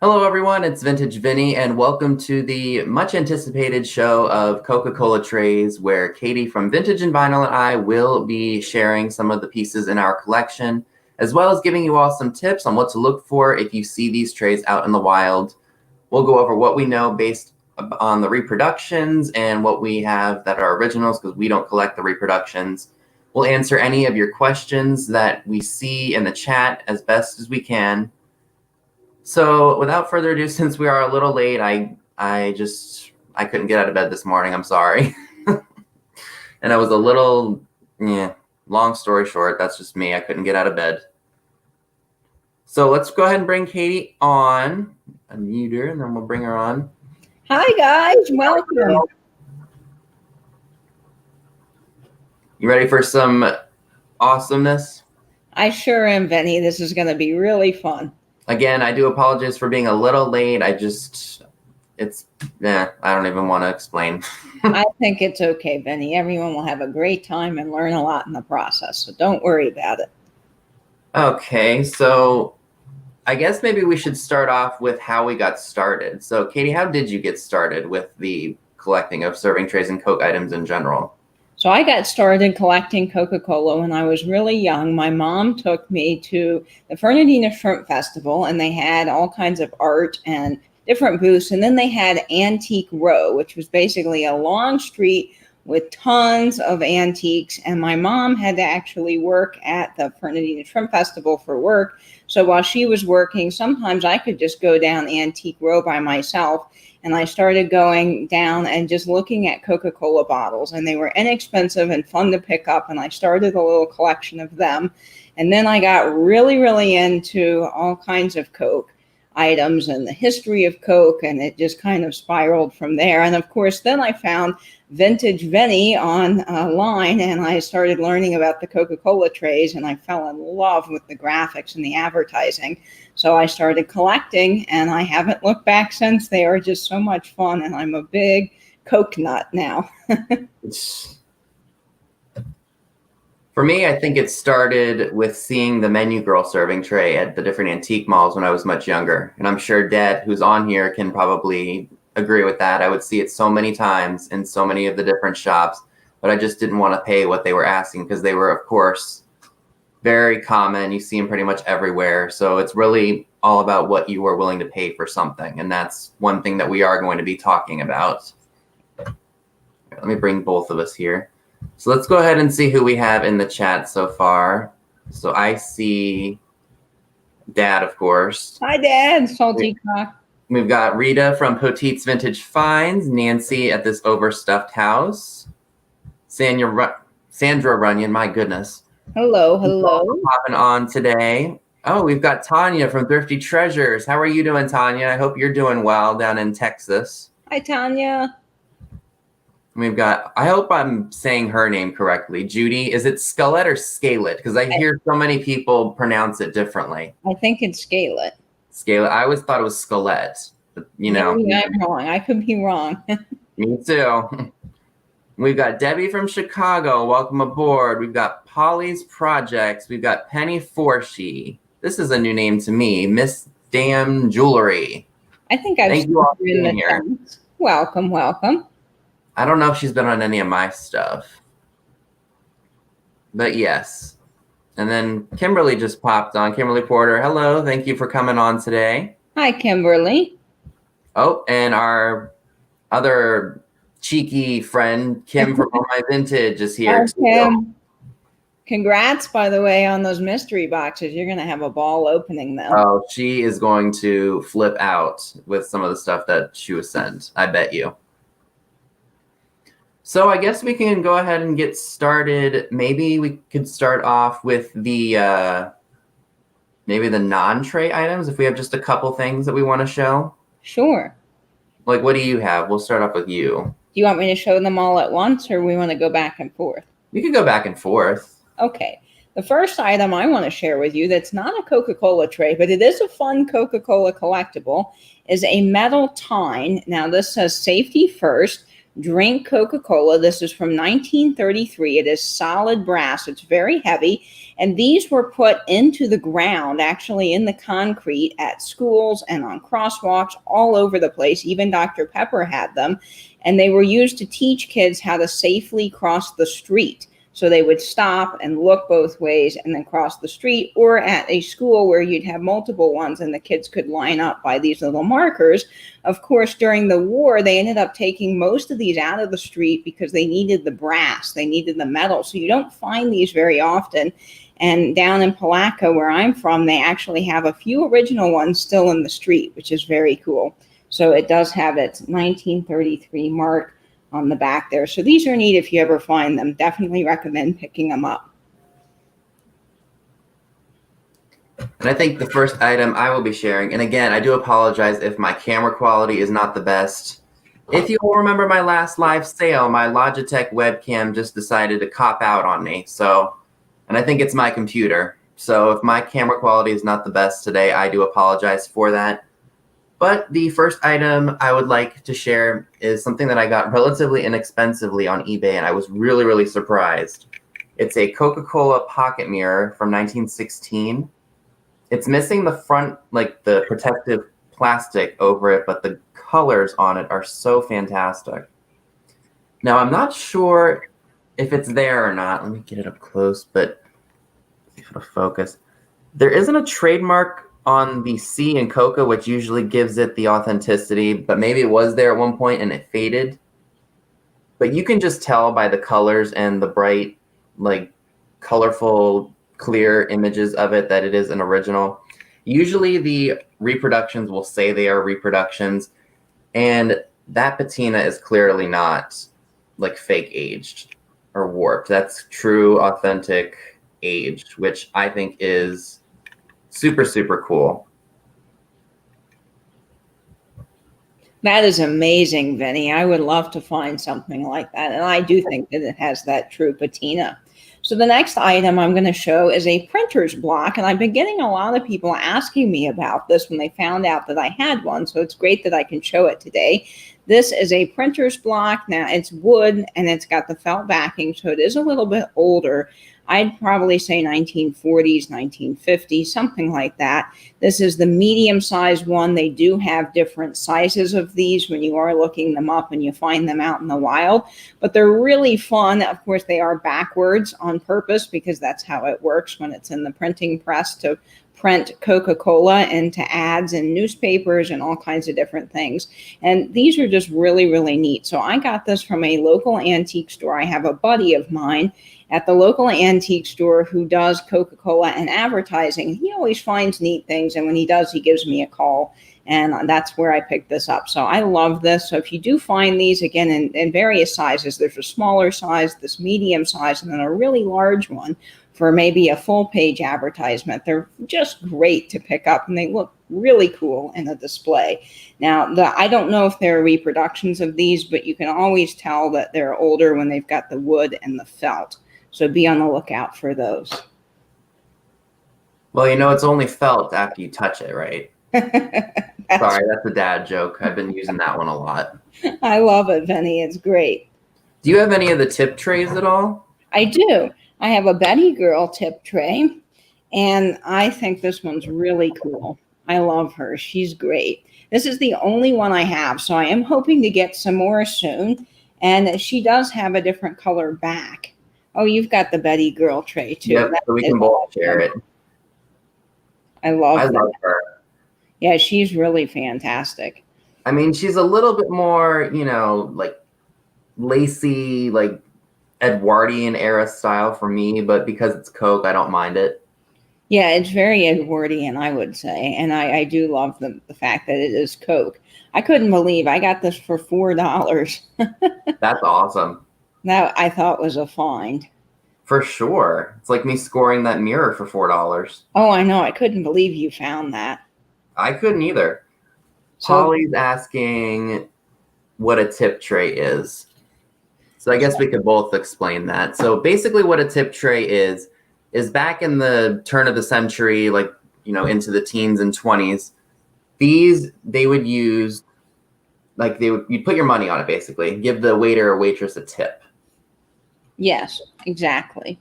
Hello everyone, it's Vintage Vinny and welcome to the much anticipated show of Coca-Cola trays where Katie from Vintage and Vinyl and I will be sharing some of the pieces in our collection, as well as giving you all some tips on what to look for if you see these trays out in the wild. We'll go over what we know based on the reproductions and what we have that are originals because we don't collect the reproductions. We'll answer any of your questions that we see in the chat as best as we can. So without further ado, since we are a little late, I couldn't get out of bed this morning. I'm sorry. And I was a little, long story short, that's just me. I couldn't get out of bed. So let's go ahead and bring Katie on. Unmute her, and then we'll bring her on. Hi, guys. Welcome. You ready for some awesomeness? I sure am, Vinny. This is going to be really fun. Again, I do apologize for being a little late. I don't even want to explain. I think it's okay, Vinny. Everyone will have a great time and learn a lot in the process, so don't worry about it. Okay, so I guess maybe we should start off with how we got started. So, Katie, how did you get started with the collecting of serving trays and Coke items in general? So I got started collecting Coca Cola when I was really young. My mom took me to the Fernandina Shrimp Festival, and they had all kinds of art and different booths. And then they had Antique Row, which was basically a long street with tons of antiques. And my mom had to actually work at the Fernandina Shrimp Festival for work. So while she was working, sometimes I could just go down Antique Row by myself. And I started going down and just looking at Coca-Cola bottles, and they were inexpensive and fun to pick up. And I started a little collection of them. And then I got really, really into all kinds of Coke items and the history of Coke, and it just kind of spiraled from there. And of course, then I found Vintage Vinny online, and I started learning about the Coca-Cola trays, and I fell in love with the graphics and the advertising. So I started collecting, and I haven't looked back since. They are just so much fun, and I'm a big Coke nut now. For me, I think it started with seeing the Menu Girl serving tray at the different antique malls when I was much younger. And I'm sure Dad, who's on here, can probably agree with that. I would see it so many times in so many of the different shops, but I just didn't want to pay what they were asking because they were, of course, very common. You see them pretty much everywhere. So it's really all about what you are willing to pay for something. And that's one thing that we are going to be talking about. Let me bring both of us here. So let's go ahead and see who we have in the chat so far. So I see Dad, of course. Hi, Dad. Salty Cock. We've got Rita from Petite's Vintage Finds, Nancy at this overstuffed house, Sandra Runyon, my goodness. Hello. Popping on today. Oh, we've got Tanya from Thrifty Treasures. How are you doing, Tanya? I hope you're doing well down in Texas. Hi, Tanya. We've got, I hope I'm saying her name correctly, Judy. Is it Skelet or Scalet? Because I hear so many people pronounce it differently. I think it's Scalet. Scalet. I always thought it was Skelett. But, Maybe I'm wrong. I could be wrong. Me too. We've got Debbie from Chicago. Welcome aboard. We've got Paulies Projects. We've got Penny Forshee. This is a new name to me. Miss Damn Jewelry. I think I've Thank you all for being here. Welcome. I don't know if she's been on any of my stuff. But yes. And then Kimberly just popped on. Kimberly Porter, hello. Thank you for coming on today. Hi, Kimberly. Oh, and our other cheeky friend, Kim from All My Vintage, is here. Kim. Congrats, by the way, on those mystery boxes. You're going to have a ball opening them. Oh, she is going to flip out with some of the stuff that she was sent. I bet you. So I guess we can go ahead and get started. Maybe we could start off with the maybe the non-tray items if we have just a couple things that we want to show. Sure. Like, what do you have? We'll start off with you. Do you want me to show them all at once, or we want to go back and forth? We could go back and forth. Okay. The first item I want to share with you that's not a Coca-Cola tray, but it is a fun Coca-Cola collectible, is a metal tine. Now, this says safety first. Drink Coca Cola. This is from 1933. It is solid brass. It's very heavy. And these were put into the ground, actually in the concrete at schools and on crosswalks all over the place. Even Dr. Pepper had them. And they were used to teach kids how to safely cross the street. So they would stop and look both ways and then cross the street, or at a school where you'd have multiple ones and the kids could line up by these little markers. Of course, during the war, they ended up taking most of these out of the street because they needed the brass, they needed the metal. So you don't find these very often. And down in Palatka, where I'm from, they actually have a few original ones still in the street, which is very cool. So it does have its 1933 mark on the back there. So these are neat if you ever find them. Definitely recommend picking them up. And I think the first item I will be sharing, and again, I do apologize if my camera quality is not the best. If you will remember my last live sale, my Logitech webcam just decided to cop out on me. And I think it's my computer. So if my camera quality is not the best today, I do apologize for that. But the first item I would like to share is something that I got relatively inexpensively on eBay, and I was really, really surprised. It's a Coca Cola pocket mirror from 1916. It's missing the front, like the protective plastic over it, but the colors on it are so fantastic. Now, I'm not sure if it's there or not. Let me get it up close, but see if it'll focus. There isn't a trademark on the C in Coca, which usually gives it the authenticity, but maybe it was there at one point and it faded. But you can just tell by the colors and the bright, like colorful, clear images of it that it is an original. Usually the reproductions will say they are reproductions, and that patina is clearly not like fake aged or warped. That's true, authentic aged, which I think is super, super cool. That is amazing, Vinny. I would love to find something like that. And I do think that it has that true patina. So the next item I'm going to show is a printer's block. And I've been getting a lot of people asking me about this when they found out that I had one. So it's great that I can show it today. This is a printer's block. Now it's wood and it's got the felt backing. So it is a little bit older. I'd probably say 1940s, 1950s, something like that. This is the medium-sized one. They do have different sizes of these when you are looking them up and you find them out in the wild. But they're really fun. Of course, they are backwards on purpose because that's how it works when it's in the printing press to print Coca Cola into ads in newspapers and all kinds of different things. And these are just really, really neat. So I got this from a local antique store. I have a buddy of mine at the local antique store who does Coca Cola and advertising. He always finds neat things. And when he does, he gives me a call. And that's where I picked this up. So I love this. So if you do find these, again, in various sizes, there's a smaller size, this medium size, and then a really large one for maybe a full page advertisement. They're just great to pick up and they look really cool in a display. Now, I don't know if there are reproductions of these, but you can always tell that they're older when they've got the wood and the felt. So be on the lookout for those. Well, you know, it's only felt after you touch it, right? Sorry, that's a dad joke. I've been using that one a lot. I love it, Vinny. It's great. Do you have any of the tip trays at all? I do. I have a Betty Girl tip tray, and I think this one's really cool. I love her. She's great. This is the only one I have, so I am hoping to get some more soon. And she does have a different color back. Oh, you've got the Betty Girl tray, too. Yep, so we can both share it. I love her. Yeah, she's really fantastic. I mean, she's a little bit more, you know, like lacy, like Edwardian era style for me, but because it's Coke, I don't mind it. Yeah, it's very Edwardian, I would say. And I do love the fact that it is Coke. I couldn't believe I got this for $4. That's awesome. That I thought was a find. For sure. It's like me scoring that mirror for $4. Oh, I know. I couldn't believe you found that. I couldn't either. So, Paulies asking what a tip tray is. So I guess we could both explain that. So basically what a tip tray is back in the turn of the century, like, you know, into the teens and 20s, they would use like you'd put your money on it basically, give the waiter or waitress a tip. Yes, exactly.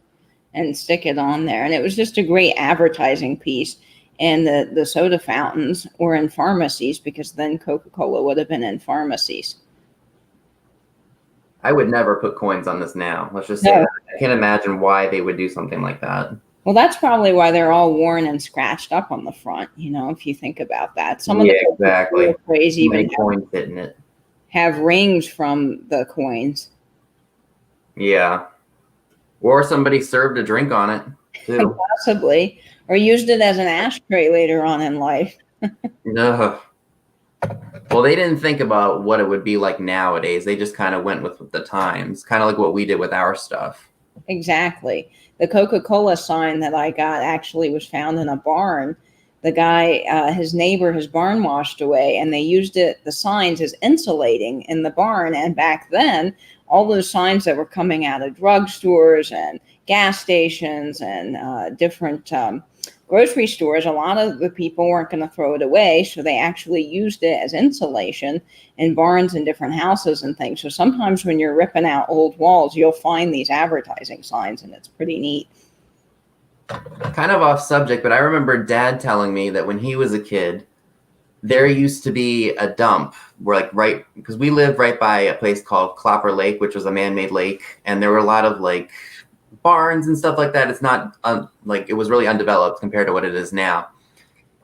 And stick it on there. And it was just a great advertising piece. And the soda fountains were in pharmacies, because then Coca Cola would have been in pharmacies. I would never put coins on this now. Let's just say No. that. I can't imagine why they would do something like that. Well, that's probably why they're all worn and scratched up on the front, if you think about that. Some of the exactly. trays even coins hitting it. have rings from the coins. Yeah. Or somebody served a drink on it, too. Possibly. Or used it as an ashtray later on in life. No. Well, they didn't think about what it would be like nowadays. They just kind of went with the times, kind of like what we did with our stuff. Exactly. The Coca-Cola sign that I got actually was found in a barn. The guy, his neighbor, his barn washed away, and they used the signs as insulating in the barn. And back then, all those signs that were coming out of drugstores and gas stations and different grocery stores, a lot of the people weren't going to throw it away, so they actually used it as insulation in barns and different houses and things. So sometimes when you're ripping out old walls, you'll find these advertising signs, and it's pretty neat. Kind of off subject, but I remember Dad telling me that when he was a kid, there used to be a dump where, like, because we lived right by a place called Clopper Lake, which was a man-made lake, and there were a lot of like barns and stuff like that. It's not like it was really undeveloped compared to what it is now.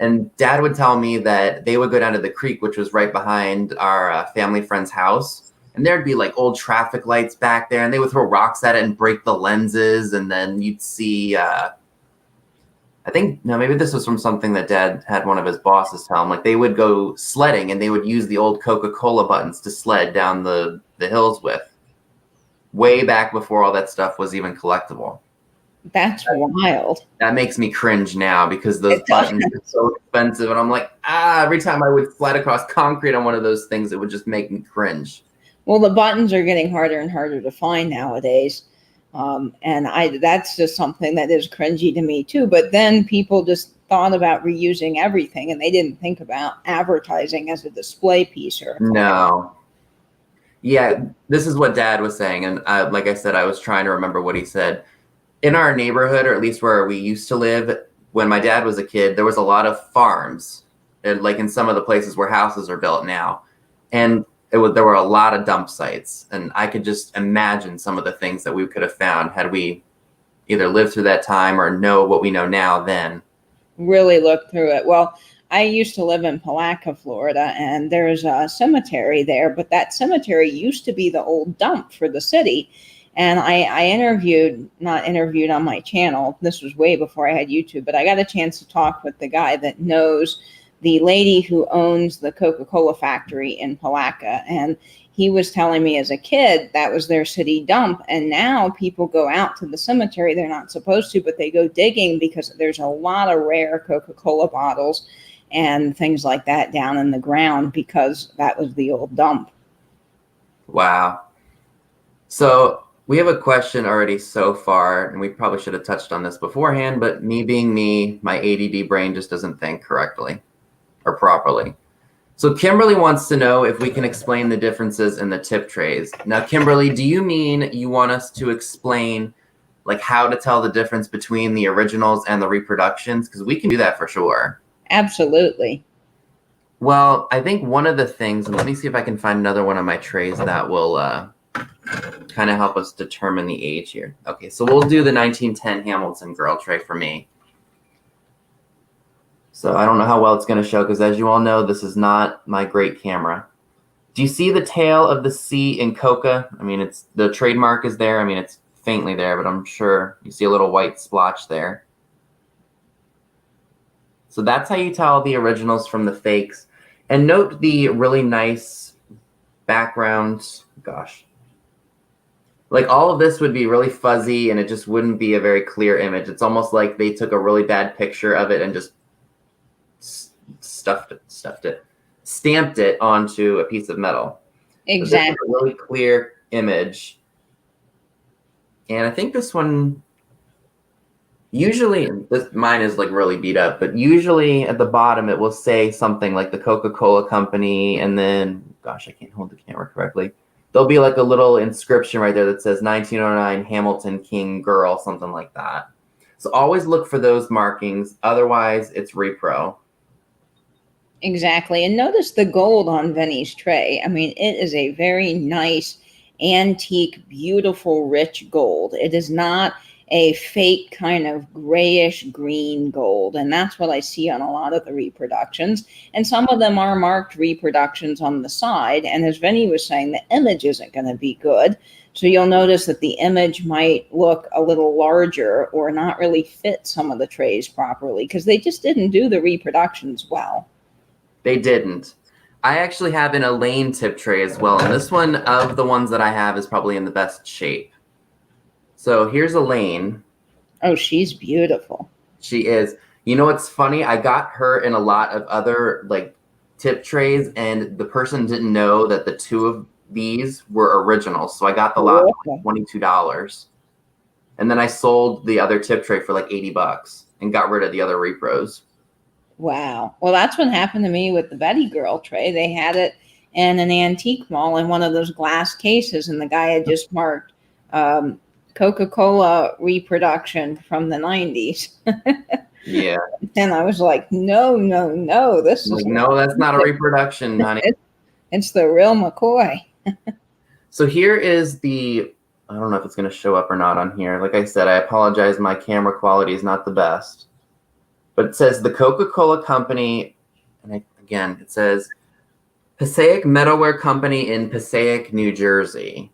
And Dad would tell me that they would go down to the creek, which was right behind our family friend's house, and there'd be like old traffic lights back there, and they would throw rocks at it and break the lenses, and then you'd see I think, no, maybe this was from something that Dad had one of his bosses tell him. Like, they would go sledding and they would use the old Coca Cola buttons to sled down the hills with, way back before all that stuff was even collectible. That's wild. That makes me cringe now, because those buttons are so expensive. And I'm like, every time I would slide across concrete on one of those things, it would just make me cringe. Well, the buttons are getting harder and harder to find nowadays. And that's just something that is cringy to me too. But then people just thought about reusing everything, and they didn't think about advertising as a display piece. No. Yeah, this is what Dad was saying. And like I said, I was trying to remember what he said. In our neighborhood, or at least where we used to live, when my dad was a kid, there was a lot of farms, and like in some of the places where houses are built now. And there were a lot of dump sites, and I could just imagine some of the things that we could have found had we either lived through that time or know what we know now then. Really look through it. Well, I used to live in Palatka, Florida, and there's a cemetery there, but that cemetery used to be the old dump for the city. And I not interviewed on my channel, this was way before I had YouTube, but I got a chance to talk with the guy that knows the lady who owns the Coca-Cola factory in Palatka. And he was telling me, as a kid, that was their city dump. And now people go out to the cemetery. They're not supposed to, but they go digging, because there's a lot of rare Coca-Cola bottles and things like that down in the ground, because that was the old dump. Wow. So we have a question already so far, and we probably should have touched on this beforehand, but me being me, my ADD brain just doesn't think correctly or properly. So Kimberly wants to know if we can explain the differences in the tip trays. Now, Kimberly, do you mean you want us to explain like how to tell the difference between the originals and the reproductions? Because we can do that for sure. Absolutely. Well, I think one of the things, and let me see if I can find another one of my trays that will kind of help us determine the age here. Okay, so we'll do the 1910 Hamilton Girl tray for me. So I don't know how well it's going to show, because as you all know, this is not my great camera. Do you see the tail of the C in Coca? I mean, the trademark is there. I mean, it's faintly there, but I'm sure you see a little white splotch there. So that's how you tell the originals from the fakes. And note the really nice background. Gosh. Like, all of this would be really fuzzy, and it just wouldn't be a very clear image. It's almost like they took a really bad picture of it and just stamped it onto a piece of metal. Exactly. So this is a really clear image. And I think this one, usually, mine is like really beat up, but usually at the bottom it will say something like the Coca Cola Company, and then gosh, I can't hold the camera correctly. There'll be like a little inscription right there that says 1909 Hamilton King Girl, something like that. So always look for those markings. Otherwise, it's repro. Exactly. And notice the gold on Vinny's tray. I mean, it is a very nice, antique, beautiful, rich gold. It is not a fake kind of grayish green gold. And that's what I see on a lot of the reproductions. And some of them are marked reproductions on the side. And as Vinny was saying, the image isn't going to be good. So you'll notice that the image might look a little larger or not really fit some of the trays properly because they just didn't do the reproductions well. They didn't. I actually have an Elaine tip tray as well. And this one of the ones that I have is probably in the best shape. So here's Elaine. Oh, she's beautiful. She is. You know what's funny? I got her in a lot of other like tip trays, and the person didn't know that the two of these were originals. So I got the lot for like $22. And then I sold the other tip tray for like $80 and got rid of the other repros. Wow. Well, that's what happened to me with the Betty Girl tray. They had it in an antique mall in one of those glass cases, and the guy had just marked Coca Cola reproduction from the 90s. Yeah. And I was like, no, this is no, that's not a reproduction, honey. It's the real McCoy. So here is the, I don't know if it's going to show up or not on here. Like I said, I apologize. My camera quality is not the best. But it says the Coca-Cola Company, and again, it says Passaic Metalware Company in Passaic, New Jersey.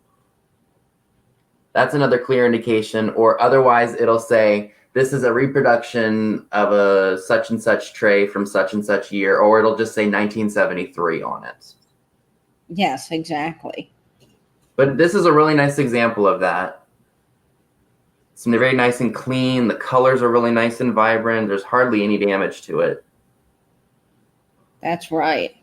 That's another clear indication, or otherwise it'll say this is a reproduction of a such and such tray from such and such year, or it'll just say 1973 on it. Yes, exactly. But this is a really nice example of that. It's very nice and clean. The colors are really nice and vibrant. There's hardly any damage to it. That's right.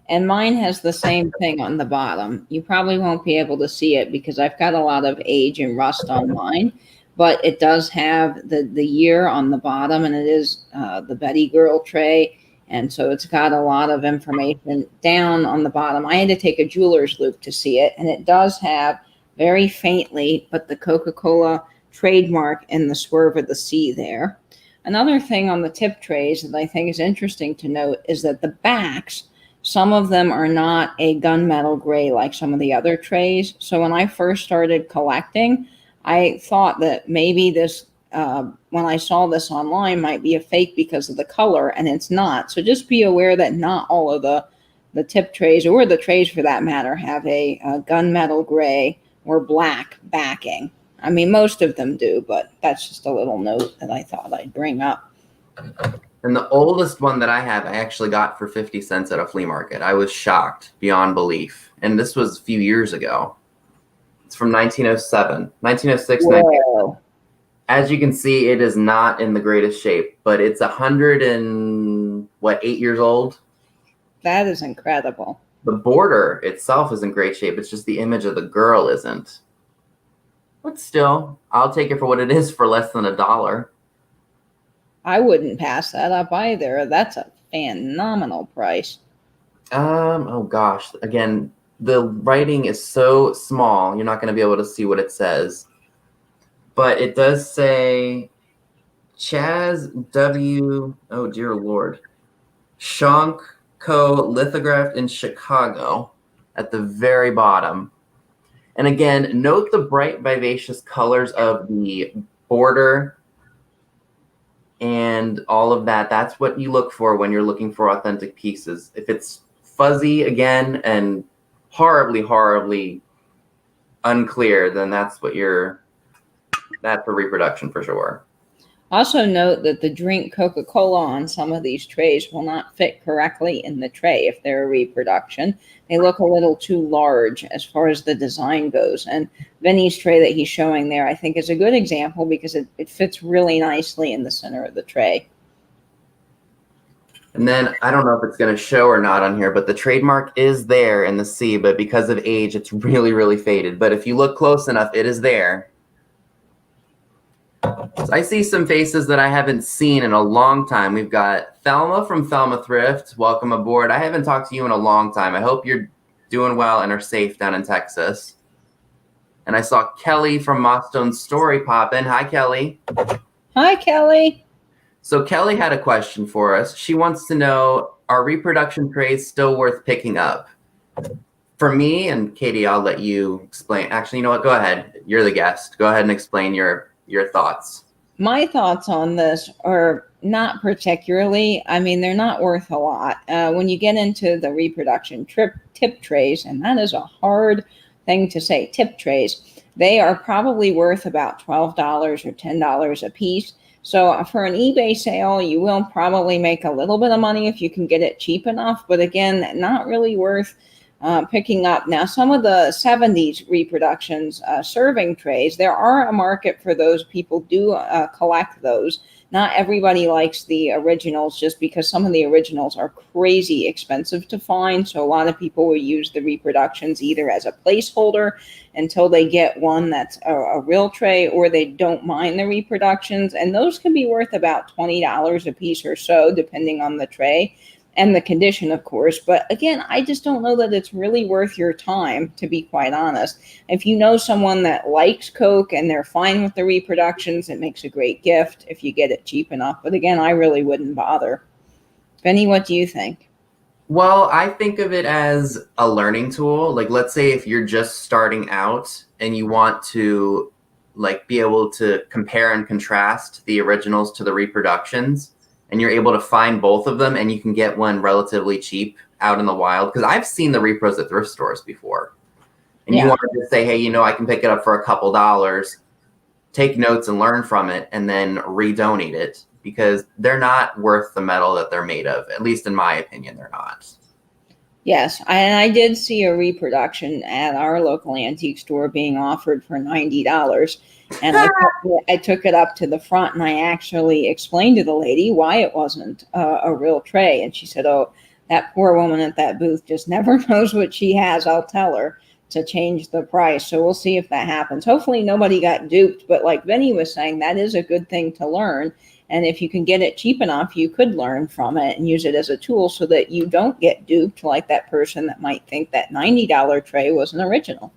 And mine has the same thing on the bottom. You probably won't be able to see it because I've got a lot of age and rust on mine, but it does have the year on the bottom, and it is the Betty Girl tray. And so it's got a lot of information down on the bottom. I had to take a jeweler's loupe to see it, and it does have very faintly, but the Coca-Cola trademark in the swerve of the C there. Another thing on the tip trays that I think is interesting to note is that the backs, some of them are not a gunmetal gray like some of the other trays. So when I first started collecting, I thought that maybe this, when I saw this online, might be a fake because of the color, and it's not. So just be aware that not all of the tip trays, or the trays for that matter, have a gunmetal gray or black backing. I mean, most of them do, but that's just a little note that I thought I'd bring up. And the oldest one that I have, I actually got for 50 cents at a flea market. I was shocked beyond belief. And this was a few years ago. It's from 1907, 1906. Whoa. As you can see, it is not in the greatest shape, but it's 8 years old? That is incredible. The border itself is in great shape. It's just the image of the girl isn't. But still, I'll take it for what it is for less than $1. I wouldn't pass that up either. That's a phenomenal price. Oh gosh. Again, the writing is so small, you're not going to be able to see what it says. But it does say Chaz W. Oh dear Lord. Shonko lithographed in Chicago at the very bottom. And again, note the bright, vivacious colors of the border and all of that. That's what you look for when you're looking for authentic pieces. If it's fuzzy again and horribly, horribly unclear, then that's a reproduction for sure. Also note that the drink Coca Cola on some of these trays will not fit correctly in the tray if they're a reproduction. They look a little too large as far as the design goes. And Vinny's tray that he's showing there, I think, is a good example because it fits really nicely in the center of the tray. And then I don't know if it's going to show or not on here, but the trademark is there in the C, but because of age, it's really, really faded. But if you look close enough, it is there. So I see some faces that I haven't seen in a long time. We've got Thelma from Thelma Thrift. Welcome aboard. I haven't talked to you in a long time. I hope you're doing well and are safe down in Texas. And I saw Kelly from Mostone's Story pop in. Hi, Kelly. Hi, Kelly. So Kelly had a question for us. She wants to know, are reproduction trays still worth picking up? For me, and Katie, I'll let you explain. Actually, you know what? Go ahead. You're the guest. Go ahead and explain your thoughts. My thoughts on this are not particularly. I mean, they're not worth a lot. When you get into the reproduction tip trays, and that is a hard thing to say, tip trays, they are probably worth about $12 or $10 a piece. So for an eBay sale, you will probably make a little bit of money if you can get it cheap enough. But again, not really worth picking up. Now, some of the 70s reproductions, serving trays, there are a market for those. People do collect those. Not everybody likes the originals just because some of the originals are crazy expensive to find. So a lot of people will use the reproductions either as a placeholder until they get one that's a real tray, or they don't mind the reproductions. And those can be worth about $20 a piece or so, depending on the tray and the condition, of course. But again, I just don't know that it's really worth your time, to be quite honest. If you know someone that likes Coke and they're fine with the reproductions, it makes a great gift if you get it cheap enough. But again, I really wouldn't bother. Benny, what do you think? Well, I think of it as a learning tool. Like, let's say if you're just starting out and you want to be able to compare and contrast the originals to the reproductions, and you're able to find both of them, and you can get one relatively cheap out in the wild. Because I've seen the repros at thrift stores before. And you want to just say, hey, I can pick it up for a couple dollars, take notes and learn from it, and then redonate it. Because they're not worth the metal that they're made of. At least in my opinion, they're not. Yes, I did see a reproduction at our local antique store being offered for $90. And I took it up to the front, and I actually explained to the lady why it wasn't a real tray. And she said, oh, that poor woman at that booth just never knows what she has. I'll tell her to change the price. So we'll see if that happens. Hopefully nobody got duped. But like Benny was saying, that is a good thing to learn. And if you can get it cheap enough, you could learn from it and use it as a tool so that you don't get duped like that person that might think that $90 tray was an original.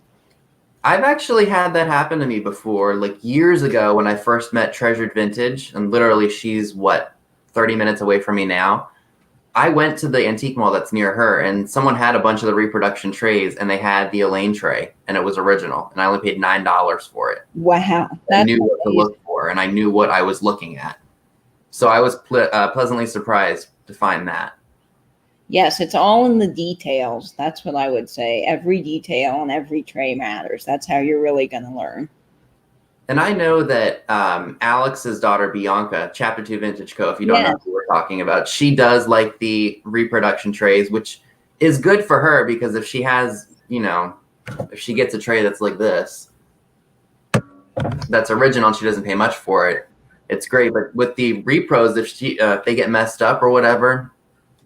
I've actually had that happen to me before, like years ago when I first met Treasured Vintage, and literally she's 30 minutes away from me now. I went to the antique mall that's near her, and someone had a bunch of the reproduction trays, and they had the Elaine tray, and it was original, and I only paid $9 for it. Wow. I knew what to look for, and I knew what I was looking at. So I was pleasantly surprised to find that. Yes, it's all in the details. That's what I would say. Every detail on every tray matters. That's how you're really going to learn. And I know that Alex's daughter, Bianca, Chapter 2 Vintage Co., if you don't know who we're talking about, she does like the reproduction trays, which is good for her because if she has, if she gets a tray that's like this, that's original and she doesn't pay much for it, it's great. But with the repros, if they get messed up or whatever,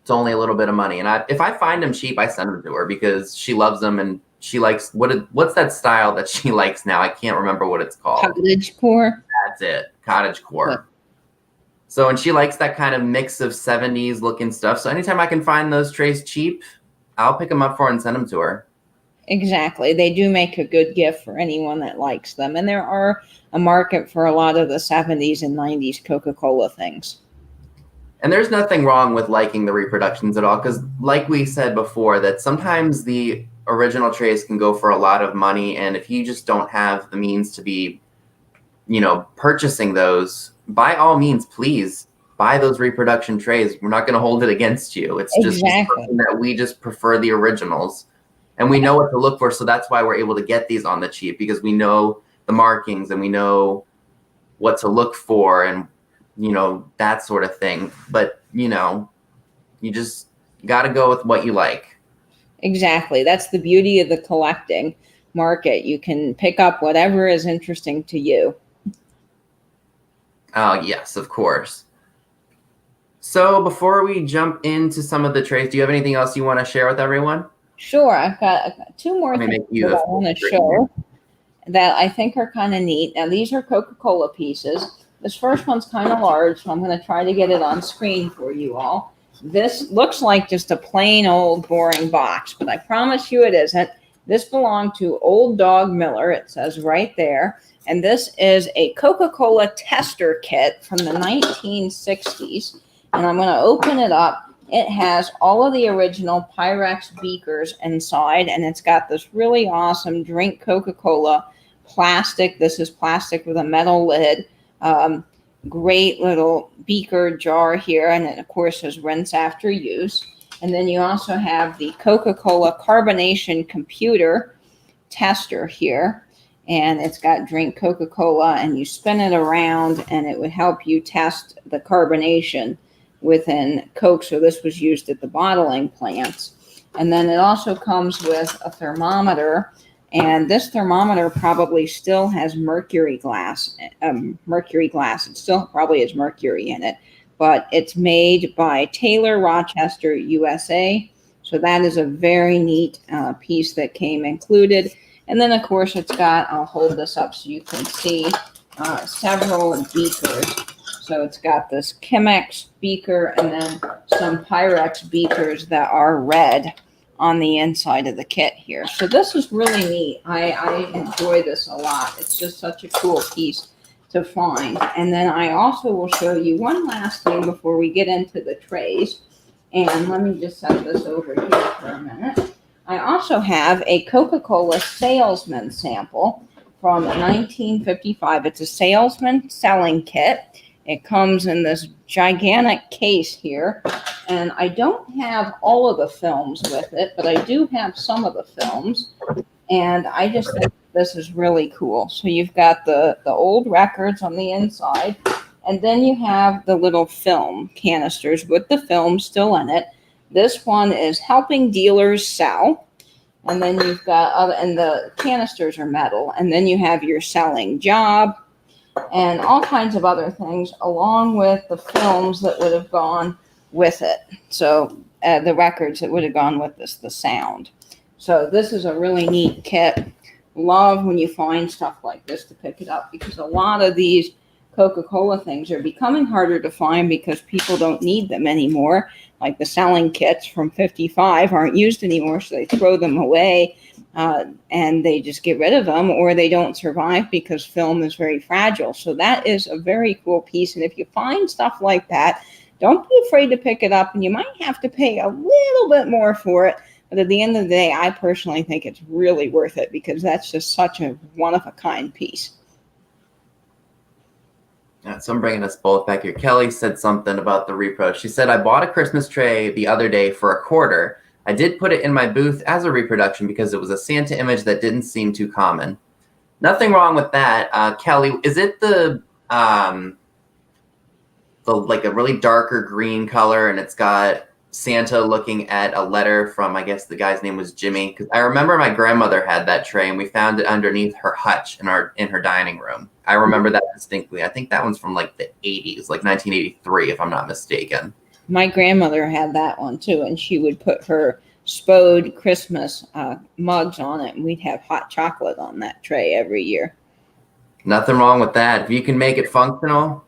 it's only a little bit of money. And if I find them cheap, I send them to her because she loves them and she likes what's that style that she likes now? I can't remember what it's called. Cottage core. That's it, cottage core. Yeah. So, and she likes that kind of mix of 70s looking stuff. So anytime I can find those trays cheap, I'll pick them up for her and send them to her. Exactly. They do make a good gift for anyone that likes them. And there are a market for a lot of the 70s and 90s Coca Cola things. And there's nothing wrong with liking the reproductions at all, because like we said before, that sometimes the original trays can go for a lot of money. And if you just don't have the means to be, purchasing those, by all means, please buy those reproduction trays. We're not going to hold it against you. It's just something that we just prefer the originals. And we know what to look for. So that's why we're able to get these on the cheap, because we know the markings and we know what to look for and, that sort of thing. But, you just got to go with what you like. Exactly. That's the beauty of the collecting market. You can pick up whatever is interesting to you. Oh, yes, of course. So before we jump into some of the trays, do you have anything else you want to share with everyone? Sure. I've got two more things that I want to show that I think are kind of neat. Now, these are Coca Cola pieces. This first one's kind of large, so I'm going to try to get it on screen for you all. This looks like just a plain old boring box, but I promise you it isn't. This belonged to Old Dog Miller. It says right there. And this is a Coca Cola tester kit from the 1960s. And I'm going to open it up. It has all of the original Pyrex beakers inside, and it's got this really awesome drink Coca Cola plastic. This is plastic with a metal lid. Great little beaker jar here, and it, of course, says rinse after use. And then you also have the Coca Cola carbonation computer tester here. And it's got drink Coca Cola, and you spin it around, and it would help you test the carbonation within Coke. So this was used at the bottling plants. And then it also comes with a thermometer, and this thermometer probably still has mercury glass. It still probably has mercury in it, but it's made by Taylor Rochester, USA. So that is a very neat piece that came included. And then, of course, it's got, I'll hold this up so you can see, several beakers. So it's got this Chemex beaker and then some Pyrex beakers that are red on the inside of the kit here. So this is really neat. I enjoy this a lot. It's just such a cool piece to find. And then I also will show you one last thing before we get into the trays. And let me just set this over here for a minute. I also have a Coca-Cola salesman sample from 1955. It's a salesman selling kit. It comes in this gigantic case here, and I don't have all of the films with it, but I do have some of the films, and I just think this is really cool. So you've got the old records on the inside, and then you have the little film canisters with the film still in it. This one is helping dealers sell. And then you've got other, and the canisters are metal. And then you have your selling job and all kinds of other things, along with the films that would have gone with it. So the records that would have gone with this, the sound. So this is a really neat kit. Love when you find stuff like this to pick it up, because a lot of these Coca-Cola things are becoming harder to find because people don't need them anymore. Like the selling kits from 55 aren't used anymore, so they throw them away and they just get rid of them, or they don't survive because film is very fragile. So that is a very cool piece. And if you find stuff like that, don't be afraid to pick it up, and you might have to pay a little bit more for it. But at the end of the day, I personally think it's really worth it, because that's just such a one-of-a-kind piece. Yeah, so I'm bringing us both back here. Kelly said something about the repro. She said, I bought a Christmas tray the other day for $0.25. I did put it in my booth as a reproduction because it was a Santa image that didn't seem too common. Nothing wrong with that. Kelly, is it the like a really darker green color, and it's got Santa looking at a letter from, I guess the guy's name was Jimmy? Because I remember my grandmother had that tray, and we found it underneath her hutch in her dining room. I remember that distinctly. I think that one's from like the 80s, like 1983, if I'm not mistaken. My grandmother had that one too, and she would put her Spode Christmas mugs on it, and we'd have hot chocolate on that tray every year. Nothing wrong with that. If you can make it functional,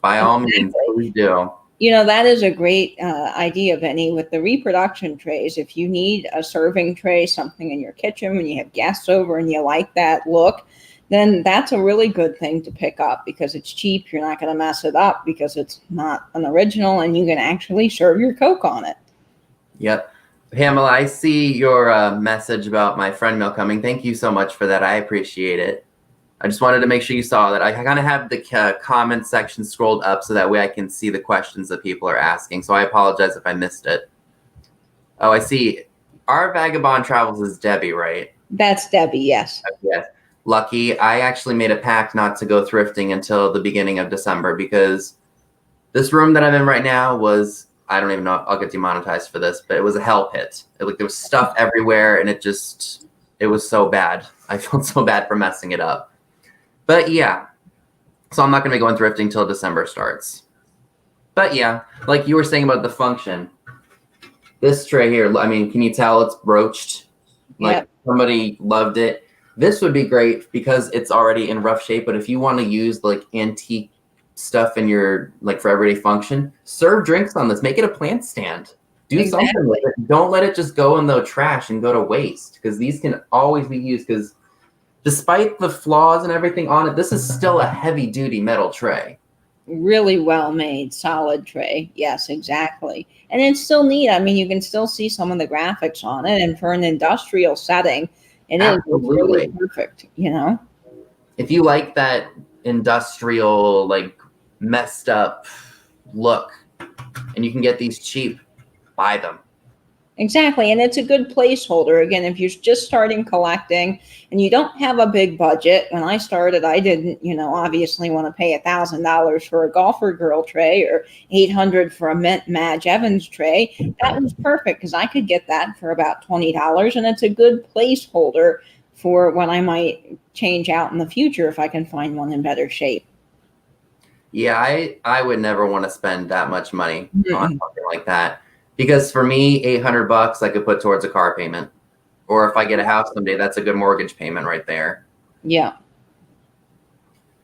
by all means, please do. You know, that is a great idea, Benny, with the reproduction trays. If you need a serving tray, something in your kitchen when you have guests over and you like that look, then that's a really good thing to pick up, because it's cheap. You're not going to mess it up because it's not an original, and you can actually serve your Coke on it. Yep. Pamela, I see your message about my friend mail coming. Thank you so much for that. I appreciate it. I just wanted to make sure you saw that. I kind of have the comment section scrolled up so that way I can see the questions that people are asking. So I apologize if I missed it. Oh, I see. Our Vagabond Travels is Debbie, right? That's Debbie, yes. Yes. Lucky. I actually made a pact not to go thrifting until the beginning of December, because this room that I'm in right now was, I don't even know, I'll get demonetized for this, but it was a hell pit. Like, there was stuff everywhere, and it was so bad. I felt so bad for messing it up. But yeah, so I'm not going to be going thrifting till December starts. But yeah, like you were saying about the function, this tray here, I mean, can you tell it's broached? Like, yep. Somebody loved it. This would be great because it's already in rough shape, but if you want to use like antique stuff in your, like, for everyday function, serve drinks on this. Make it a plant stand. Do something with it. Don't let it just go in the trash and go to waste, because these can always be used, because despite the flaws and everything on it, this is still a heavy-duty metal tray. Really well made, solid tray. Yes, exactly. And it's still neat. I mean, you can still see some of the graphics on it. And for an industrial setting, it is really perfect, you know? If you like that industrial, like, messed up look, and you can get these cheap, buy them. Exactly. And it's a good placeholder. Again, if you're just starting collecting and you don't have a big budget, when I started, I didn't, obviously want to pay $1,000 for a golfer girl tray or $800 for a mint Madge Evans tray. That was perfect because I could get that for about $20. And it's a good placeholder for what I might change out in the future if I can find one in better shape. Yeah, I would never want to spend that much money on something like that. Because for me, $800 I could put towards a car payment. Or if I get a house someday, that's a good mortgage payment right there. Yeah.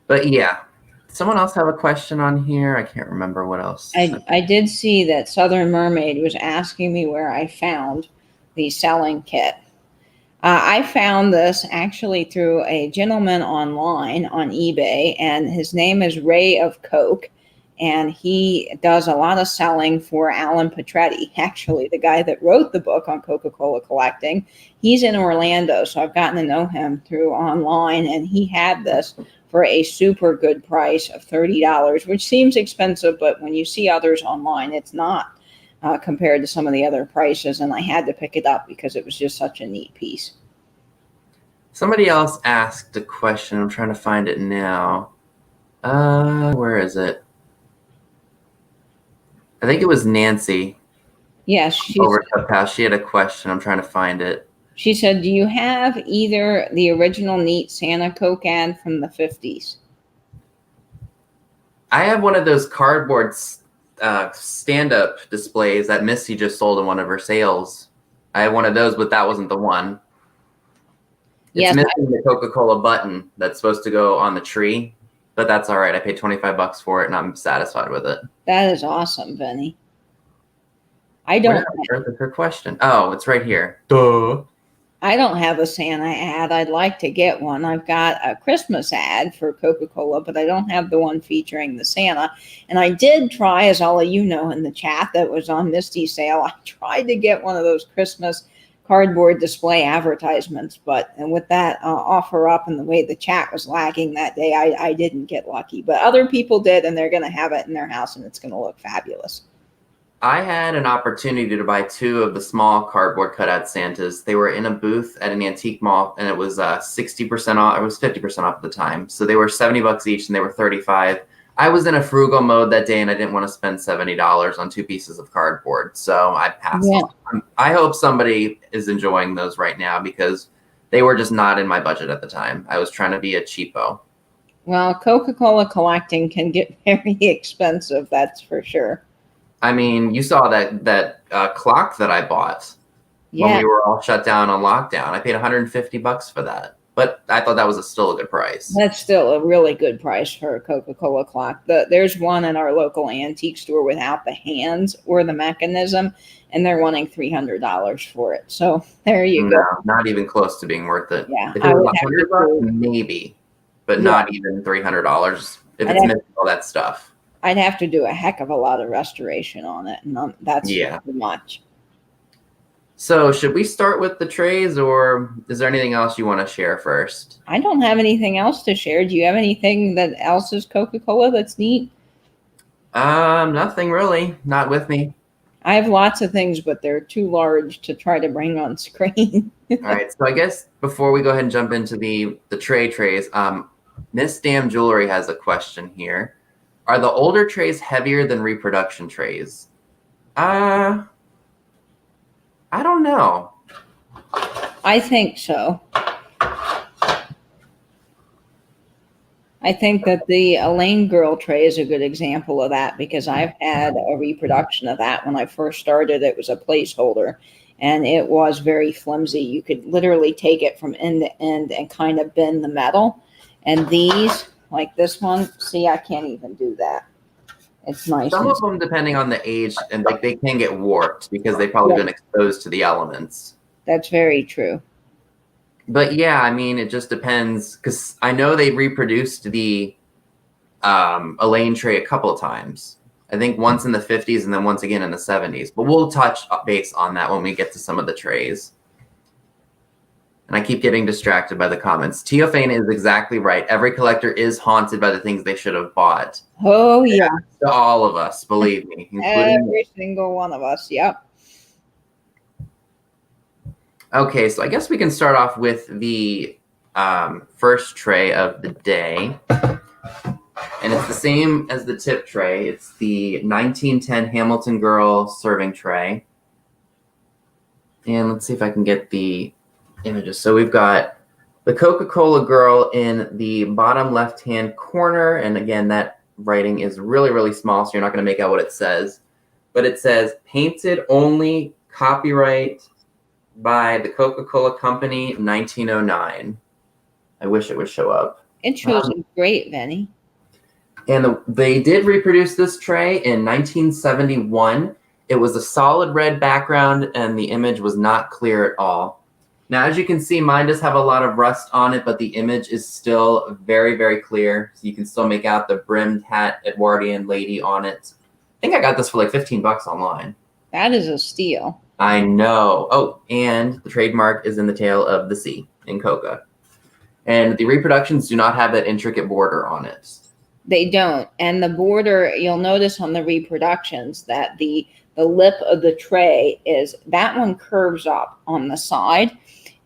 But yeah, someone else have a question on here? I can't remember what else. I did see that Southern Mermaid was asking me where I found the selling kit. I found this actually through a gentleman online on eBay, and his name is Ray of Coke. And he does a lot of selling for Alan Petretti, actually, the guy that wrote the book on Coca-Cola collecting. He's in Orlando, so I've gotten to know him through online, and he had this for a super good price of $30, which seems expensive, but when you see others online, it's not compared to some of the other prices, and I had to pick it up because it was just such a neat piece. Somebody else asked a question. I'm trying to find it now. Where is it? I think it was Nancy. Yes. Over Clubhouse. She had a question. I'm trying to find it. She said, do you have either the original neat Santa Coke can from the 50s? I have one of those cardboard stand-up displays that Misty just sold in one of her sales. I have one of those, but that wasn't the one. It's missing the Coca-Cola button that's supposed to go on the tree. But that's all right. I paid $25 for it, and I'm satisfied with it. That is awesome, Vinny. I don't. Where's her question? Oh, it's right here. Duh. I don't have a Santa ad. I'd like to get one. I've got a Christmas ad for Coca-Cola, but I don't have the one featuring the Santa. And I did try, as all of you know in the chat that was on Misty's sale, I tried to get one of those Christmas cardboard display advertisements, but with that offer up and the way the chat was lagging that day, I didn't get lucky. But other people did, and they're going to have it in their house, and it's going to look fabulous. I had an opportunity to buy 2 of the small cardboard cutout Santas. They were in a booth at an antique mall, and it was 60% off. It was 50% off at the time. So they were $70 each, and they were $35. I was in a frugal mode that day, and I didn't want to spend $70 on 2 pieces of cardboard, so I passed. Yeah. I hope somebody is enjoying those right now because they were just not in my budget at the time. I was trying to be a cheapo. Well, Coca-Cola collecting can get very expensive, that's for sure. I mean, you saw that clock that I bought when we were all shut down on lockdown. I paid $150 for that. But I thought that was still a good price. That's still a really good price for a Coca-Cola clock. There's one in our local antique store without the hands or the mechanism, and they're wanting $300 for it. So there you go. Not even close to being worth it. Yeah, if it was $100, maybe, but not even $300 if it's missing all that stuff. I'd have to do a heck of a lot of restoration on it, and that's too much. So should we start with the trays, or is there anything else you want to share first? I don't have anything else to share. Do you have anything that else is Coca-Cola that's neat? Nothing really. Not with me. I have lots of things, but they're too large to try to bring on screen. All right. So I guess before we go ahead and jump into the trays, Miss Damn Jewelry has a question here. Are the older trays heavier than reproduction trays? I don't know. I think so. I think that the Elaine Girl tray is a good example of that because I've had a reproduction of that. When I first started, it was a placeholder, and it was very flimsy. You could literally take it from end to end and kind of bend the metal. And these Like this one, see, I can't even do that. It's nice. Some of them, depending on the age, and like they can get warped because they've probably been exposed to the elements. That's very true. But yeah, I mean, it just depends, because I know they reproduced the Elaine tray a couple of times. I think once in the 50s and then once again in the 70s. But we'll touch base on that when we get to some of the trays. And I keep getting distracted by the comments. Teofane is exactly right. Every collector is haunted by the things they should have bought. Oh, yeah. To all of us, believe me. Every single one of us, yep. Okay, so I guess we can start off with the first tray of the day. And it's the same as the tip tray. It's the 1910 Hamilton Girl serving tray. And let's see if I can get the images. So we've got the Coca Cola girl in the bottom left-hand corner. And again, that writing is really, really small, so you're not going to make out what it says. But it says, painted only, copyright by the Coca Cola Company, 1909. I wish it would show up. It shows great, Vinny. And they did reproduce this tray in 1971. It was a solid red background, and the image was not clear at all. Now, as you can see, mine does have a lot of rust on it, but the image is still very, very clear. So you can still make out the brimmed hat Edwardian lady on it. I think I got this for like $15 online. That is a steal. I know. Oh, and the trademark is in the tail of the C in Coca. And the reproductions do not have that intricate border on it. They don't. And the border, you'll notice on the reproductions that the lip of the tray is, that one curves up on the side.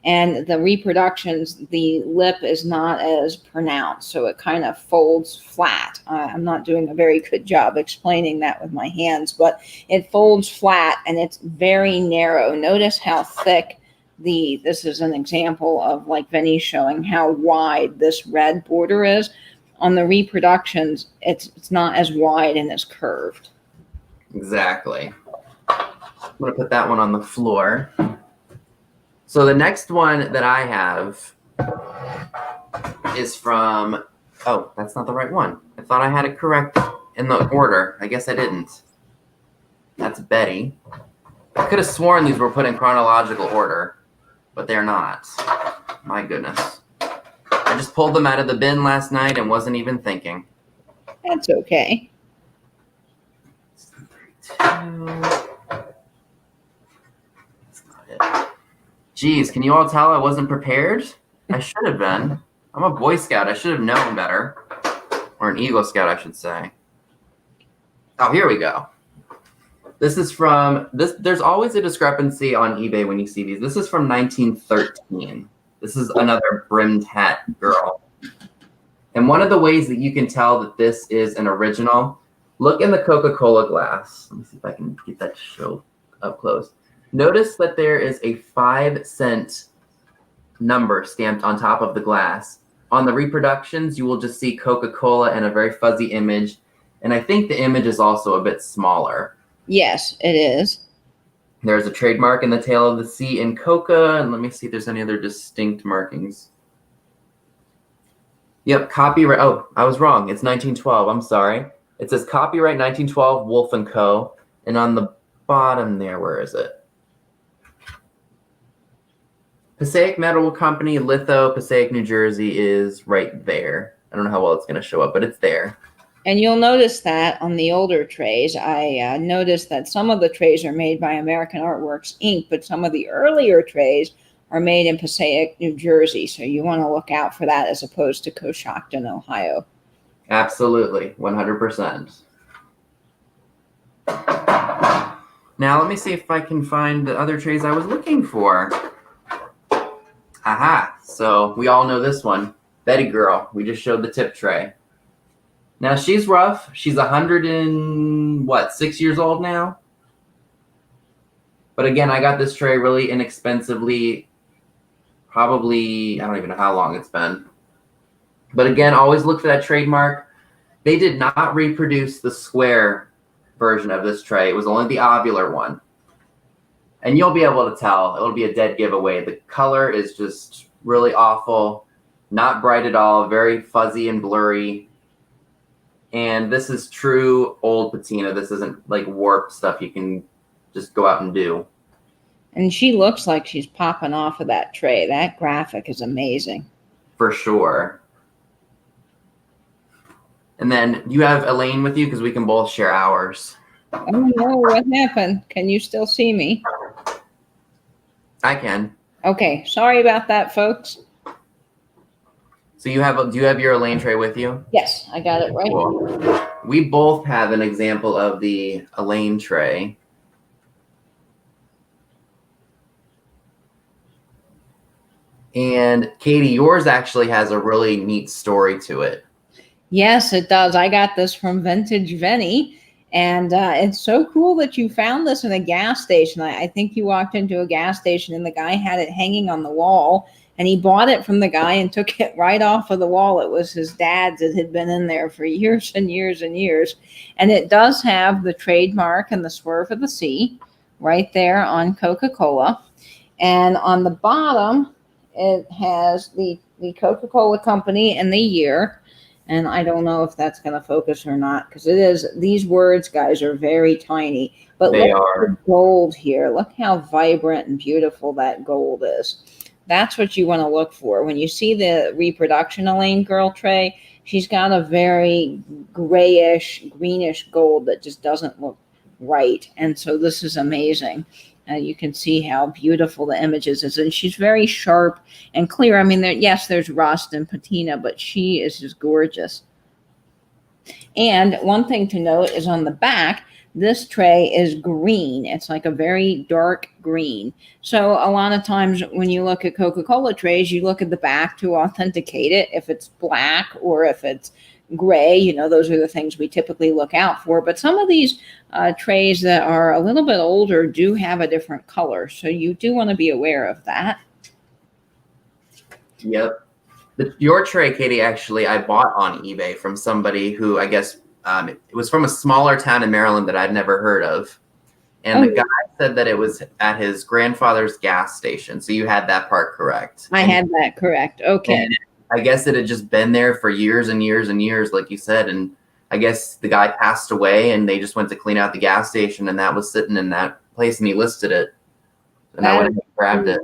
And the reproductions, the lip is not as pronounced. So it kind of folds flat. I'm not doing a very good job explaining that with my hands, but it folds flat and it's very narrow. Notice how thick this is an example of, like Vinny's showing, how wide this red border is. On the reproductions, it's not as wide and as curved. Exactly. I'm going to put that one on the floor. So the next one that I have is from, oh, that's not the right one. I thought I had it correct in the order. I guess I didn't. That's Betty. I could have sworn these were put in chronological order, but they're not. My goodness. I just pulled them out of the bin last night and wasn't even thinking. That's okay. That's not it. Geez, can you all tell I wasn't prepared? I should have been. I'm a Boy Scout. I should have known better. Or an Eagle Scout, I should say. Oh, here we go. This is from, there's always a discrepancy on eBay when you see these. This is from 1913. This is another brimmed hat girl. And one of the ways that you can tell that this is an original, look in the Coca-Cola glass. Let me see if I can get that to show up close. Notice that there is a 5-cent number stamped on top of the glass. On the reproductions, you will just see Coca-Cola and a very fuzzy image. And I think the image is also a bit smaller. Yes, it is. There's a trademark in the tail of the C in Coca. And let me see if there's any other distinct markings. Yep, copyright. Oh, I was wrong. It's 1912. I'm sorry. It says copyright 1912, Wolf & Co. And on the bottom there, where is it? Passaic Metal Company, Litho, Passaic, New Jersey is right there. I don't know how well it's going to show up, but it's there. And you'll notice that on the older trays, I noticed that some of the trays are made by American Artworks Inc., but some of the earlier trays are made in Passaic, New Jersey. So you want to look out for that as opposed to Coshocton, Ohio. Absolutely, 100%. Now let me see if I can find the other trays I was looking for. Aha, so we all know this one. Betty Girl, we just showed the tip tray. Now she's rough. She's 6 years old now? But again, I got this tray really inexpensively. Probably, I don't even know how long it's been. But again, always look for that trademark. They did not reproduce the square version of this tray. It was only the ovular one. And you'll be able to tell. It'll be a dead giveaway. The color is just really awful. Not bright at all, very fuzzy and blurry. And this is true old patina. This isn't like warped stuff you can just go out and do. And she looks like she's popping off of that tray. That graphic is amazing. For sure. And then you have Elaine with you because we can both share ours. Oh no, what happened? Can you still see me? I can. Okay, sorry about that, folks. So do you have your Elaine tray with you? Yes, I got it right here. We both have an example of the Elaine tray. And Katie, yours actually has a really neat story to it. Yes, it does. I got this from Vintage Vinny, and it's so cool that you found this in a gas station. I think you walked into a gas station and the guy had it hanging on the wall, and he bought it from the guy and took it right off of the wall. It was his dad's. It had been in there for years and years and years. And it does have the trademark and the swerve of the sea right there on Coca Cola. And on the bottom, it has the Coca Cola company and the year. And I don't know if that's going to focus or not, because it is, these words, guys, are very tiny. But They look are. at the gold here. Look how vibrant and beautiful that gold is. That's what you want to look for. When you see the reproduction Elaine girl tray, she's got a very grayish, greenish gold that just doesn't look right. And so this is amazing. You can see how beautiful the images is. And she's very sharp and clear. I mean, yes, there's rust and patina, but she is just gorgeous. And one thing to note is on the back, this tray is green. It's like a very dark green. So a lot of times when you look at Coca-Cola trays, you look at the back to authenticate it. If it's black or if it's gray, you know, those are the things we typically look out for. But some of these trays that are a little bit older do have a different color. So you do want to be aware of that. Yep. Your tray, Katie, actually, I bought on eBay from somebody who I guess it was from a smaller town in Maryland that I'd never heard of. And the guy said that it was at his grandfather's gas station. So you had that part correct. I had that correct. Okay. I guess it had just been there for years and years and years, like you said. And I guess the guy passed away and they just went to clean out the gas station and that was sitting in that place and he listed it. And I went and grabbed it.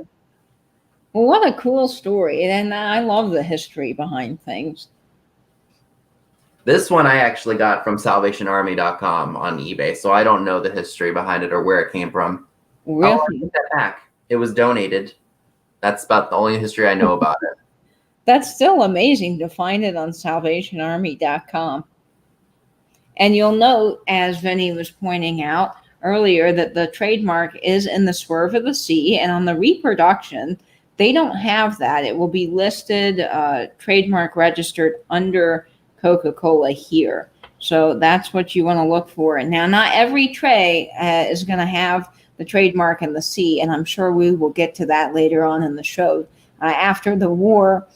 Well, what a cool story. And I love the history behind things. This one I actually got from salvationarmy.com on eBay. So I don't know the history behind it or where it came from. Really? Oh, I took that back. It was donated. That's about the only history I know about it. That's still amazing to find it on salvationarmy.com. And you'll note, as Vinny was pointing out earlier, that the trademark is in the swerve of the sea. And on the reproduction, they don't have that. It will be listed, trademark registered under Coca-Cola here. So that's what you want to look for. And now, not every tray is going to have the trademark in the sea. And I'm sure we will get to that later on in the show. After the war,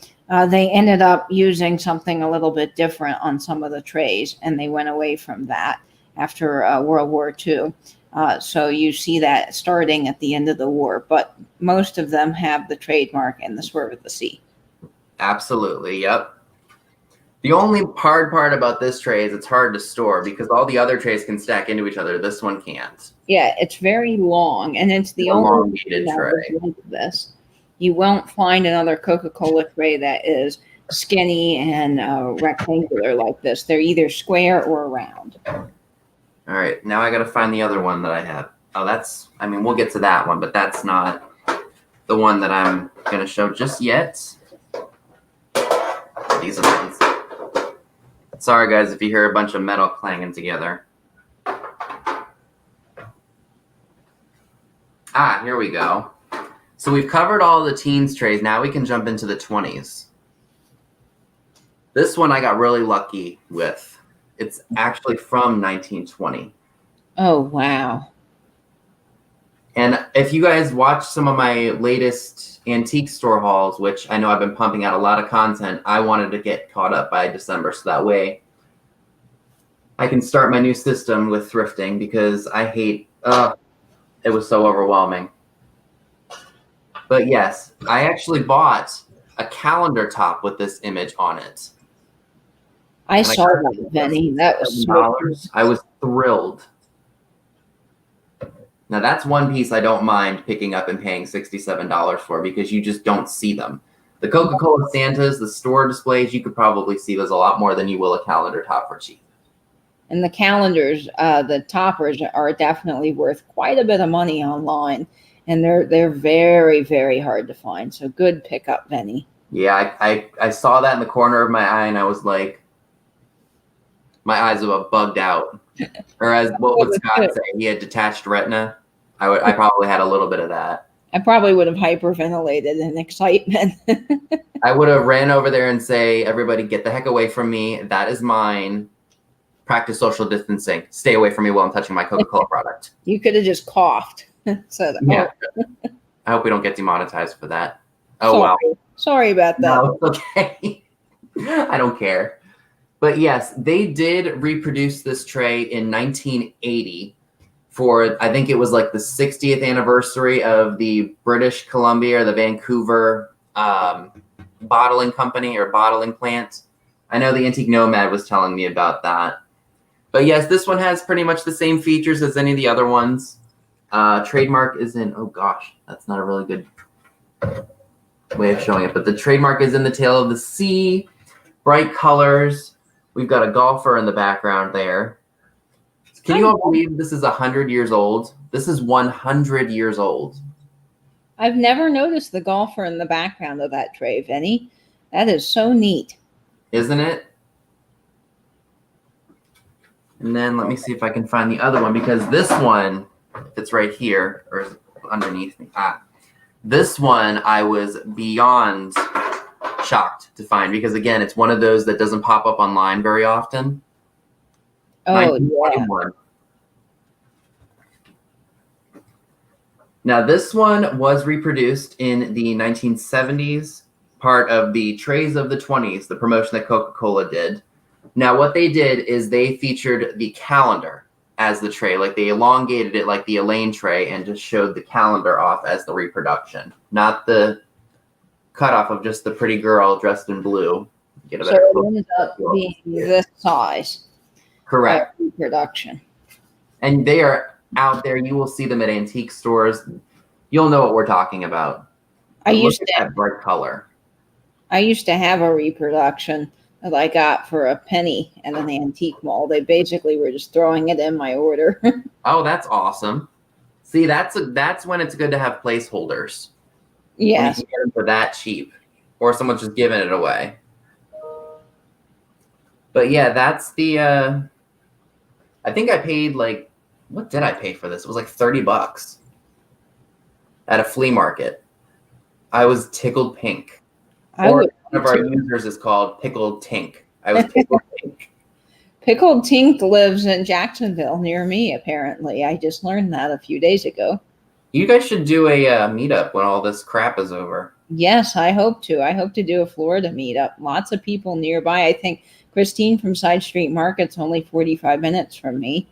they ended up using something a little bit different on some of the trays, and they went away from that after World War II. So you see that starting at the end of the war, but most of them have the trademark and the swerve of the sea. Absolutely, yep. The only hard part about this tray is it's hard to store because all the other trays can stack into each other. This one can't. Yeah, it's very long, and it's the only tray like this. You won't find another Coca-Cola tray that is skinny and rectangular like this. They're either square or round. All right, now I got to find the other one that I have. Oh, I mean, we'll get to that one, but that's not the one that I'm going to show just yet. These are the ones. Sorry, guys, if you hear a bunch of metal clanging together. Here we go. So we've covered all the teens trays. Now we can jump into the 20s. This one I got really lucky with. It's actually from 1920. Oh, wow. And if you guys watch some of my latest antique store hauls, which I know I've been pumping out a lot of content, I wanted to get caught up by December. So that way I can start my new system with thrifting because I hate, it was so overwhelming. But yes, I actually bought a calendar top with this image on it. I And saw that, Benny. That was so cool. $7. I was thrilled. Now that's one piece I don't mind picking up and paying $67 for, because you just don't see them. The Coca Cola Santas, the store displays, you could probably see those a lot more than you will a calendar top for cheap. And the calendars, the toppers are definitely worth quite a bit of money online, and they're very, very hard to find. So good pickup, Benny. Yeah, I saw that in the corner of my eye, and I was like, my eyes were bugged out. Or as what would Scott say? He had detached retina. I probably had a little bit of that. I probably would have hyperventilated in excitement. I would have ran over there and say, everybody get the heck away from me. That is mine. Practice social distancing. Stay away from me while I'm touching my Coca-Cola product. You could have just coughed. So yeah. I hope we don't get demonetized for that. Oh, sorry. wow. Sorry about that. No, it's okay. I don't care. But yes, they did reproduce this tray in 1980 for, I think it was like the 60th anniversary of the British Columbia or the Vancouver bottling company or bottling plant. I know the Antique Nomad was telling me about that. But yes, this one has pretty much the same features as any of the other ones. Trademark is in, oh gosh, that's not a really good way of showing it, but the trademark is in the tail of the sea, bright colors. We've got a golfer in the background there. Can you all believe this is 100 years old? This is 100 years old. I've never noticed the golfer in the background of that tray, Vinny. That is so neat. Isn't it? And then let me see if I can find the other one, because this one, if it's right here, or is it underneath me? This one I was beyond shocked to find, because again, it's one of those that doesn't pop up online very often. Oh, 1921. Yeah. Now this one was reproduced in the 1970s, part of the Trays of the 20s, the promotion that Coca-Cola did. Now what they did is they featured the calendar as the tray, like they elongated it like the Elaine tray and just showed the calendar off as the reproduction, not the cutoff of just the pretty girl dressed in blue. So it ends up being this size. Correct. Reproduction. And they are out there. You will see them at antique stores. You'll know what we're talking about. I used to have bright color. I used to have a reproduction that I got for a penny at an antique mall. They basically were just throwing it in my order. Oh, that's awesome. See, that's when it's good to have placeholders. Yes. You can get them for that cheap, or someone's just giving it away. But yeah, that's the. I think I paid like, what did I pay for this? It was like $30 at a flea market. I was tickled pink. Or one of our users is called Pickled Tink. I was Pickled Tink. Pickled Tink lives in Jacksonville near me, apparently. I just learned that a few days ago. You guys should do a meetup when all this crap is over. Yes, I hope to. I hope to do a Florida meetup. Lots of people nearby. I think Christine from Side Street Market's only 45 minutes from me.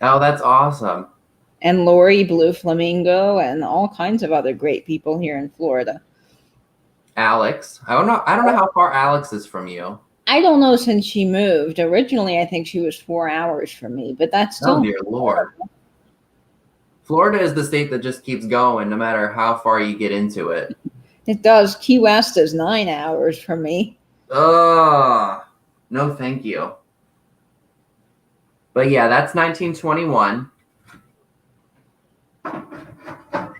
Oh, that's awesome. And Lori, Blue Flamingo, and all kinds of other great people here in Florida. Alex. I don't know how far Alex is from you. I don't know since she moved. Originally, I think she was 4 hours from me, but that's still... Oh, dear Lord. Florida is the state that just keeps going no matter how far you get into it. It does. Key West is 9 hours from me. Oh, no thank you. But yeah, that's 1921.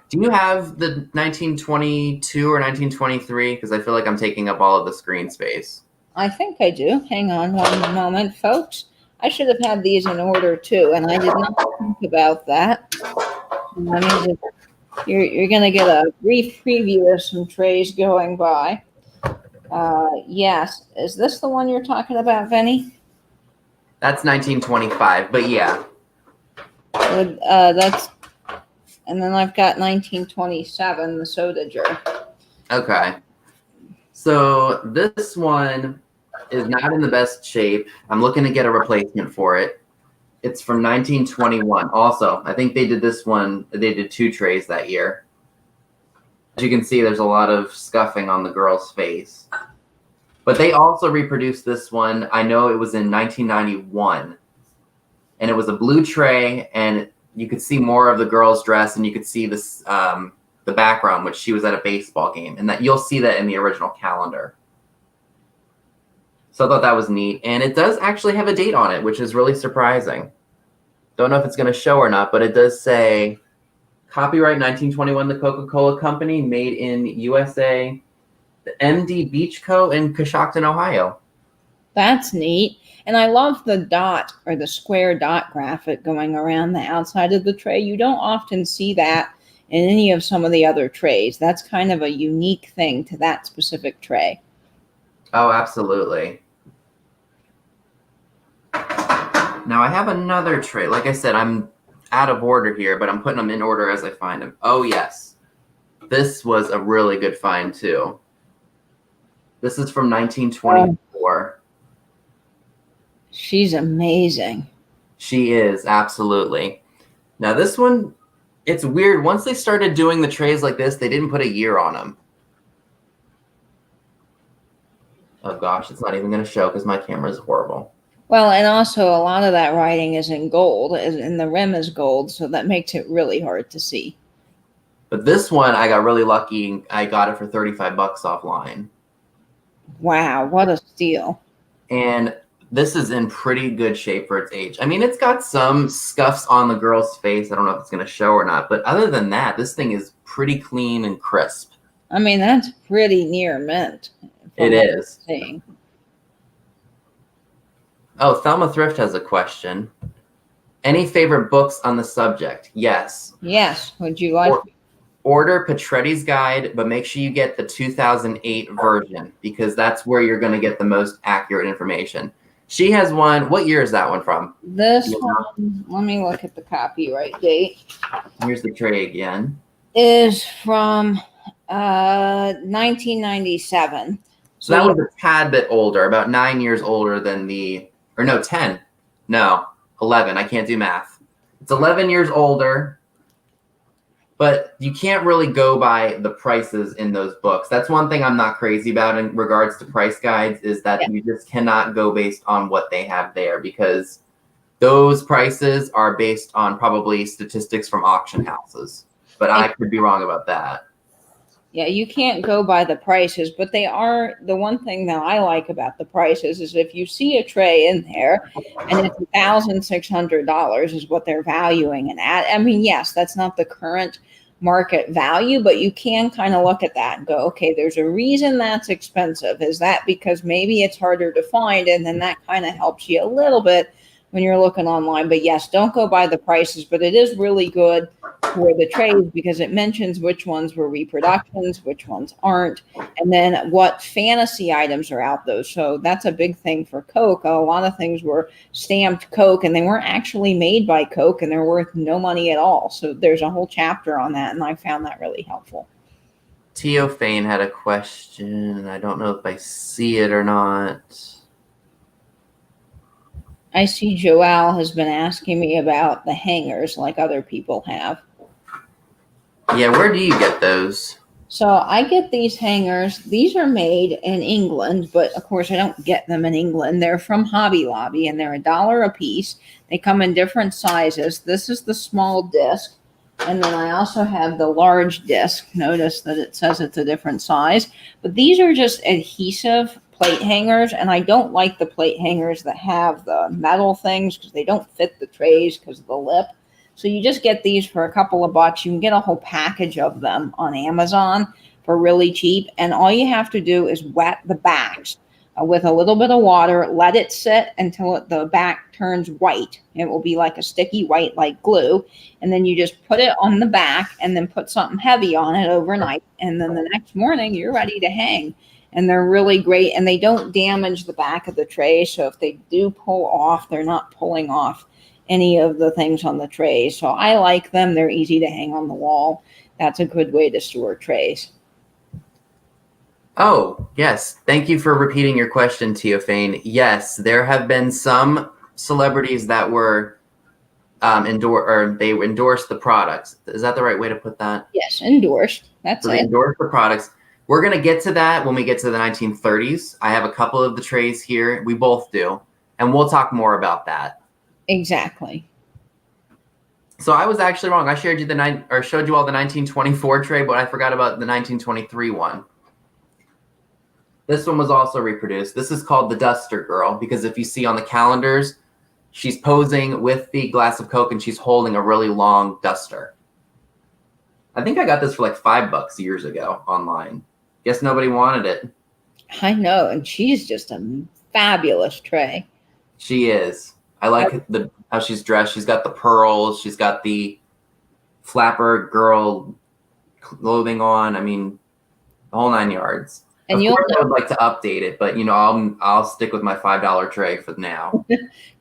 Do you have the 1922 or 1923? Because I feel like I'm taking up all of the screen space. I think I do. Hang on one moment, folks. I should have had these in order too, and I did not think about that. Let me just, you're going to get a brief preview of some trays going by. Yes. Is this the one you're talking about, Vinny? That's 1925, but yeah. That's, and then I've got 1927, the soda jar. Okay. So this one is not in the best shape. I'm looking to get a replacement for it. It's from 1921. Also, I think they did this one. They did 2 trays that year. As you can see, there's a lot of scuffing on the girl's face. But they also reproduced this one. I know it was in 1991. And it was a blue tray, and you could see more of the girl's dress, and you could see this the background, which she was at a baseball game. And that you'll see that in the original calendar. So I thought that was neat. And it does actually have a date on it, which is really surprising. Don't know if it's going to show or not, but it does say copyright 1921, the Coca Cola Company, made in USA, the MD Beach Co. in Coshocton, Ohio. That's neat. And I love the dot or the square dot graphic going around the outside of the tray. You don't often see that in any of some of the other trays. That's kind of a unique thing to that specific tray. Oh, absolutely. Now I have another tray. Like I said, I'm out of order here, but I'm putting them in order as I find them. Oh, yes. This was a really good find, too. This is from 1924. She's amazing. She is, absolutely. Now, this one, it's weird. Once they started doing the trays like this, they didn't put a year on them. Oh, gosh, it's not even going to show because my camera is horrible. Well, and also a lot of that writing is in gold, and the rim is gold, so that makes it really hard to see. But this one, I got really lucky. I got it for $35 offline. Wow, what a steal. And this is in pretty good shape for its age. I mean, it's got some scuffs on the girl's face. I don't know if it's going to show or not. But other than that, this thing is pretty clean and crisp. I mean, that's pretty near mint. It is. Seeing. Oh, Thelma Thrift has a question. Any favorite books on the subject? Yes. Yes. Would you like? Order Petretti's Guide, but make sure you get the 2008 version because that's where you're going to get the most accurate information. She has one. What year is that one from? This one, let me look at the copyright date. Here's the tray again. Is from 1997. So that was a tad bit older, about 9 years older than 10. No, 11. I can't do math. It's 11 years older, but you can't really go by the prices in those books. That's one thing I'm not crazy about in regards to price guides is that you just cannot go based on what they have there because those prices are based on probably statistics from auction houses. But I could be wrong about that. Yeah, you can't go by the prices, but they are the one thing that I like about the prices is if you see a tray in there and it's $1,600 is what they're valuing it at. I mean, yes, that's not the current market value, but you can kind of look at that and go, okay, there's a reason that's expensive. Is that because maybe it's harder to find? And then that kind of helps you a little bit when you're looking online. But yes, don't go by the prices, but it is really good for the trays because it mentions which ones were reproductions, which ones aren't, and then what fantasy items are out those. So that's a big thing for Coke. A lot of things were stamped Coke and they weren't actually made by Coke and they're worth no money at all. So there's a whole chapter on that and I found that really helpful. Tio Fane had a question. I don't know if I see it or not. I see Joelle has been asking me about the hangers like other people have. Yeah, where do you get those? So I get these hangers. These are made in England, but of course I don't get them in England. They're from Hobby Lobby and they're $1 a piece. They come in different sizes. This is the small disc. And then I also have the large disc. Notice that it says it's a different size. But these are just adhesive plate hangers. And I don't like the plate hangers that have the metal things because they don't fit the trays because of the lip. So you just get these for a couple of bucks. You can get a whole package of them on Amazon for really cheap. And all you have to do is wet the backs with a little bit of water. Let it sit until the back turns white. It will be like a sticky white like glue. And then you just put it on the back and then put something heavy on it overnight. And then the next morning you're ready to hang. And they're really great. And they don't damage the back of the tray. So if they do pull off, they're not pulling off any of the things on the trays. So I like them. They're easy to hang on the wall. That's a good way to store trays. Oh, yes. Thank you for repeating your question, Tio Fane. Yes, there have been some celebrities that were they endorse the products. Is that the right way to put that? Yes, endorsed. That's So they it. endorse the products. We're going to get to that when we get to the 1930s. I have a couple of the trays here. We both do. And we'll talk more about that. Exactly. So I was actually wrong. I showed you all the 1924 tray, but I forgot about the 1923 one. This one was also reproduced. This is called the Duster Girl because if you see on the calendars, she's posing with the glass of Coke and she's holding a really long duster. I think I got this for like $5 years ago online. Guess nobody wanted it. I know, and she's just a fabulous tray. She is. I like how she's dressed. She's got the pearls. She's got the flapper girl clothing on. I mean, the whole 9 yards. And of course, I would like to update it, but I'll stick with my $5 tray for now.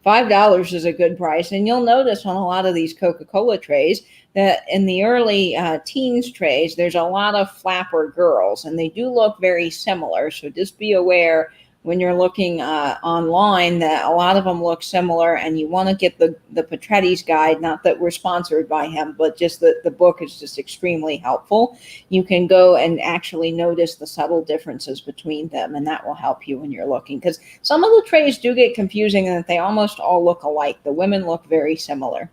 $5 is a good price, and you'll notice on a lot of these Coca Cola trays that in the early teens trays, there's a lot of flapper girls, and they do look very similar. So just be aware when you're looking online that a lot of them look similar, and you want to get the Petretti's guide. Not that we're sponsored by him, but just the book is just extremely helpful. You can go and actually notice the subtle differences between them, and that will help you when you're looking, because some of the trays do get confusing and that they almost all look alike. The women look very similar.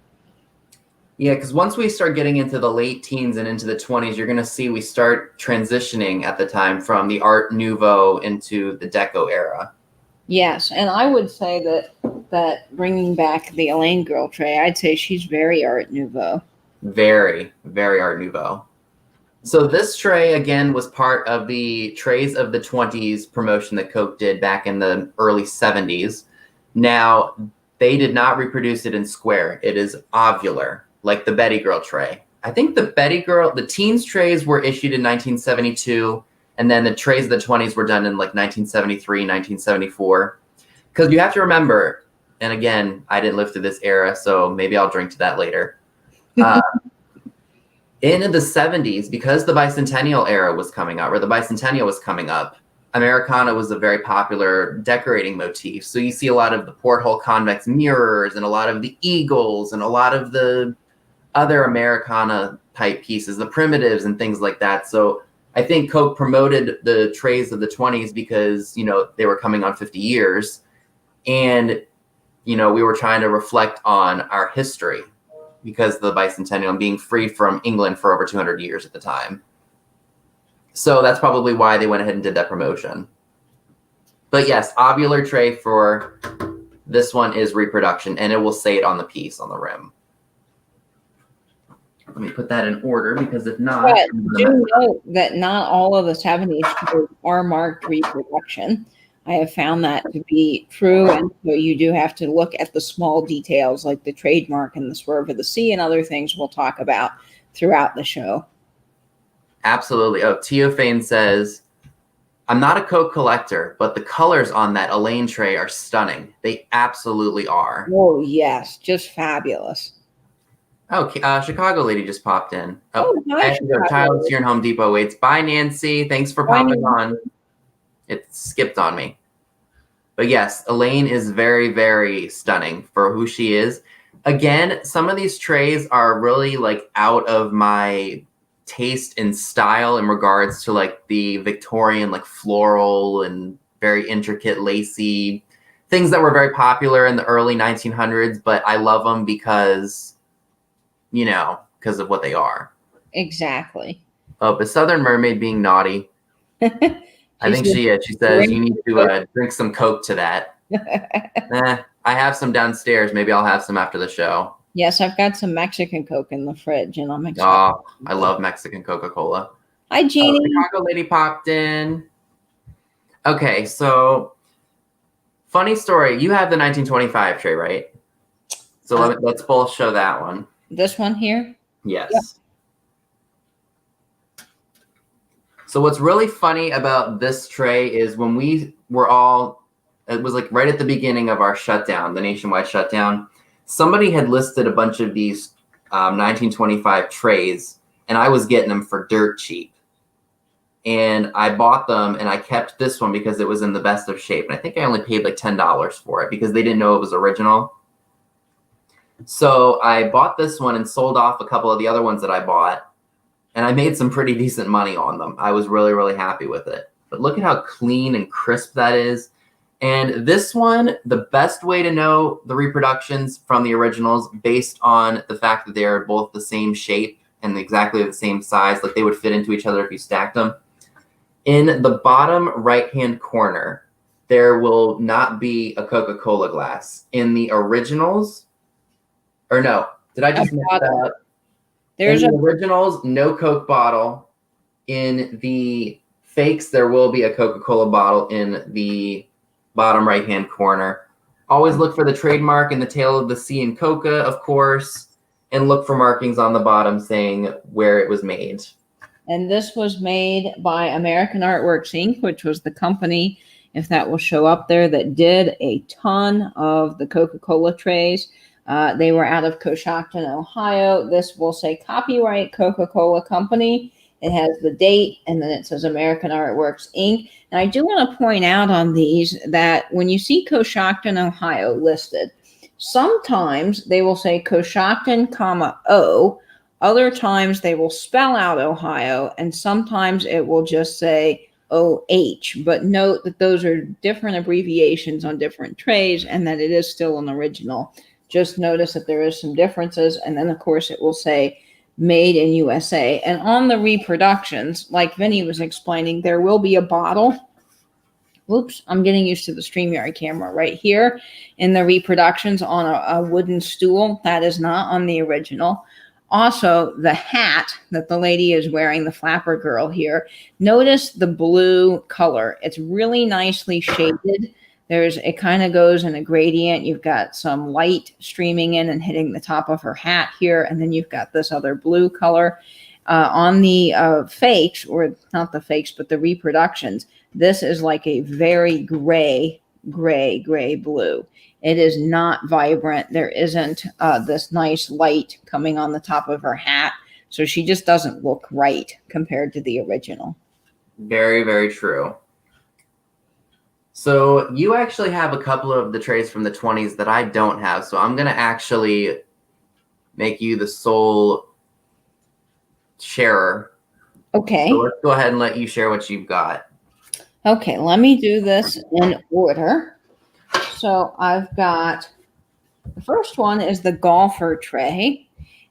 Yeah, because once we start getting into the late teens and into the 20s, you're going to see we start transitioning at the time from the Art Nouveau into the Deco era. Yes, and I would say that bringing back the Elaine girl tray, I'd say she's very Art Nouveau. Very, very Art Nouveau. So this tray, again, was part of the Trays of the 20s promotion that Coke did back in the early 70s. Now, they did not reproduce it in square. It is ovular, like the Betty Girl tray. I think the teens trays were issued in 1972, and then the trays of the 20s were done in like 1973, 1974. Because you have to remember, and again, I didn't live through this era, so maybe I'll drink to that later. In the 70s, because the bicentennial era was coming up, or the bicentennial was coming up, Americana was a very popular decorating motif. So you see a lot of the porthole convex mirrors and a lot of the eagles and a lot of the other Americana type pieces, the primitives and things like that. So I think Coke promoted the trays of the 20s because, they were coming on 50 years. And, we were trying to reflect on our history because of the bicentennial and being free from England for over 200 years at the time. So that's probably why they went ahead and did that promotion. But yes, ovular tray for this one is reproduction, and it will say it on the piece on the rim. Let me put that in order because if not... But do note that not all of the 70s trays are marked reproduction. I have found that to be true, and so you do have to look at the small details like the trademark and the swerve of the C and other things we'll talk about throughout the show. Absolutely. Oh, Teofane says, I'm not a Coke collector, but the colors on that Elaine tray are stunning. They absolutely are. Oh, yes. Just fabulous. Oh, Chicago lady just popped in. Oh, I have to go. Child's here in Home Depot waits. Bye, Nancy. Thanks for popping on. It skipped on me. But yes, Elaine is very, very stunning for who she is. Again, some of these trays are really like out of my taste and style in regards to like the Victorian, like floral and very intricate lacy things that were very popular in the early 1900s. But I love them because, because of what they are. Exactly. Oh, but Southern Mermaid being naughty. I think she is. She says you need to drink some Coke to that. I have some downstairs. Maybe I'll have some after the show. Yes, I've got some Mexican Coke in the fridge, and I'm excited. Oh, I love Mexican Coca-Cola. Hi, Jeannie. Chicago lady popped in. Okay, so funny story. You have the 1925 tray, right? So let's both show that one. This one here? Yes. Yep. So what's really funny about this tray is when we were it was like right at the beginning of our shutdown, the nationwide shutdown, somebody had listed a bunch of these 1925 trays, and I was getting them for dirt cheap. And I bought them, and I kept this one because it was in the best of shape. And I think I only paid like $10 for it because they didn't know it was original. So I bought this one and sold off a couple of the other ones that I bought, and I made some pretty decent money on them. I was really, really happy with it. But look at how clean and crisp that is. And this one, the best way to know the reproductions from the originals based on the fact that they are both the same shape and exactly the same size, like they would fit into each other if you stacked them. In the bottom right-hand corner, there will not be a Coca Cola glass. In the originals, or no, did I just mess that up? In the originals, no Coke bottle. In the fakes, there will be a Coca Cola bottle in the bottom right-hand corner. Always look for the trademark in the tail of the C in Coca, of course, and look for markings on the bottom saying where it was made. And this was made by American Artworks Inc., which was the company, if that will show up there, that did a ton of the Coca-Cola trays. They were out of Coshocton, Ohio. This will say copyright Coca-Cola Company. It has the date, and then it says American Artworks Inc. Now, I do want to point out on these that when you see Coshocton, Ohio listed, sometimes they will say Coshocton, O. Other times they will spell out Ohio, and sometimes it will just say OH. But note that those are different abbreviations on different trays and that it is still an original. Just notice that there is some differences, and then, of course, it will say made in USA. And on the reproductions, like Vinny was explaining, there will be a bottle. Oops, I'm getting used to the StreamYard camera right here in the reproductions on a wooden stool. That is not on the original. Also, the hat that the lady is wearing, the flapper girl here, notice the blue color. It's really nicely shaded. It kind of goes in a gradient. You've got some light streaming in and hitting the top of her hat here, and then you've got this other blue color. On the fakes, or not the fakes, but the reproductions, this is like a very gray blue. It is not vibrant. There isn't this nice light coming on the top of her hat. So she just doesn't look right compared to the original. Very, very true. So you actually have a couple of the trays from the 20s that I don't have. So I'm going to actually make you the sole sharer. Okay. So let's go ahead and let you share what you've got. Okay, let me do this in order. So I've got, the first one is the golfer tray.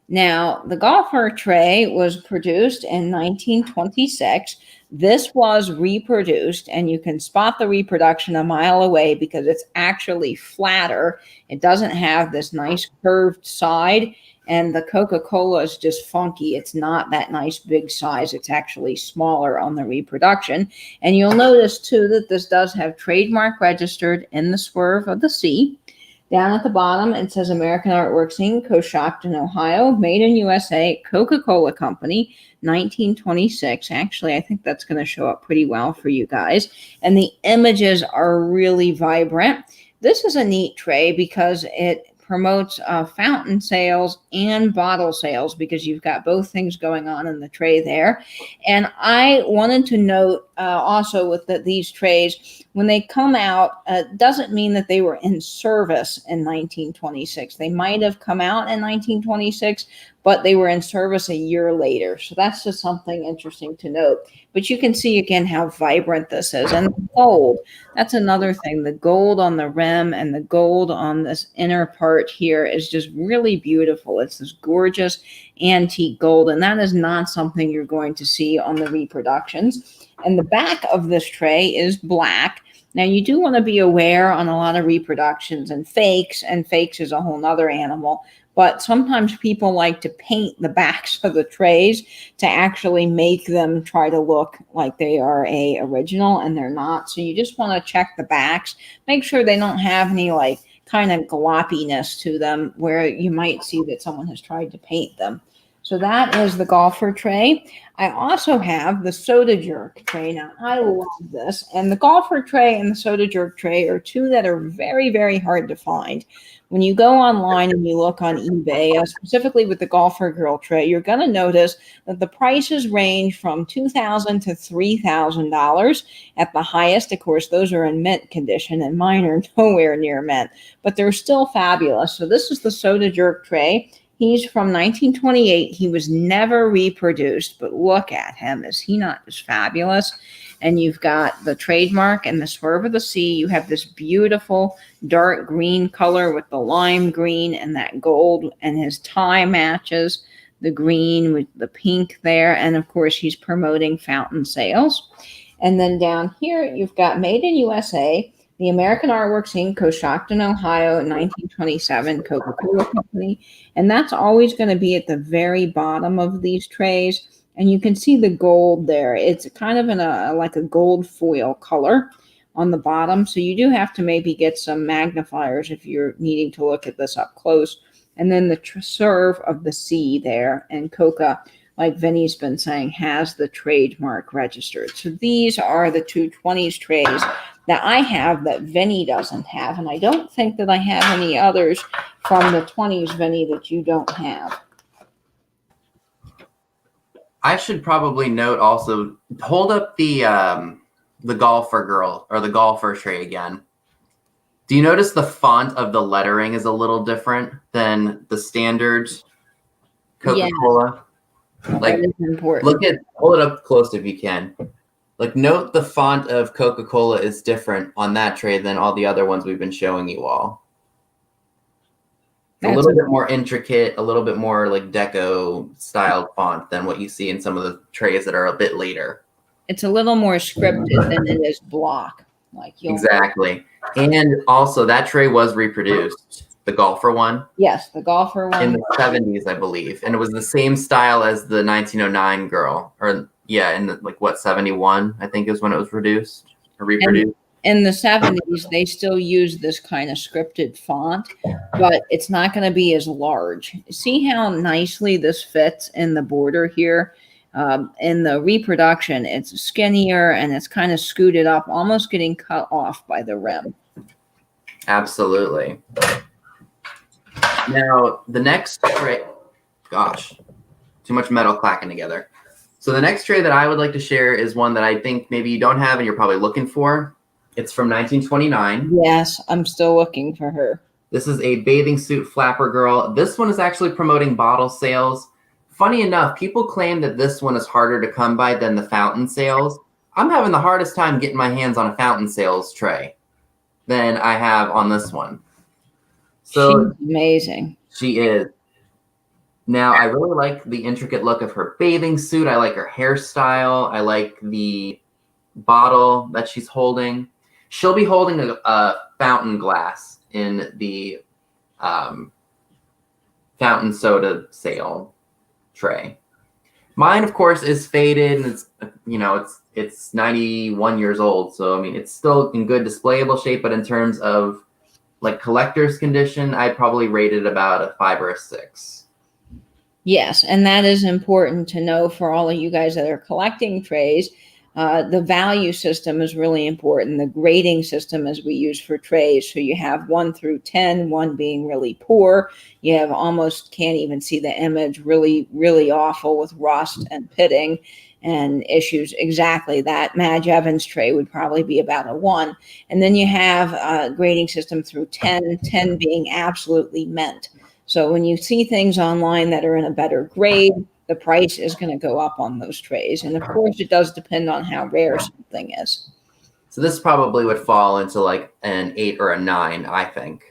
Now, the golfer tray was produced in 1926. This was reproduced, and you can spot the reproduction a mile away because it's actually flatter. It doesn't have this nice curved side, and the Coca-Cola is just funky. It's not that nice big size. It's actually smaller on the reproduction. And you'll notice, too, that this does have trademark registered in the swerve of the C. Down at the bottom, it says American Artworks Inc., Coshocton, Ohio, made in USA, Coca-Cola Company, 1926. Actually, I think that's going to show up pretty well for you guys. And the images are really vibrant. This is a neat tray because it promotes fountain sales and bottle sales because you've got both things going on in the tray there. And I wanted to note also with these trays, when they come out, doesn't mean that they were in service in 1926. They might have come out in 1926, but they were in service a year later. So that's just something interesting to note. But you can see again how vibrant this is. And the gold, that's another thing. The gold on the rim and the gold on this inner part here is just really beautiful. It's this gorgeous antique gold, and that is not something you're going to see on the reproductions. And the back of this tray is black. Now, you do want to be aware on a lot of reproductions and fakes is a whole nother animal. But sometimes people like to paint the backs of the trays to actually make them try to look like they are a original, and they're not. So you just want to check the backs, make sure they don't have any like kind of gloppiness to them where you might see that someone has tried to paint them. So that is the golfer tray. I also have the soda jerk tray. Now, I love this. And the golfer tray and the soda jerk tray are two that are very, very hard to find. When you go online and you look on eBay, specifically with the golfer girl tray, you're going to notice that the prices range from $2,000 to $3,000 at the highest. Of course, those are in mint condition, and mine are nowhere near mint, but they're still fabulous. So this is the soda jerk tray. He's from 1928. He was never reproduced, but look at him. Is he not just fabulous? And you've got the trademark and the swerve of the sea. You have this beautiful dark green color with the lime green and that gold, and his tie matches the green with the pink there. And of course, he's promoting fountain sales. And then down here, you've got Made in USA, the American Artworks Inc., Coshocton, Ohio, 1927, Coca Cola Company. And that's always going to be at the very bottom of these trays. And you can see the gold there. It's kind of in like a gold foil color on the bottom. So you do have to maybe get some magnifiers if you're needing to look at this up close. And then the serve of the sea there. And Coca, like Vinny's been saying, has the trademark registered. So these are the two 20s trays that I have that Vinny doesn't have. And I don't think that I have any others from the 20s, Vinny, that you don't have. I should probably note also, hold up the golfer girl or the golfer tray again. Do you notice the font of the lettering is a little different than the standard Coca-Cola? Yeah, like, that is important. Hold it up close if you can. Like, note the font of Coca-Cola is different on that tray than all the other ones we've been showing you all. It's a little bit more intricate, a little bit more like deco styled font than what you see in some of the trays that are a bit later. It's a little more scripted than it is block. Exactly. And also that tray was reproduced, the golfer one. Yes, the golfer one. In the 70s, I believe. And it was the same style as the 1909 girl. Or yeah, in the, 71, I think is when it was reproduced. And in the 70s, they still use this kind of scripted font, but it's not going to be as large. See how nicely this fits in the border here? In the reproduction, it's skinnier and it's kind of scooted up, almost getting cut off by the rim. Absolutely. Now, the next tray, gosh, too much metal clacking together. So the next tray that I would like to share is one that I think maybe you don't have and you're probably looking for. It's from 1929. Yes, I'm still looking for her. This is a bathing suit flapper girl. This one is actually promoting bottle sales. Funny enough, people claim that this one is harder to come by than the fountain sales. I'm having the hardest time getting my hands on a fountain sales tray than I have on this one. So she's amazing. She is. Now, I really like the intricate look of her bathing suit. I like her hairstyle. I like the bottle that she's holding. She'll be holding a fountain glass in the fountain soda sale tray. Mine, of course, is faded, and it's 91 years old. So I mean, it's still in good displayable shape, but in terms of like collector's condition, I'd probably rate it about a 5 or a 6. Yes, and that is important to know for all of you guys that are collecting trays. The value system is really important. The grading system as we use for trays. So you have 1 through 10, 1 being really poor. You have almost can't even see the image, really, really awful with rust and pitting and issues. Exactly. That Madge Evans tray would probably be about a 1. And then you have a grading system through 10, 10 being absolutely mint. So when you see things online that are in a better grade, the price is going to go up on those trays. And of course, it does depend on how rare something is. So this probably would fall into like an 8 or a 9, I think.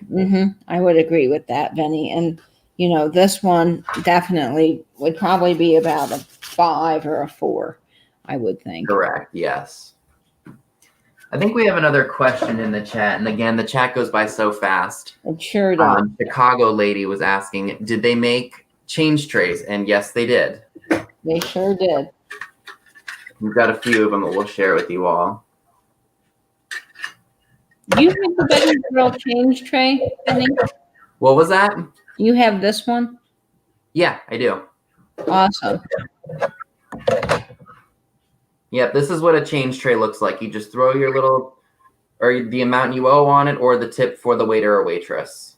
I would agree with that, Vinny. And, this one definitely would probably be about a 5 or a 4, I would think. Correct. Yes. I think we have another question in the chat. And again, the chat goes by so fast. It sure does. Chicago lady was asking, did they make change trays? And yes, they did. They sure did. We've got a few of them that we'll share with you all. You have the Betty Girl change tray, Vinny? What was that? You have this one? Yeah, I do. Awesome. Yep, this is what a change tray looks like. You just throw your little, or the amount you owe on it, or the tip for the waiter or waitress.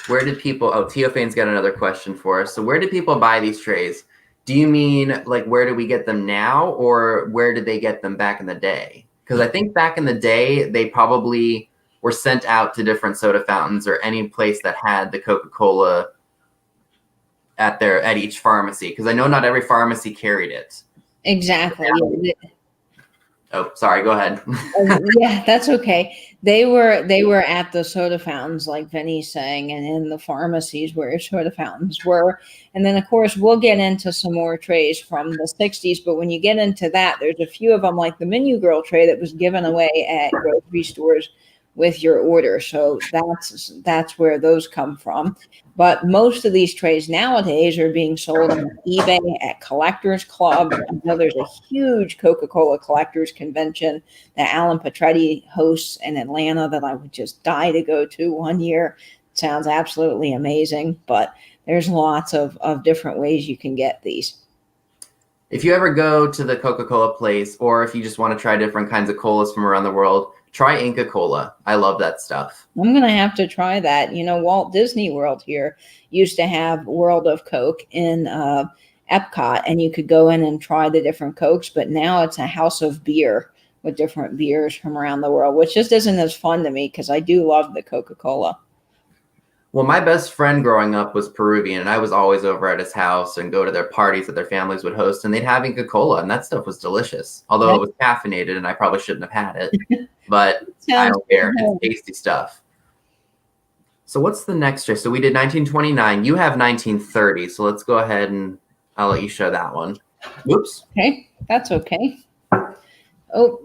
Where did people, oh, Teophane's got another question for us. So where did people buy these trays? Do you mean like where do we get them now, or where did they get them back in the day? Because I think back in the day, they probably were sent out to different soda fountains or any place that had the Coca Cola at each pharmacy. Because I know not every pharmacy carried it. Exactly. Oh, sorry. Go ahead. Yeah, that's okay. They were at the soda fountains, like Vinny's saying, and in the pharmacies where soda fountains were. And then, of course, we'll get into some more trays from the 60s. But when you get into that, there's a few of them, like the Menu Girl tray that was given away at grocery stores with your order. So that's where those come from. But most of these trays nowadays are being sold on eBay at collectors clubs. I know there's a huge Coca-Cola collectors convention that Alan Petretti hosts in Atlanta that I would just die to go to one year. It sounds absolutely amazing, but there's lots of different ways you can get these. If you ever go to the Coca-Cola place, or if you just want to try different kinds of colas from around the world, try Inca Cola. I love that stuff. I'm going to have to try that. You know, Walt Disney World here used to have World of Coke in Epcot, and you could go in and try the different Cokes, but now it's a house of beer with different beers from around the world, which just isn't as fun to me because I do love the Coca-Cola. Well, my best friend growing up was Peruvian, and I was always over at his house and go to their parties that their families would host, and they'd have Inca Cola, and that stuff was delicious. Although it was caffeinated, and I probably shouldn't have had it, but I don't care. It's tasty stuff. So what's the next tray? So we did 1929. You have 1930, so let's go ahead and I'll let you show that one. Whoops. Okay, that's okay. Oh,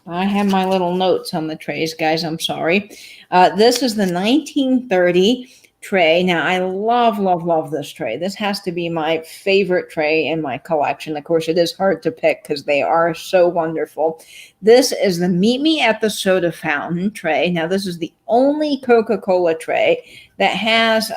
I have my little notes on the trays, guys. I'm sorry. This is the 1930 tray. Now, I love this tray. This has to be my favorite tray in my collection. Of course, it is hard to pick because they are so wonderful. This is the Meet Me at the Soda Fountain tray. Now, this is the only Coca-Cola tray that has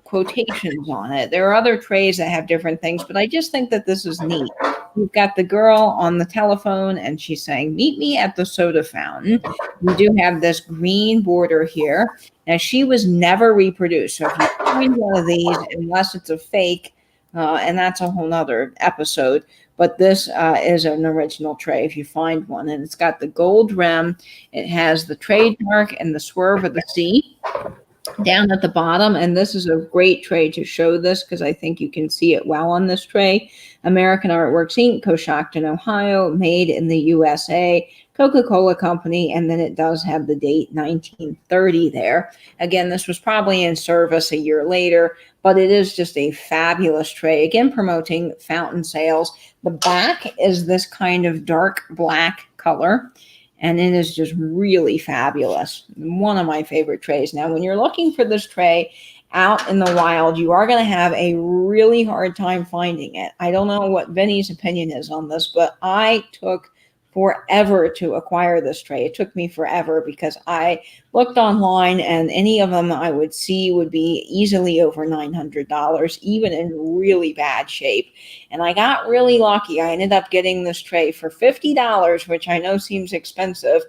quotations on it. There are other trays that have different things, but I just think that this is neat. You've got the girl on the telephone, and she's saying, "Meet me at the soda fountain." You do have this green border here. Now, she was never reproduced. So if you find one of these, unless it's a fake, and that's a whole nother episode, but this is an original tray if you find one. And it's got the gold rim. It has the trademark and the swerve of the sea down at the bottom, and this is a great tray to show this because I think you can see it well on this tray. American Artworks Inc., Coshocton, Ohio, made in the USA, Coca-Cola Company, and then it does have the date 1930 there. Again, this was probably in service a year later, but it is just a fabulous tray. Again, promoting fountain sales. The back is this kind of dark black color, and it is just really fabulous. One of my favorite trays. Now, when you're looking for this tray out in the wild, you are going to have a really hard time finding it. I don't know what Vinny's opinion is on this, but I took forever to acquire this tray. It took me forever because I looked online, and any of them I would see would be easily over $900, even in really bad shape. And I got really lucky. I ended up getting this tray for $50, which I know seems expensive,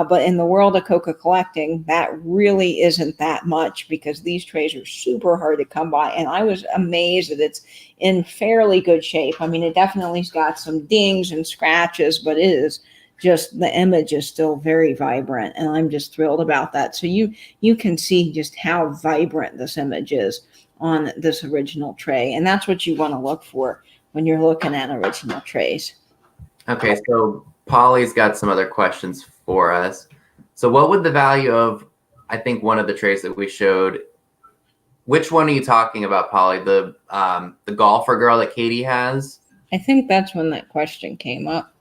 but in the world of Coca collecting, that really isn't that much because these trays are super hard to come by. And I was amazed that it's in fairly good shape. I mean, it definitely's got some dings and scratches, but it is just, the image is still very vibrant, and I'm just thrilled about that. So you can see just how vibrant this image is on this original tray, and that's what you want to look for when you're looking at original trays. Okay, so Polly's got some other questions for us. So what would the value of, I think one of the trays that we showed, which one are you talking about, Polly? The golfer girl that Katie has? I think that's when that question came up.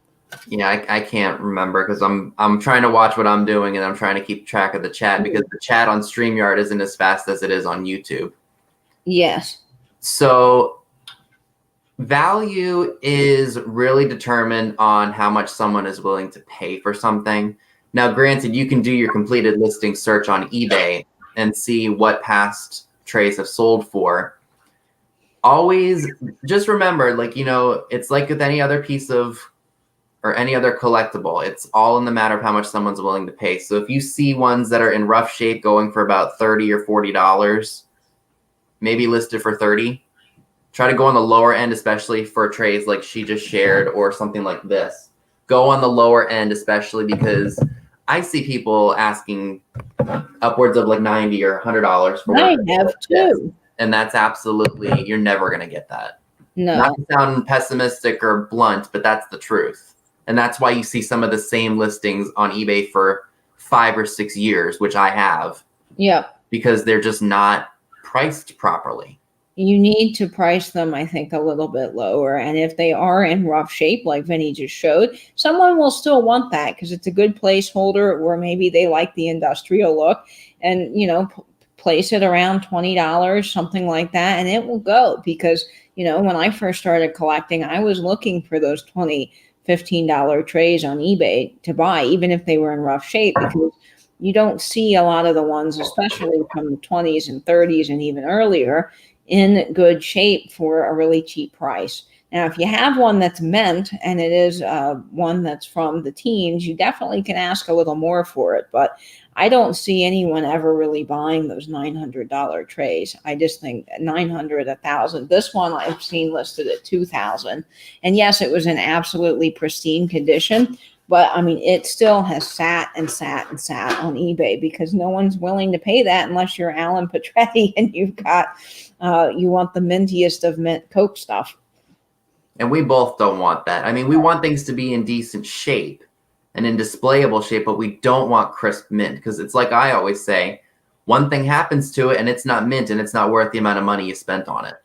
Yeah, I can't remember because I'm trying to watch what I'm doing, and I'm trying to keep track of the chat because the chat on StreamYard isn't as fast as it is on YouTube. Yes. So value is really determined on how much someone is willing to pay for something. Now, granted, you can do your completed listing search on eBay and see what past trays have sold for. Always just remember, like, it's like with any other piece of or any other collectible, it's all in the matter of how much someone's willing to pay. So if you see ones that are in rough shape going for about $30 or $40, maybe listed for 30, try to go on the lower end, especially for trays like she just shared or something like this. Go on the lower end, especially because I see people asking upwards of like $90 or $100 for I what have too. and that's absolutely, you're never going to get that. No. Not to sound pessimistic or blunt, but that's the truth. And that's why you see some of the same listings on eBay for 5 or 6 years, which I have. Yeah. Because they're just not priced properly. You need to price them, I think, a little bit lower. And if they are in rough shape, like Vinny just showed, someone will still want that because it's a good placeholder, or maybe they like the industrial look, and, place it around $20, something like that, and it will go. Because, when I first started collecting, I was looking for those $20, $15 trays on eBay to buy, even if they were in rough shape, because you don't see a lot of the ones, especially from the 20s and 30s and even earlier, in good shape for a really cheap price. Now, if you have one that's mint and it is one that's from the teens, you definitely can ask a little more for it. But I don't see anyone ever really buying those $900 trays. I just think $900, $1,000. This one I've seen listed at $2,000. And yes, it was in absolutely pristine condition. But I mean, it still has sat and sat and sat on eBay because no one's willing to pay that unless you're Alan Petretti and you've got, you want the mintiest of mint Coke stuff. And we both don't want that. I mean, we want things to be in decent shape and in displayable shape, but we don't want crisp mint because it's like I always say, one thing happens to it and it's not mint and it's not worth the amount of money you spent on it.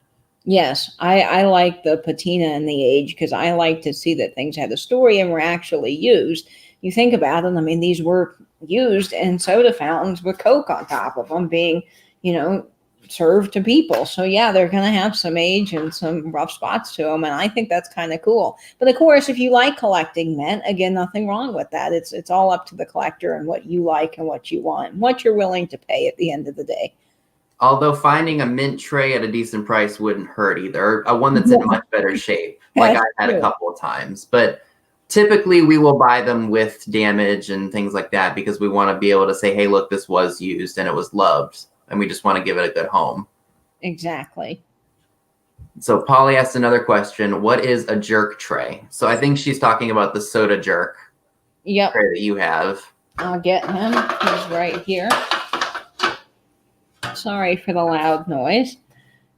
Yes, I like the patina and the age because I like to see that things had a story and were actually used. You think about it, I mean, these were used in soda fountains with Coke on top of them being, served to people. So yeah, they're going to have some age and some rough spots to them. And I think that's kind of cool. But of course, if you like collecting mint, again, nothing wrong with that. It's all up to the collector and what you like and what you want and what you're willing to pay at the end of the day. Although finding a mint tray at a decent price wouldn't hurt either. A one that's in much better shape, like I've had a couple of times. But typically we will buy them with damage and things like that because we want to be able to say, hey, look, this was used and it was loved. And we just want to give it a good home. Exactly. So Polly asked another question. What is a jerk tray? So I think she's talking about the soda jerk tray that you have. I'll get him. He's right here. Sorry for the loud noise.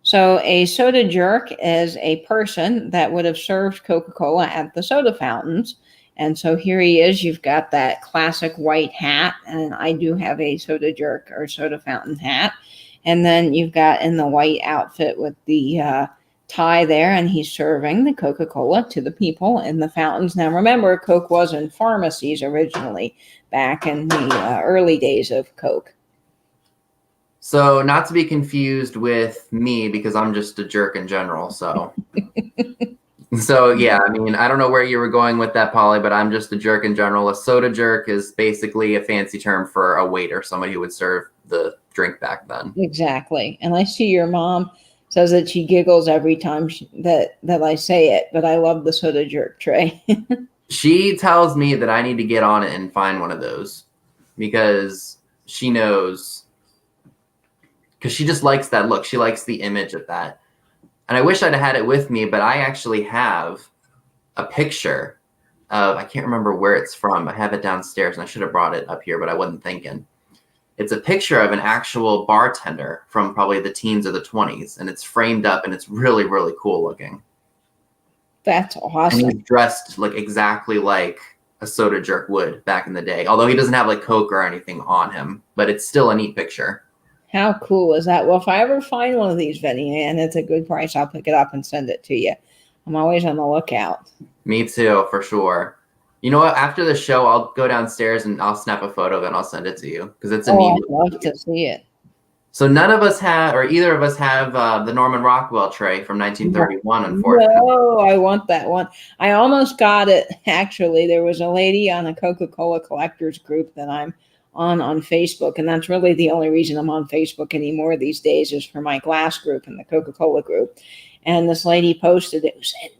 So a soda jerk is a person that would have served Coca Cola at the soda fountains. And so here he is. You've got that classic white hat. And I do have a soda jerk or soda fountain hat. And then you've got in the white outfit with the tie there. And he's serving the Coca Cola to the people in the fountains. Now, remember, Coke was in pharmacies originally back in the early days of Coke. So not to be confused with me because I'm just a jerk in general. So yeah, I mean, I don't know where you were going with that, Polly, but I'm just a jerk in general. A soda jerk is basically a fancy term for a waiter, somebody who would serve the drink back then. Exactly. And I see your mom says that she giggles every time that I say it, but I love the soda jerk tray. She tells me that I need to get on it and find one of those because she knows, because she just likes that look. She likes the image of that. And I wish I'd had it with me, but I actually have a picture of, I can't remember where it's from. I have it downstairs and I should have brought it up here, but I wasn't thinking. It's a picture of an actual bartender from probably the teens or the 20s. And it's framed up and it's really, really cool looking. That's awesome. And he's dressed like exactly like a soda jerk would back in the day. Although he doesn't have like Coke or anything on him, but it's still a neat picture. How cool is that? Well, if I ever find one of these, Vinny, and it's a good price, I'll pick it up and send it to you. I'm always on the lookout. Me too, for sure. You know what? After the show, I'll go downstairs and I'll snap a photo of it and I'll send it to you because it's a neat. I'd love to see it. So none of us have, or either of us have the Norman Rockwell tray from 1931, unfortunately. No, I want that one. I almost got it. Actually, there was a lady on a Coca Cola collectors group that I'm on Facebook, and that's really the only reason I'm on Facebook anymore these days is for my glass group and the Coca Cola group. And this lady posted it was in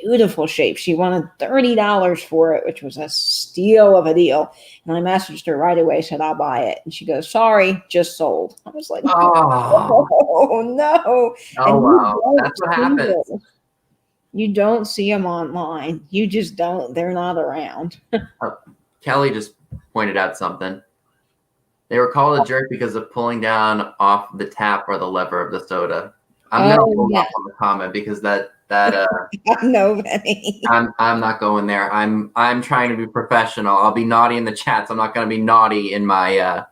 beautiful shape. She wanted $30 for it, which was a steal of a deal. And I messaged her right away, said, I'll buy it. And she goes, sorry, just sold. I was like, Oh, oh no. oh And wow. That's what happens. you don't see them online. You just don't. They're not around. Oh, Kelly just pointed out something. They were called a jerk because of pulling down off the tap or the lever of the soda. I'm gonna hold off on the comment because that no, Benny. I'm not going there. I'm trying to be professional. I'll be naughty in the chats. I'm not gonna be naughty in my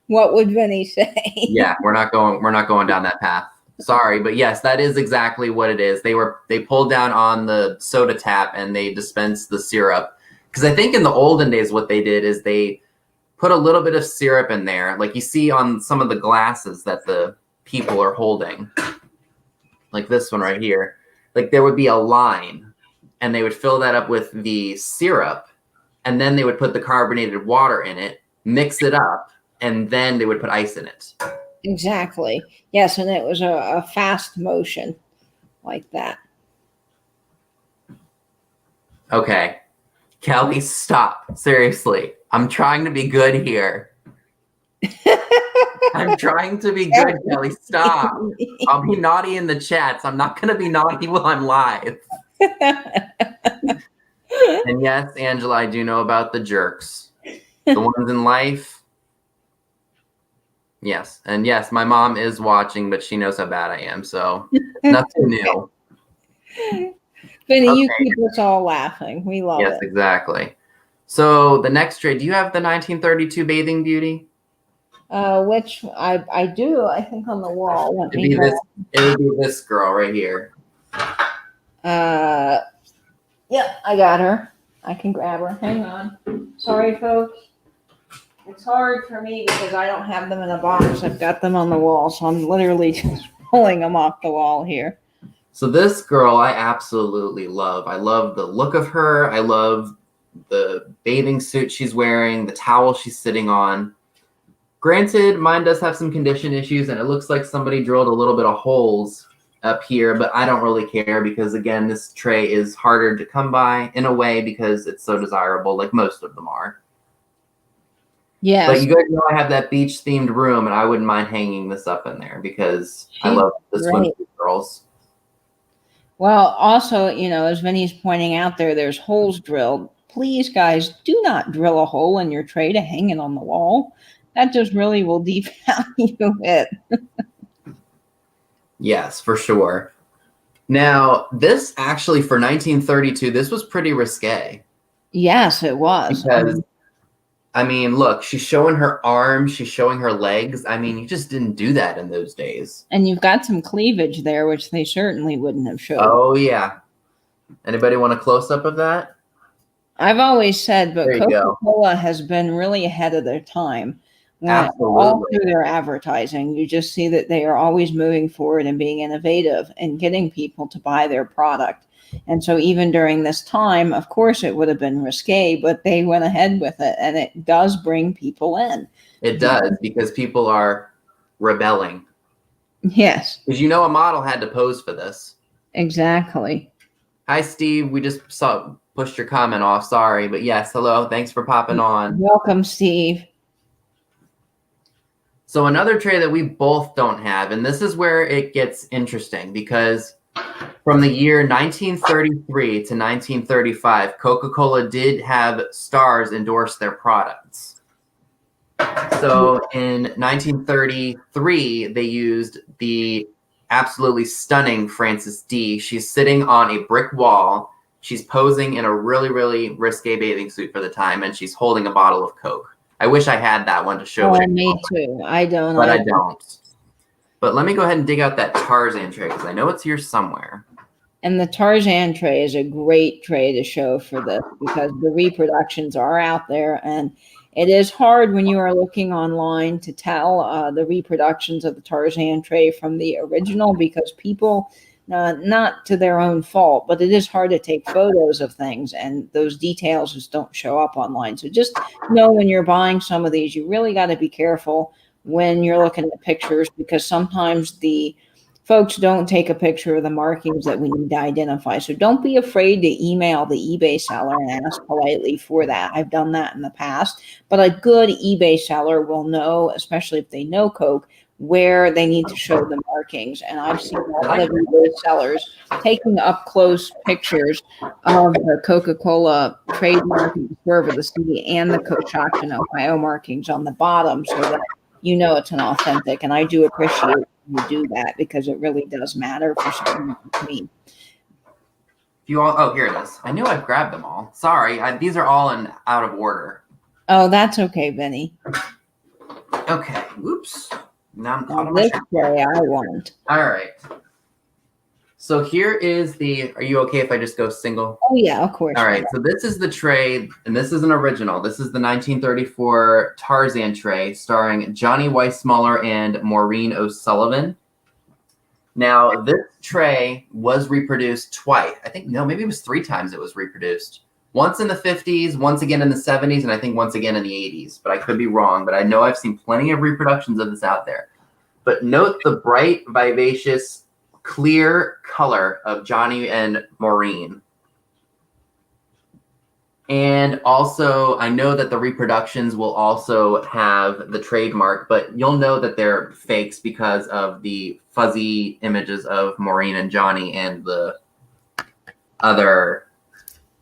What would Benny say? Yeah, we're not going down that path. Sorry, but yes, that is exactly what it is. They pulled down on the soda tap and they dispensed the syrup. Because I think in the olden days what they did is they put a little bit of syrup in there, like you see on some of the glasses that the people are holding. Like this one right here. Like there would be a line and they would fill that up with the syrup and then they would put the carbonated water in it, mix it up, and then they would put ice in it. Exactly. Yes, and it was a fast motion like that. Okay. Kelly, stop. Seriously. I'm trying to be good here. I'm trying to be good, Kelly. Stop. I'll be naughty in the chats. I'm not going to be naughty while I'm live. And yes, Angela, I do know about the jerks. The ones in life. Yes. And yes, my mom is watching, but she knows how bad I am. So nothing new. Benny, okay. You keep us all laughing. We love it. Yes, exactly. So the next trade, do you have the 1932 Bathing Beauty? Which I do, I think on the wall. It would be this girl right here. Yeah, I got her. I can grab her. Hang on. Sorry, folks. It's hard for me because I don't have them in a box. I've got them on the wall, so I'm literally just pulling them off the wall here. So this girl I absolutely love. I love the look of her. I love the bathing suit she's wearing, the towel she's sitting on. Granted, mine does have some condition issues, and it looks like somebody drilled a little bit of holes up here, but I don't really care because, again, this tray is harder to come by in a way because it's so desirable, like most of them are. Yes. But you guys know I have that beach-themed room, and I wouldn't mind hanging this up in there because I love the swimsuit girls. Well, also, you know, as Vinny's pointing out there's holes drilled. Please, guys, do not drill a hole in your tray to hang it on the wall. That just really will devalue it. Yes, for sure. Now, this actually, for 1932, this was pretty risque. Yes, it was. Because, I mean, look, she's showing her arms, she's showing her legs. I mean, you just didn't do that in those days. And you've got some cleavage there, which they certainly wouldn't have showed. Oh, yeah. Anybody want a close-up of that? I've always said, but Coca-Cola has been really ahead of their time. All through their advertising, you just see that they are always moving forward and being innovative and getting people to buy their product. And so even during this time, of course, it would have been risque, but they went ahead with it, and it does bring people in. It does, because people are rebelling. Yes. Because you know a model had to pose for this. Exactly. Hi, Steve. We just pushed your comment off. Sorry, but yes, hello. Thanks for popping on. Welcome, Steve. So another tray that we both don't have, and this is where it gets interesting because from the year 1933 to 1935, Coca-Cola did have stars endorse their products. So in 1933, they used the absolutely stunning Frances D. She's sitting on a brick wall. She's posing in a really, really risque bathing suit for the time, and she's holding a bottle of Coke. I wish I had that one to show it. Me too. I don't. But I don't. But let me go ahead and dig out that Tarzan tray because I know it's here somewhere. And the Tarzan tray is a great tray to show for this because the reproductions are out there, and It is hard when you are looking online to tell the reproductions of the Tarzan tray from the original, because people, not to their own fault, but it is hard to take photos of things, and those details just don't show up online. So just know when you're buying some of these, you really got to be careful when you're looking at pictures, because sometimes the folks don't take a picture of the markings that we need to identify. So don't be afraid to email the eBay seller and ask politely for that. I've done that in the past, but a good eBay seller will know, especially if they know Coke, where they need to show the markings. And I've seen a lot of eBay sellers taking up close pictures of the Coca-Cola trademark for the C and the Coshocton, Ohio markings on the bottom, so that you know it's an authentic. And I do appreciate you do that, because it really does matter for someone like me. You all, oh, here it is. I knew I'd grabbed them all. Sorry, these are all in out of order. Oh, that's okay, Vinny. Okay, whoops. Now I'm caught on This tray I want. All right. So here is the, are you okay if I just go single? Oh yeah, of course. All right, so this is the tray, and this is an original. This is the 1934 Tarzan tray starring Johnny Weissmuller and Maureen O'Sullivan. Now, this tray was reproduced twice. I think, no, maybe it was 3 times it was reproduced. Once in the 50s, once again in the 70s, and I think once again in the 80s. But I could be wrong, but I know I've seen plenty of reproductions of this out there. But note the bright, vivacious, clear color of Johnny and Maureen. And also, I know that the reproductions will also have the trademark, but you'll know that they're fakes because of the fuzzy images of Maureen and Johnny and the other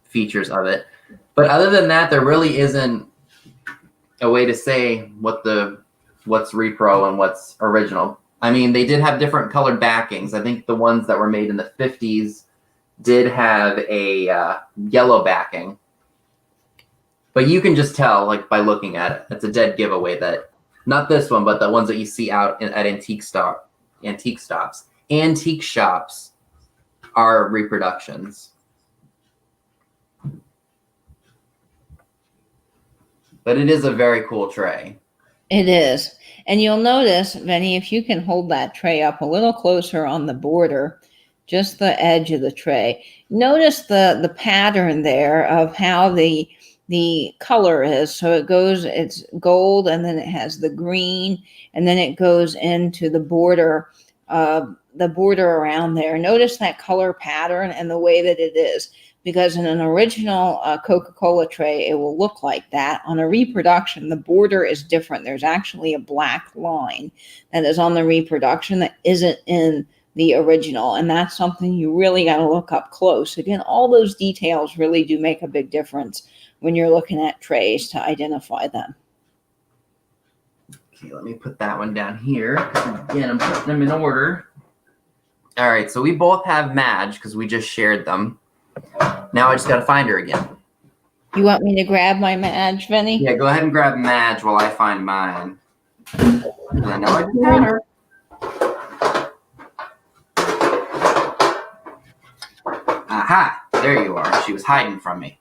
features of it. But other than that, there really isn't a way to say what's repro and what's original. I mean, they did have different colored backings. I think the ones that were made in the 50s did have a yellow backing. But you can just tell, like, by looking at it. It's a dead giveaway that, not this one, but the ones that you see out at antique shops are reproductions. But it is a very cool tray. It is. And you'll notice, Vinny, if you can hold that tray up a little closer on the border, just the edge of the tray, notice the pattern there of how the color is. So it's gold, and then it has the green, and then it goes into the border around there. Notice that color pattern and the way that it is, because in an original Coca-Cola tray, it will look like that. On a reproduction, the border is different. There's actually a black line that is on the reproduction that isn't in the original, and that's something you really got to look up close. Again, all those details really do make a big difference when you're looking at trays to identify them. Okay, let me put that one down here. Again, I'm putting them in order. All right, so we both have Madge because we just shared them. Now I just got to find her again. You want me to grab my Madge, Vinny? Yeah, go ahead and grab Madge while I find mine. I know I just had her. Aha, there you are. She was hiding from me.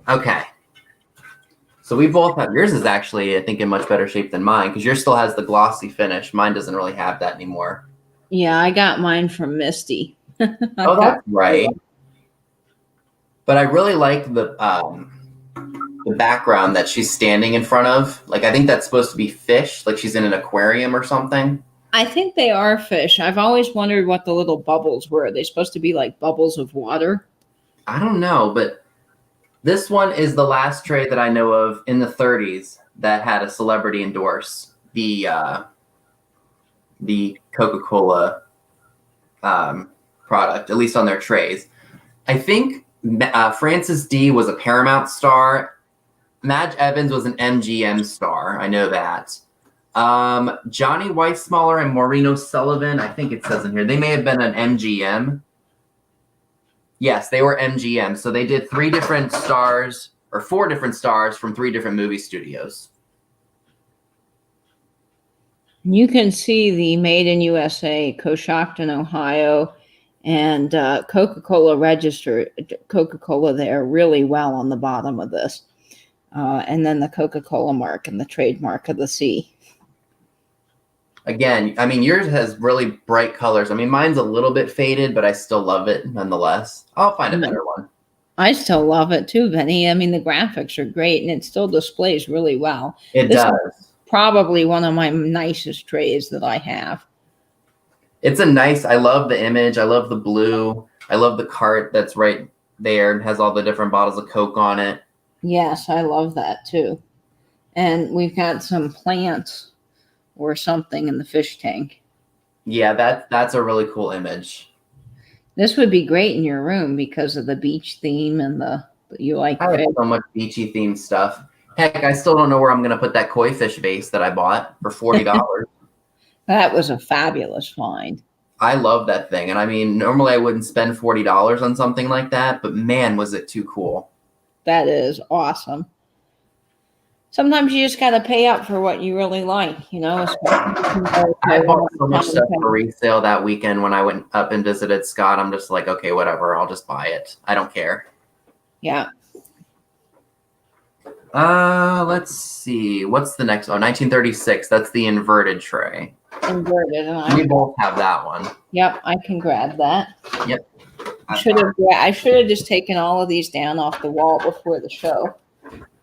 Okay. So we both have, yours is actually, I think, in much better shape than mine, because yours still has the glossy finish. Mine doesn't really have that anymore. Yeah, I got mine from Misty. Oh, that's right. But I really like the background that she's standing in front of. Like, I think that's supposed to be fish, like she's in an aquarium or something. I think they are fish. I've always wondered what the little bubbles were. Are they supposed to be like bubbles of water? I don't know, but this one is the last tray that I know of in the 30s that had a celebrity endorse the Coca Cola product, at least on their trays. I think Frances D was a Paramount star. Madge Evans was an MGM star. I know that. Johnny Weissmuller and Maureen O'Sullivan, I think it says in here, they may have been an MGM. Yes, they were MGM. So they did 3 different stars, or 4 different stars from 3 different movie studios. You can see the Made in USA, Coshocton, Ohio, And Coca-Cola registered Coca-Cola there really well on the bottom of this. And then the Coca-Cola mark and the trademark of the C. Again, I mean, yours has really bright colors. I mean, mine's a little bit faded, but I still love it nonetheless. I'll find a better one. I still love it too, Benny. I mean, the graphics are great and it still displays really well. It does. Is probably one of my nicest trays that I have. It's a nice, I love the image. I love the blue. I love the cart that's right there. It has all the different bottles of Coke on it. Yes, I love that too. And we've got some plants or something in the fish tank. Yeah, that's a really cool image. This would be great in your room because of the beach theme and you like. I have so much beachy themed stuff. Heck, I still don't know where I'm going to put that koi fish vase that I bought for $40. That was a fabulous find. I love that thing. And I mean, normally I wouldn't spend $40 on something like that, but man, was it too cool. That is awesome. Sometimes you just got to pay up for what you really like, you know. I bought so much stuff for resale that weekend when I went up and visited Scott. I'm just like, okay, whatever. I'll just buy it. I don't care. Yeah. Let's see. What's the next? Oh, 1936. That's the inverted tray. Inverted. And we both have that one. Yep, I can grab that. Yep. I should have just taken all of these down off the wall before the show.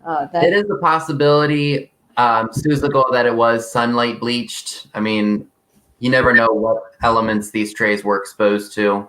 It is a possibility, Suzical, that it was sunlight bleached. I mean, you never know what elements these trays were exposed to.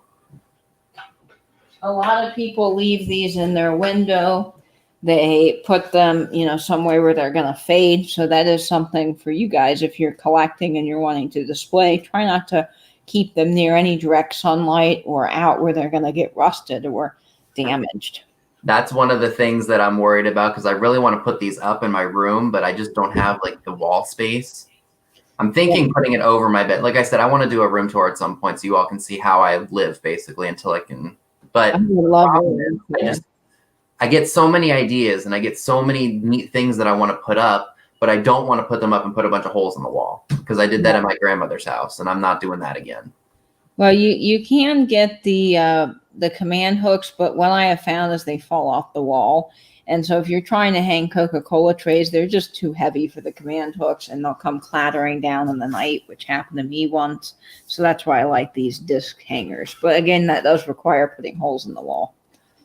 A lot of people leave these in their window. They put them, you know, somewhere where they're going to fade. So that is something for you guys. If you're collecting and you're wanting to display, try not to keep them near any direct sunlight or out where they're going to get rusted or damaged. That's one of the things that I'm worried about because I really want to put these up in my room, but I just don't have like the wall space. I'm thinking putting it over my bed. Like I said, I want to do a room tour at some point so you all can see how I live basically until I can. But I get so many ideas and I get so many neat things that I want to put up, but I don't want to put them up and put a bunch of holes in the wall because I did that at my grandmother's house and I'm not doing that again. Well, you can get the command hooks, but what I have found is they fall off the wall. And so if you're trying to hang Coca-Cola trays, they're just too heavy for the command hooks and they'll come clattering down in the night, which happened to me once. So that's why I like these disc hangers. But again, that does require putting holes in the wall.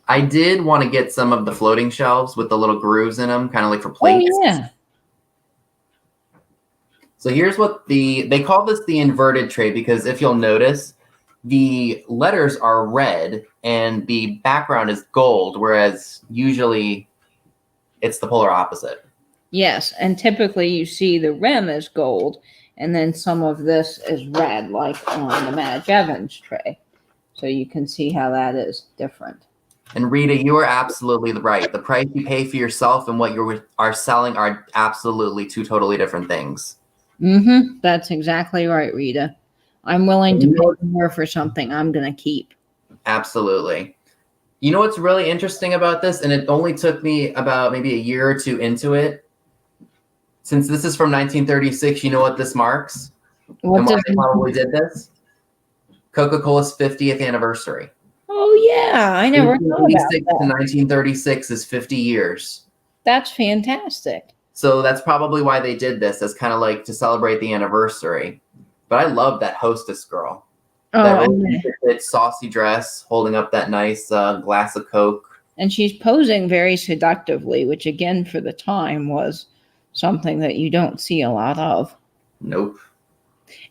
I did want to get some of the floating shelves with the little grooves in them, kind of like for plates. Oh, yeah. So here's what they call this the inverted tray because if you'll notice, the letters are red and the background is gold, whereas usually it's the polar opposite. Yes, and typically you see the rim is gold and then some of this is red, like on the Madge Evans tray. So you can see how that is different. And Rita, you are absolutely right. The price you pay for yourself and what you are selling are absolutely two totally different things. Mm-hmm. That's exactly right, Rita. I'm willing to pay more for something I'm going to keep. Absolutely. You know what's really interesting about this? And it only took me about maybe a year or two into it. Since this is from 1936, you know what this marks? What and why they probably did this? Coca-Cola's 50th anniversary. Oh, yeah. I never thought about that. 1936 is 50 years. That's fantastic. So that's probably why they did this, as kind of like to celebrate the anniversary. But I love that hostess girl. Oh, that really saucy dress, holding up that nice glass of Coke. And she's posing very seductively, which again, for the time, was something that you don't see a lot of. Nope.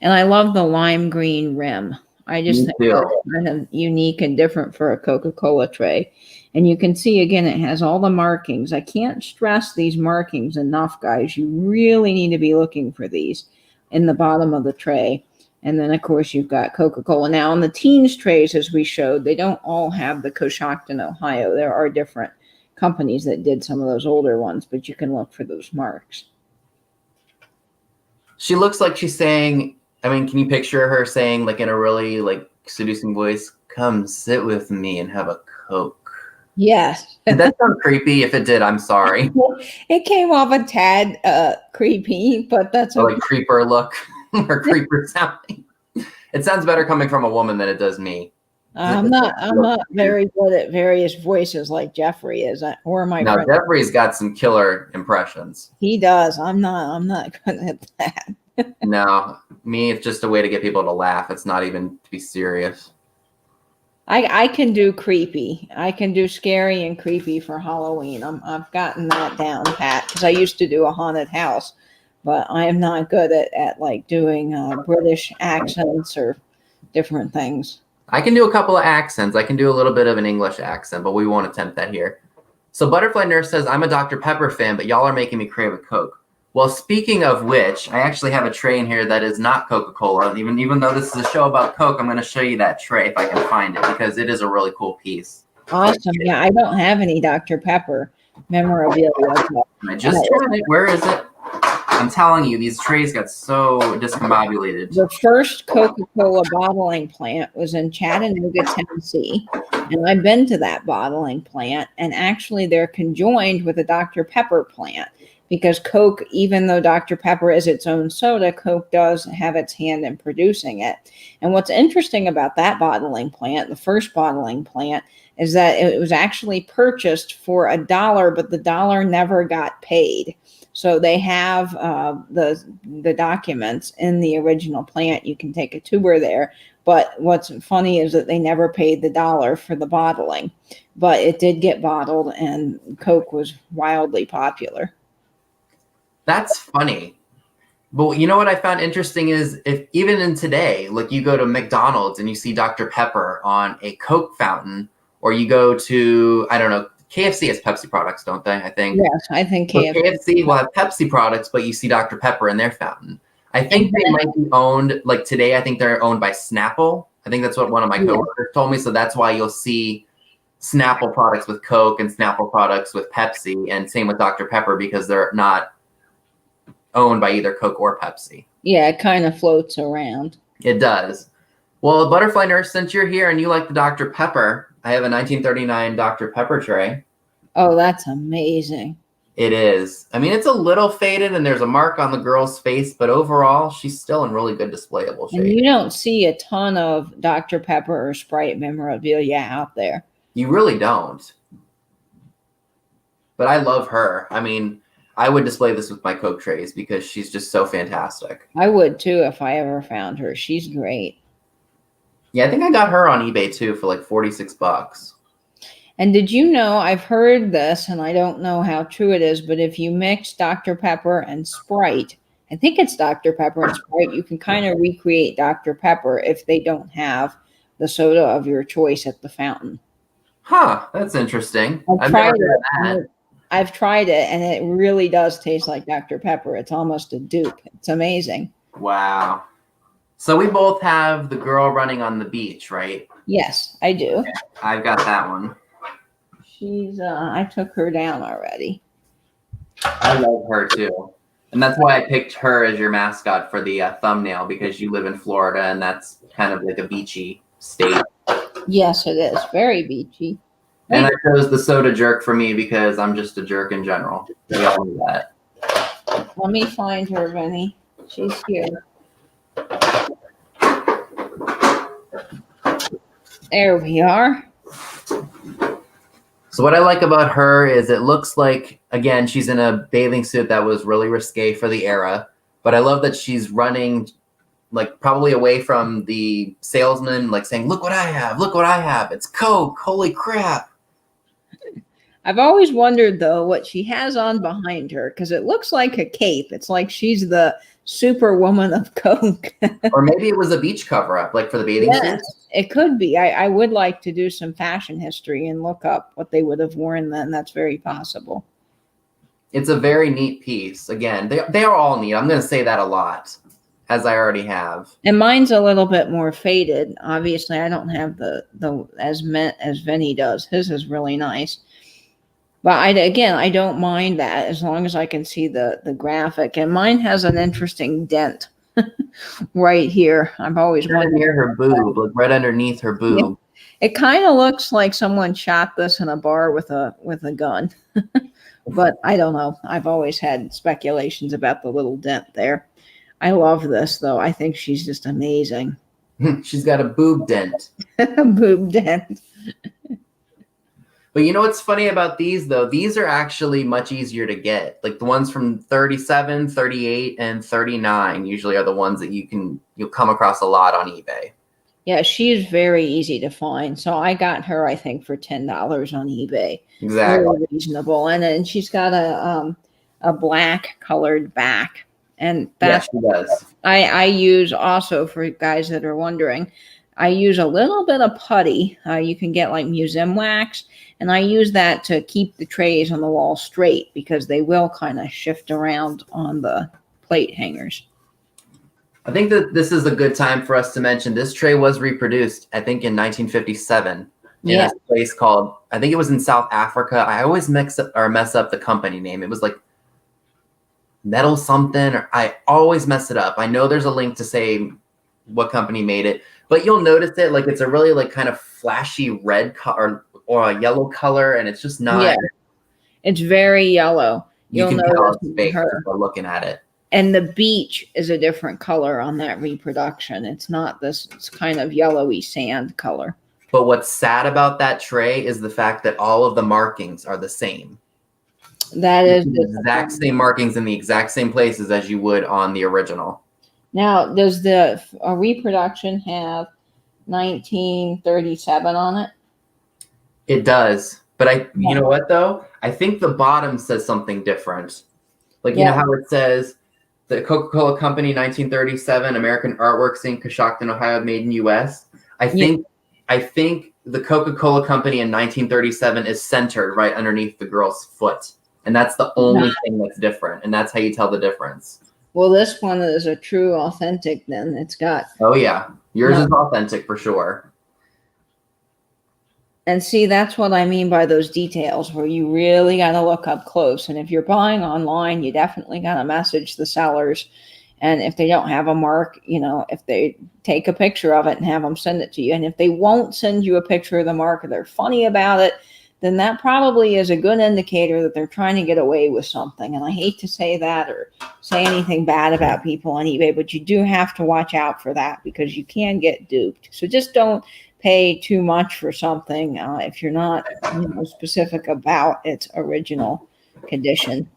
And I love the lime green rim. I just think that's kind of unique and different for a Coca-Cola tray. And you can see, again, it has all the markings. I can't stress these markings enough, guys. You really need to be looking for these in the bottom of the tray. And then, of course, you've got Coca-Cola. Now, on the teens trays, as we showed, they don't all have the Coshocton, Ohio. There are different companies that did some of those older ones, but you can look for those marks. She looks like she's saying, I mean, can you picture her saying, like, in a really, like, seducing voice, come sit with me and have a Coke? Yes. Did that sound creepy? If it did, I'm sorry. It came off a tad creepy, but that's okay. Like creeper look or creeper sounding. It sounds better coming from a woman than it does me. I'm not very good at various voices like Jeffrey is, or my Now friend. Jeffrey's got some killer impressions. He does. I'm not good at that. No, me, it's just a way to get people to laugh. It's not even to be serious. I can do creepy. I can do scary and creepy for Halloween. I've gotten that down pat because I used to do a haunted house, but I am not good at like doing British accents or different things. I can do a couple of accents. I can do a little bit of an English accent, but we won't attempt that here. So Butterfly Nurse says, I'm a Dr. Pepper fan, but y'all are making me crave a Coke. Well, speaking of which, I actually have a tray in here that is not Coca-Cola. Even though this is a show about Coke, I'm going to show you that tray if I can find it, because it is a really cool piece. Awesome. Yeah, I don't have any Dr. Pepper memorabilia. I just tried it. Where is it? I'm telling you, these trays got so discombobulated. The first Coca-Cola bottling plant was in Chattanooga, Tennessee. And I've been to that bottling plant. And actually, they're conjoined with a Dr. Pepper plant because Coke, even though Dr. Pepper is its own soda, Coke does have its hand in producing it. And what's interesting about that bottling plant, the first bottling plant, is that it was actually purchased for $1, but the dollar never got paid. So they have the documents in the original plant. You can take a tour there. But what's funny is that they never paid the dollar for the bottling. But it did get bottled, and Coke was wildly popular. That's funny. But you know what I found interesting is if even in today, like you go to McDonald's and you see Dr. Pepper on a Coke fountain, or you go to, I don't know, KFC has Pepsi products, don't they? I think. Yes, I think KFC. So KFC will have Pepsi products, but you see Dr. Pepper in their fountain. I think they might be owned, like today, I think they're owned by Snapple. I think that's what one of my coworkers told me. So that's why you'll see Snapple products with Coke and Snapple products with Pepsi, and same with Dr. Pepper because they're not owned by either Coke or Pepsi. Yeah, it kind of floats around. It does. Well, Butterfly Nurse, since you're here and you like the Dr. Pepper, I have a 1939 Dr. Pepper tray. Oh, that's amazing. It is. I mean, it's a little faded and there's a mark on the girl's face, but overall, she's still in really good displayable shape. And you don't see a ton of Dr. Pepper or Sprite memorabilia out there. You really don't. But I love her. I mean, I would display this with my Coke trays because she's just so fantastic. I would too if I ever found her. She's great. Yeah, I think I got her on eBay too for like $46. And did you know, I've heard this, and I don't know how true it is, but if you mix Dr. Pepper and Sprite, I think it's Dr. Pepper and Sprite, you can kind of recreate Dr. Pepper if they don't have the soda of your choice at the fountain. Huh, that's interesting. I've tried it, and it really does taste like Dr. Pepper. It's almost a dupe. It's amazing. Wow. So we both have the girl running on the beach, right? Yes, I do. Okay. I've got that one. I took her down already. I love her too. And that's why I picked her as your mascot for the thumbnail, because you live in Florida and that's kind of like a beachy state. Yes, it is. Very beachy. And I chose the soda jerk for me because I'm just a jerk in general. We all know that. Let me find her, Vinny. She's here. There we are. So what I like about her is it looks like, again, she's in a bathing suit that was really risque for the era. But I love that she's running like probably away from the salesman, like saying, look what I have. Look what I have. It's Coke. Holy crap. I've always wondered, though, what she has on behind her, because it looks like a cape. It's like she's the superwoman of Coke. Or maybe it was a beach cover-up, like for the bathing suit. It could be. I would like to do some fashion history and look up what they would have worn then. That's very possible. It's a very neat piece. Again, they are all neat. I'm going to say that a lot, as I already have. And mine's a little bit more faded. Obviously, I don't have the as Vinny does. His is really nice. But I don't mind that as long as I can see the graphic. And mine has an interesting dent right here. I've always wondered. Near her boob, like right underneath her boob. Yeah. It kind of looks like someone shot this in a bar with a gun. But I don't know. I've always had speculations about the little dent there. I love this, though. I think she's just amazing. She's got a boob dent. Boob dent. But you know what's funny about these, though? These are actually much easier to get. Like the ones from 37, 38, and 39 usually are the ones that you'll come across a lot on eBay. Yeah, she's very easy to find. So I got her, I think, for $10 on eBay. Exactly. Very reasonable. And then she's got a black colored back. And that's she does. I use also, for guys that are wondering, I use a little bit of putty. You can get like museum wax, and I use that to keep the trays on the wall straight because they will kind of shift around on the plate hangers. I think that this is a good time for us to mention this tray was reproduced, I think, in 1957 in a place called, I think it was in South Africa. I always mess up the company name. It was like Metal something, or I always mess it up. I know there's a link to say what company made it, but you'll notice it like it's a really like kind of flashy red color or a yellow color, and it's just not. Yeah, it's very yellow. You can tell it's fake by looking at it. And the beach is a different color on that reproduction. It's not this, it's kind of yellowy sand color. But what's sad about that tray is the fact that all of the markings are the same. That is the exact same markings in the exact same places as you would on the original. Now, does the reproduction have 1937 on it? It does. But you know what though? I think the bottom says something different. Like, you know how it says the Coca Cola Company, 1937, American Artworks Inc., Coshocton, Ohio, made in U.S. I think the Coca Cola Company in 1937 is centered right underneath the girl's foot. And that's the only thing that's different. And that's how you tell the difference. Well, this one is a true authentic then. It's got... Oh, yeah. Yours is authentic for sure. And see, that's what I mean by those details where you really got to look up close. And if you're buying online, you definitely got to message the sellers. And if they don't have a mark, you know, if they take a picture of it and have them send it to you. And if they won't send you a picture of the mark or they're funny about it, then that probably is a good indicator that they're trying to get away with something. And I hate to say that or say anything bad about people on eBay, but you do have to watch out for that because you can get duped. So just don't pay too much for something if you're not specific about its original condition.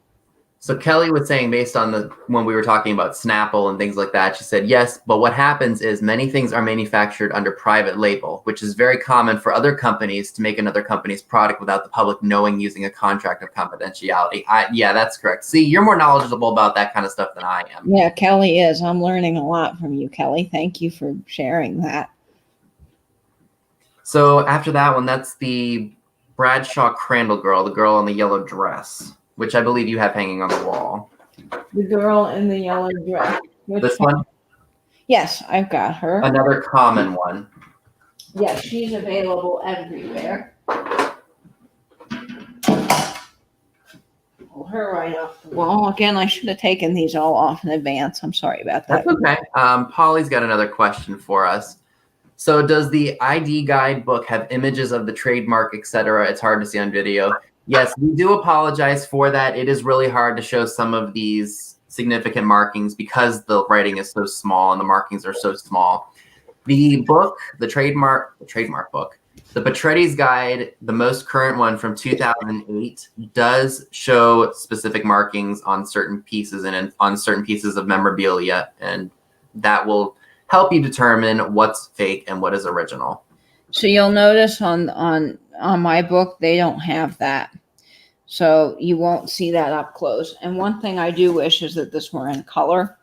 So Kelly was saying, based on when we were talking about Snapple and things like that, she said, yes, but what happens is many things are manufactured under private label, which is very common for other companies to make another company's product without the public knowing, using a contract of confidentiality. Yeah, that's correct. See, you're more knowledgeable about that kind of stuff than I am. Yeah, Kelly is. I'm learning a lot from you, Kelly. Thank you for sharing that. So after that one, that's the Bradshaw Crandall girl, the girl in the yellow dress, which I believe you have hanging on the wall. The girl in the yellow dress. This one? Yes, I've got her. Another common one. Yes, she's available everywhere. Pull her right off the wall. Again, I should have taken these all off in advance. I'm sorry about that. That's okay. Paulie's got another question for us. So does the ID guide book have images of the trademark, etc.? It's hard to see on video. Yes, we do apologize for that. It is really hard to show some of these significant markings because the writing is so small and the markings are so small. The book, the trademark book, the Petretti's Guide, the most current one from 2008, does show specific markings on certain pieces and on certain pieces of memorabilia, and that will help you determine what's fake and what is original. So you'll notice on my book, they don't have that. So you won't see that up close. And one thing I do wish is that this were in color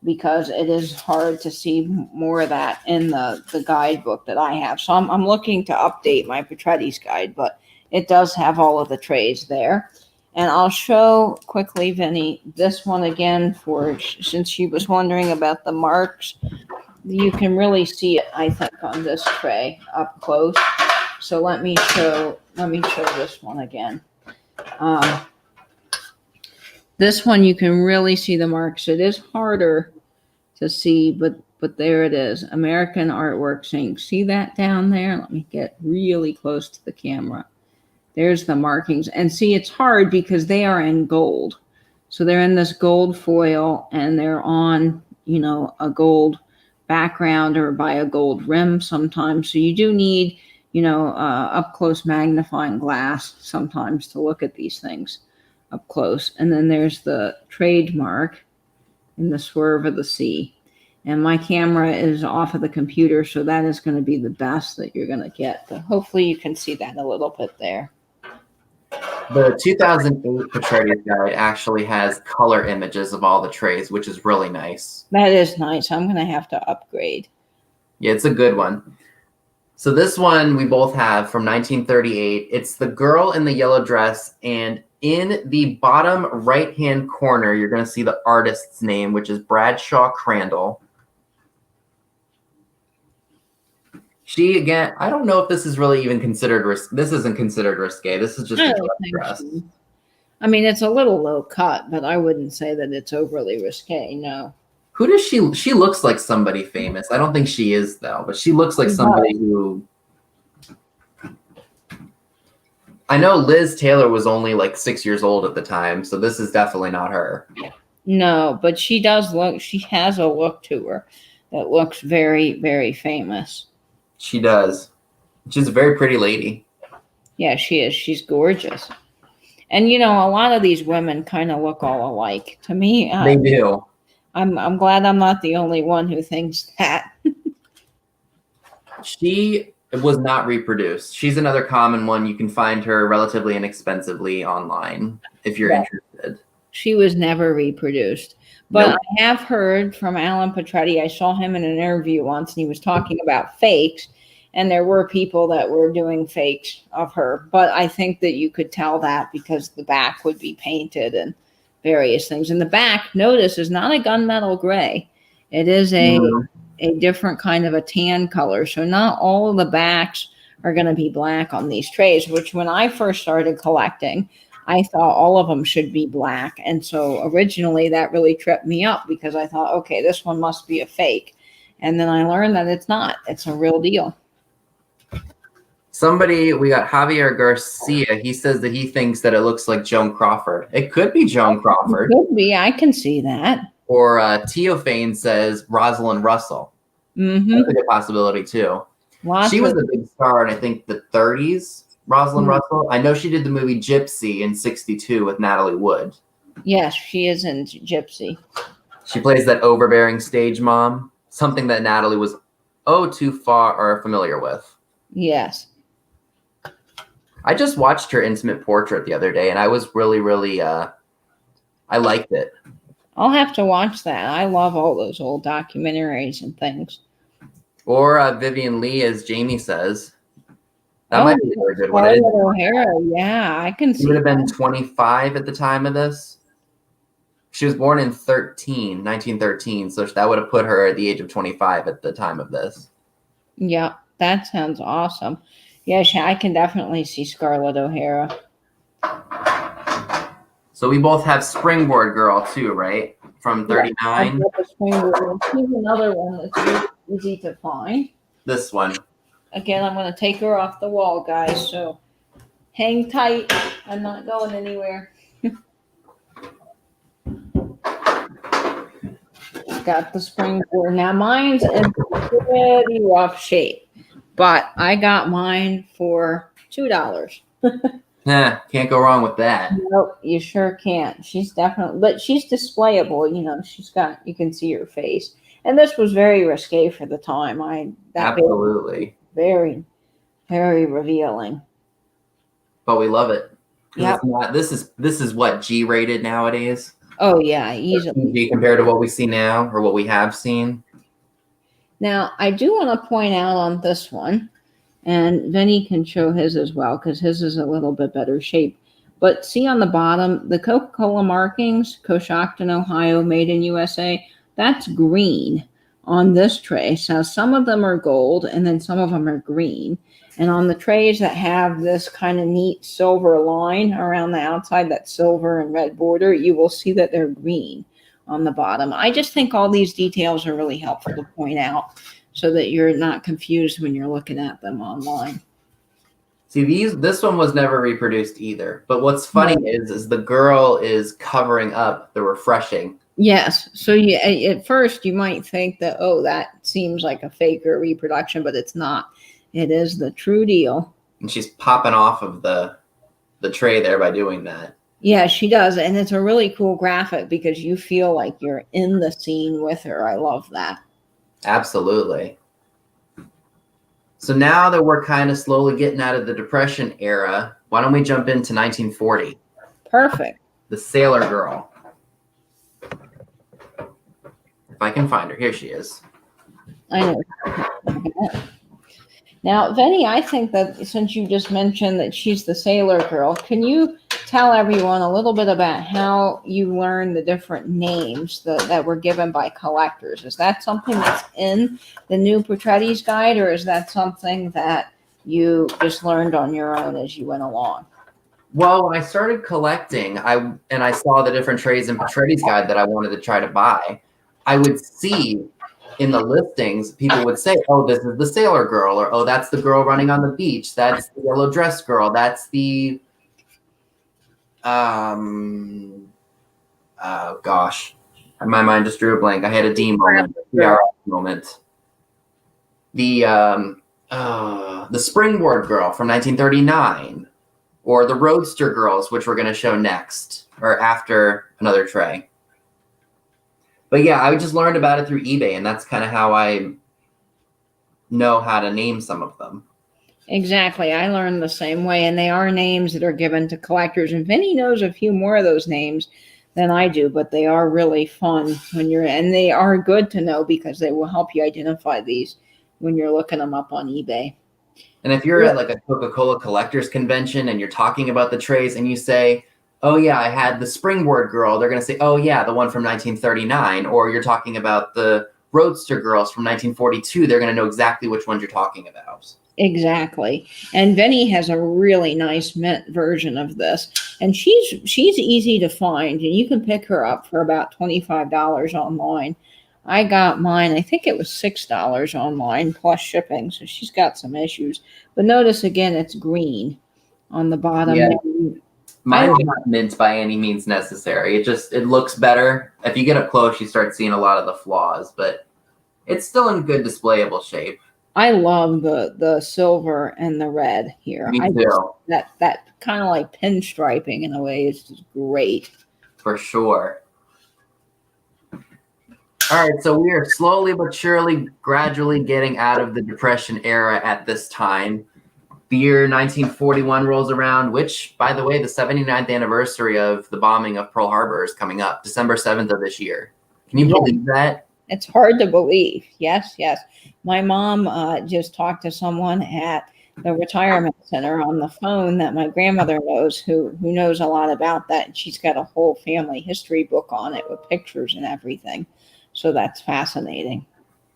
because it is hard to see more of that in the guidebook that I have. So I'm looking to update my Petretti's Guide, but it does have all of the trays there. And I'll show quickly, Vinny, this one again since she was wondering about the marks. You can really see it, I think, on this tray up close. So let me show this one again. This one you can really see the marks. It is harder to see, but there it is. American Artworks Inc. See that down there? Let me get really close to the camera. There's the markings. And see, it's hard because they are in gold. So they're in this gold foil and they're on, a gold background or by a gold rim sometimes. So you do need, up close magnifying glass sometimes to look at these things up close. And then there's the trademark in the swerve of the sea. And my camera is off of the computer, so that is going to be the best that you're going to get. But hopefully you can see that a little bit there. The 2008 Portraits Guide actually has color images of all the trays, which is really nice. That is nice. I'm going to have to upgrade. Yeah, it's a good one. So this one we both have from 1938. It's the girl in the yellow dress, and in the bottom right-hand corner, you're going to see the artist's name, which is Bradshaw Crandall. She, again, I don't know if this is really even considered this isn't considered risque. This is just a dress. I mean, it's a little low cut, but I wouldn't say that it's overly risque, no. Who does she looks like somebody famous. I don't think she is, though, but she looks like somebody who... I know Liz Taylor was only like 6 years old at the time, so this is definitely not her. No, but she has a look to her that looks very, very famous. She does. She's a very pretty lady. Yeah, she is. She's gorgeous. And, a lot of these women kind of look all alike. To me, they do. I'm glad I'm not the only one who thinks that. She was not reproduced. She's another common one. You can find her relatively inexpensively online if you're interested. She was never reproduced. But I have heard from Alan Petretti. I saw him in an interview once, and he was talking about fakes, and there were people that were doing fakes of her. But I think that you could tell that because the back would be painted and various things. And the back, notice, is not a gunmetal gray. It is a different kind of a tan color. So not all of the backs are going to be black on these trays, which when I first started collecting, I thought all of them should be black. And so originally that really tripped me up because I thought, okay, this one must be a fake. And then I learned that it's not. It's a real deal. We got Javier Garcia. He says that he thinks that it looks like Joan Crawford. It could be Joan Crawford. It could be. I can see that. Or Teofane says Rosalind Russell. Mm-hmm. That's a good possibility too. She was a big star in, I think, the 30s. Rosalind Russell. I know she did the movie Gypsy in '62 with Natalie Wood. Yes, she is in Gypsy. She plays that overbearing stage mom, something that Natalie was too far or familiar with. Yes. I just watched her intimate portrait the other day, and I was really, really, I liked it. I'll have to watch that. I love all those old documentaries and things. Or Vivian Lee, as Jamie says. That might be a very good one. O'Hara, yeah, I can see. She would have been 25 at the time of this. She was born in 1913, so that would have put her at the age of 25 at the time of this. Yeah, that sounds awesome. Yeah, I can definitely see Scarlett O'Hara. So we both have Springboard Girl too, right? From 39. I've got the Springboard. Here's another one that's really easy to find. This one. Again, I'm going to take her off the wall, guys, so hang tight. I'm not going anywhere. Got the Springboard. Now, mine's in pretty rough shape, but I got mine for $2. Can't go wrong with that. Nope, you sure can't. She's definitely, but she's displayable. You can see her face. And this was very risque for the time. Absolutely. Very, very revealing. But we love it. Yep. This is what G-rated nowadays. Oh yeah, easily. G compared to what we see now or what we have seen. Now I do want to point out on this one, and Vinny can show his as well because his is a little bit better shape. But see on the bottom, the Coca Cola markings, Coshocton, Ohio, made in USA. That's green on this tray. So some of them are gold and then some of them are green. And on the trays that have this kind of neat silver line around the outside, that silver and red border, you will see that they're green on the bottom. I just think all these details are really helpful to point out so that you're not confused when you're looking at them online. See, this one was never reproduced either. But what's funny is the girl is covering up the refreshing. Yes. So you, at first you might think that, oh, that seems like a fake or reproduction, but it's not. It is the true deal. And she's popping off of the tray there by doing that. Yeah, she does. And it's a really cool graphic because you feel like you're in the scene with her. I love that. Absolutely. So now that we're kind of slowly getting out of the Depression era, why don't we jump into 1940? Perfect. The Sailor Girl. If I can find her. Here she is. I know. Now, Venny, I think that since you just mentioned that she's the Sailor Girl, can you tell everyone a little bit about how you learned the different names that were given by collectors? Is that something that's in the new Portretti's Guide, or is that something that you just learned on your own as you went along? Well, when I started collecting, I saw the different trays in Portretti's Guide that I wanted to try to buy, I would see in the listings, people would say, oh, this is the Sailor Girl, or oh, that's the girl running on the beach. That's the yellow dress girl. That's the, oh gosh, my mind just drew a blank. I had a D moment, moment. The Springboard Girl from 1939, or the Roadster Girls, which we're going to show next, or after another tray. But yeah, I just learned about it through eBay, and that's kind of how I know how to name some of them. Exactly. I learned the same way, and they are names that are given to collectors. And Vinny knows a few more of those names than I do, but they are really fun and they are good to know because they will help you identify these when you're looking them up on eBay. And if you're at like a Coca Cola collectors convention and you're talking about the trays and you say, oh yeah, I had the Springboard Girl, they're going to say, oh yeah, the one from 1939. Or you're talking about the Roadster Girls from 1942. They're going to know exactly which ones you're talking about. Exactly. And Venny has a really nice mint version of this. And she's easy to find, and you can pick her up for about $25 online. I got mine, I think it was $6 online plus shipping. So she's got some issues. But notice again, it's green on the bottom. Yeah. Mine's not mint by any means necessary. It looks better. If you get up close, you start seeing a lot of the flaws, but it's still in good displayable shape. I love the silver and the red here. Me too. That kind of like pinstriping in a way is just great. For sure. All right, so we are slowly but surely gradually getting out of the Depression era at this time. The year 1941 rolls around, which, by the way, the 79th anniversary of the bombing of Pearl Harbor is coming up, December 7th of this year. Can you believe that? It's hard to believe. Yes, yes. My mom just talked to someone at the retirement center on the phone that my grandmother knows, who knows a lot about that. And she's got a whole family history book on it with pictures and everything. So that's fascinating.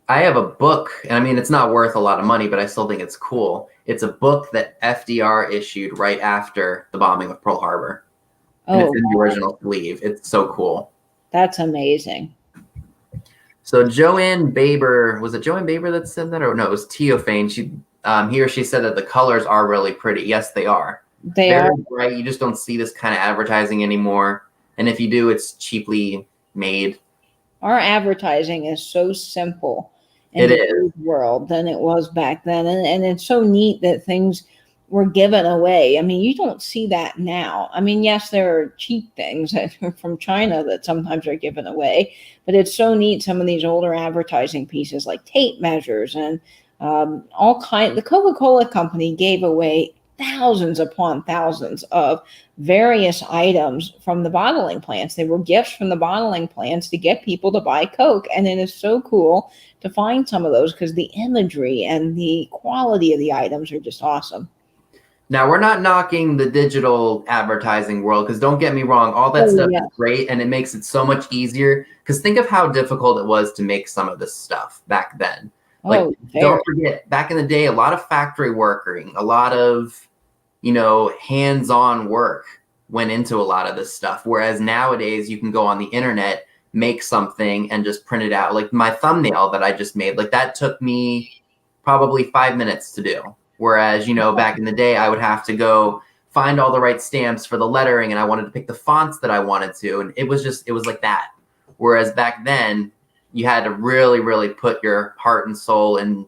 I have a book, and I mean, it's not worth a lot of money, but I still think it's cool. It's a book that FDR issued right after the bombing of Pearl Harbor. And it's in the original sleeve. It's so cool. That's amazing. So Joanne Baber, was it Joanne Baber that said that? Or no, it was Teophane. She said that the colors are really pretty. Yes, they are. They are bright. You just don't see this kind of advertising anymore. And if you do, it's cheaply made. Our advertising is so simple in today's world than it was back then. And it's so neat that things were given away. I mean, you don't see that now. I mean, yes, there are cheap things from China that sometimes are given away, but it's so neat. Some of these older advertising pieces like tape measures and the Coca Cola company gave away thousands upon thousands of various items from the bottling plants. They were gifts from the bottling plants to get people to buy Coke. And it is so cool to find some of those because the imagery and the quality of the items are just awesome. Now, we're not knocking the digital advertising world, because don't get me wrong, all that stuff is great, and it makes it so much easier. Because think of how difficult it was to make some of this stuff back then. Don't forget, back in the day, a lot of factory working, a lot of, hands-on work went into a lot of this stuff. Whereas nowadays, you can go on the internet, make something, and just print it out. Like my thumbnail that I just made, that took me probably 5 minutes to do. Whereas, back in the day, I would have to go find all the right stamps for the lettering, and I wanted to pick the fonts that I wanted to. And it was like that. Whereas back then, you had to really, really put your heart and soul and,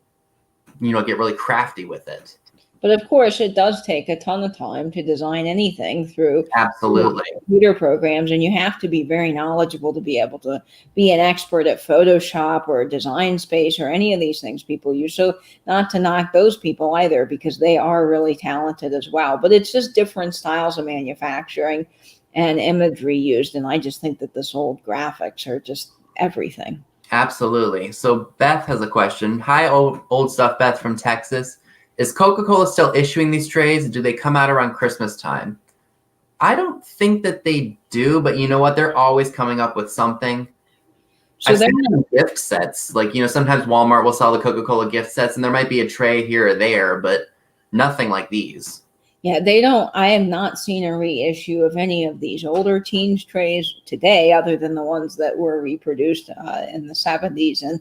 get really crafty with it. But of course, it does take a ton of time to design anything through Absolutely. computer programs, and you have to be very knowledgeable to be able to be an expert at Photoshop or Design Space or any of these things people use. So not to knock those people either, because they are really talented as well. But it's just different styles of manufacturing and imagery used. And I just think that this old graphics are just everything. Absolutely. So Beth has a question. Hi, old stuff, Beth from Texas. Is Coca Cola still issuing these trays? Do they come out around Christmas time? I don't think that they do, but you know what? They're always coming up with something. So I've seen them in gift sets. Like, sometimes Walmart will sell the Coca Cola gift sets, and there might be a tray here or there, but nothing like these. Yeah, they don't. I have not seen a reissue of any of these older teens trays today, other than the ones that were reproduced in the 70s and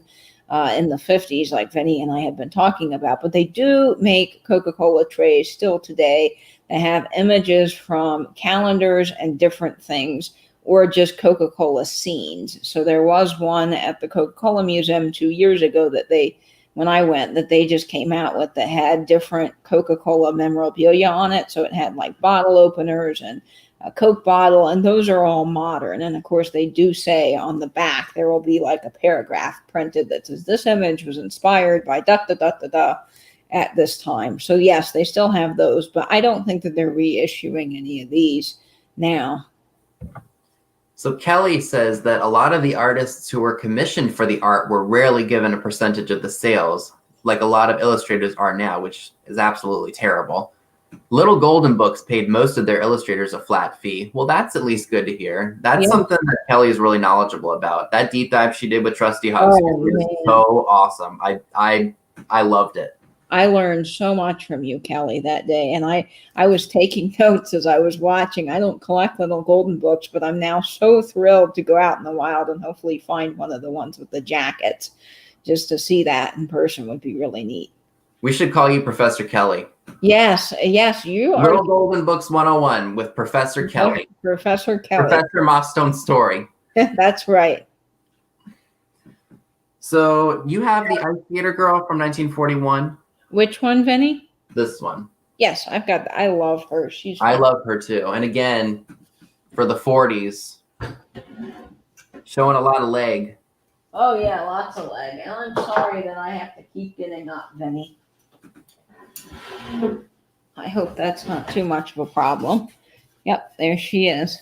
in the 50s, like Vinny and I have been talking about. But they do make Coca-Cola trays still today. They have images from calendars and different things, or just Coca-Cola scenes. So there was one at the Coca-Cola Museum 2 years ago when I went, that they just came out with, that had different Coca-Cola memorabilia on it. So it had like bottle openers and a Coke bottle, and those are all modern. And of course, they do say on the back, there will be like a paragraph printed that says, this image was inspired by da da da da da at this time. So yes, they still have those, but I don't think that they're reissuing any of these now. So Kelly says that a lot of the artists who were commissioned for the art were rarely given a percentage of the sales, like a lot of illustrators are now, which is absolutely terrible. Little Golden Books paid most of their illustrators a flat fee. Well, that's at least good to hear. That's something that Kelly is really knowledgeable about. That deep dive she did with Trusty Huxley was so awesome. I loved it. I learned so much from you, Kelly, that day. And I was taking notes as I was watching. I don't collect Little Golden Books, but I'm now so thrilled to go out in the wild and hopefully find one of the ones with the jackets. Just to see that in person would be really neat. We should call you Professor Kelly. Yes, you are. Little Golden Books 101 with Professor Kelly. Professor Kelly. Professor Mossstone's story. That's right. So you have the Ice Skater Girl from 1941. Which one, Vinny? This one. Yes, I've got that. I love her. I love her too. And again, for the 40s, showing a lot of leg. Oh yeah, lots of leg. And I'm sorry that I have to keep getting up, Vinny. I hope that's not too much of a problem. Yep, there she is.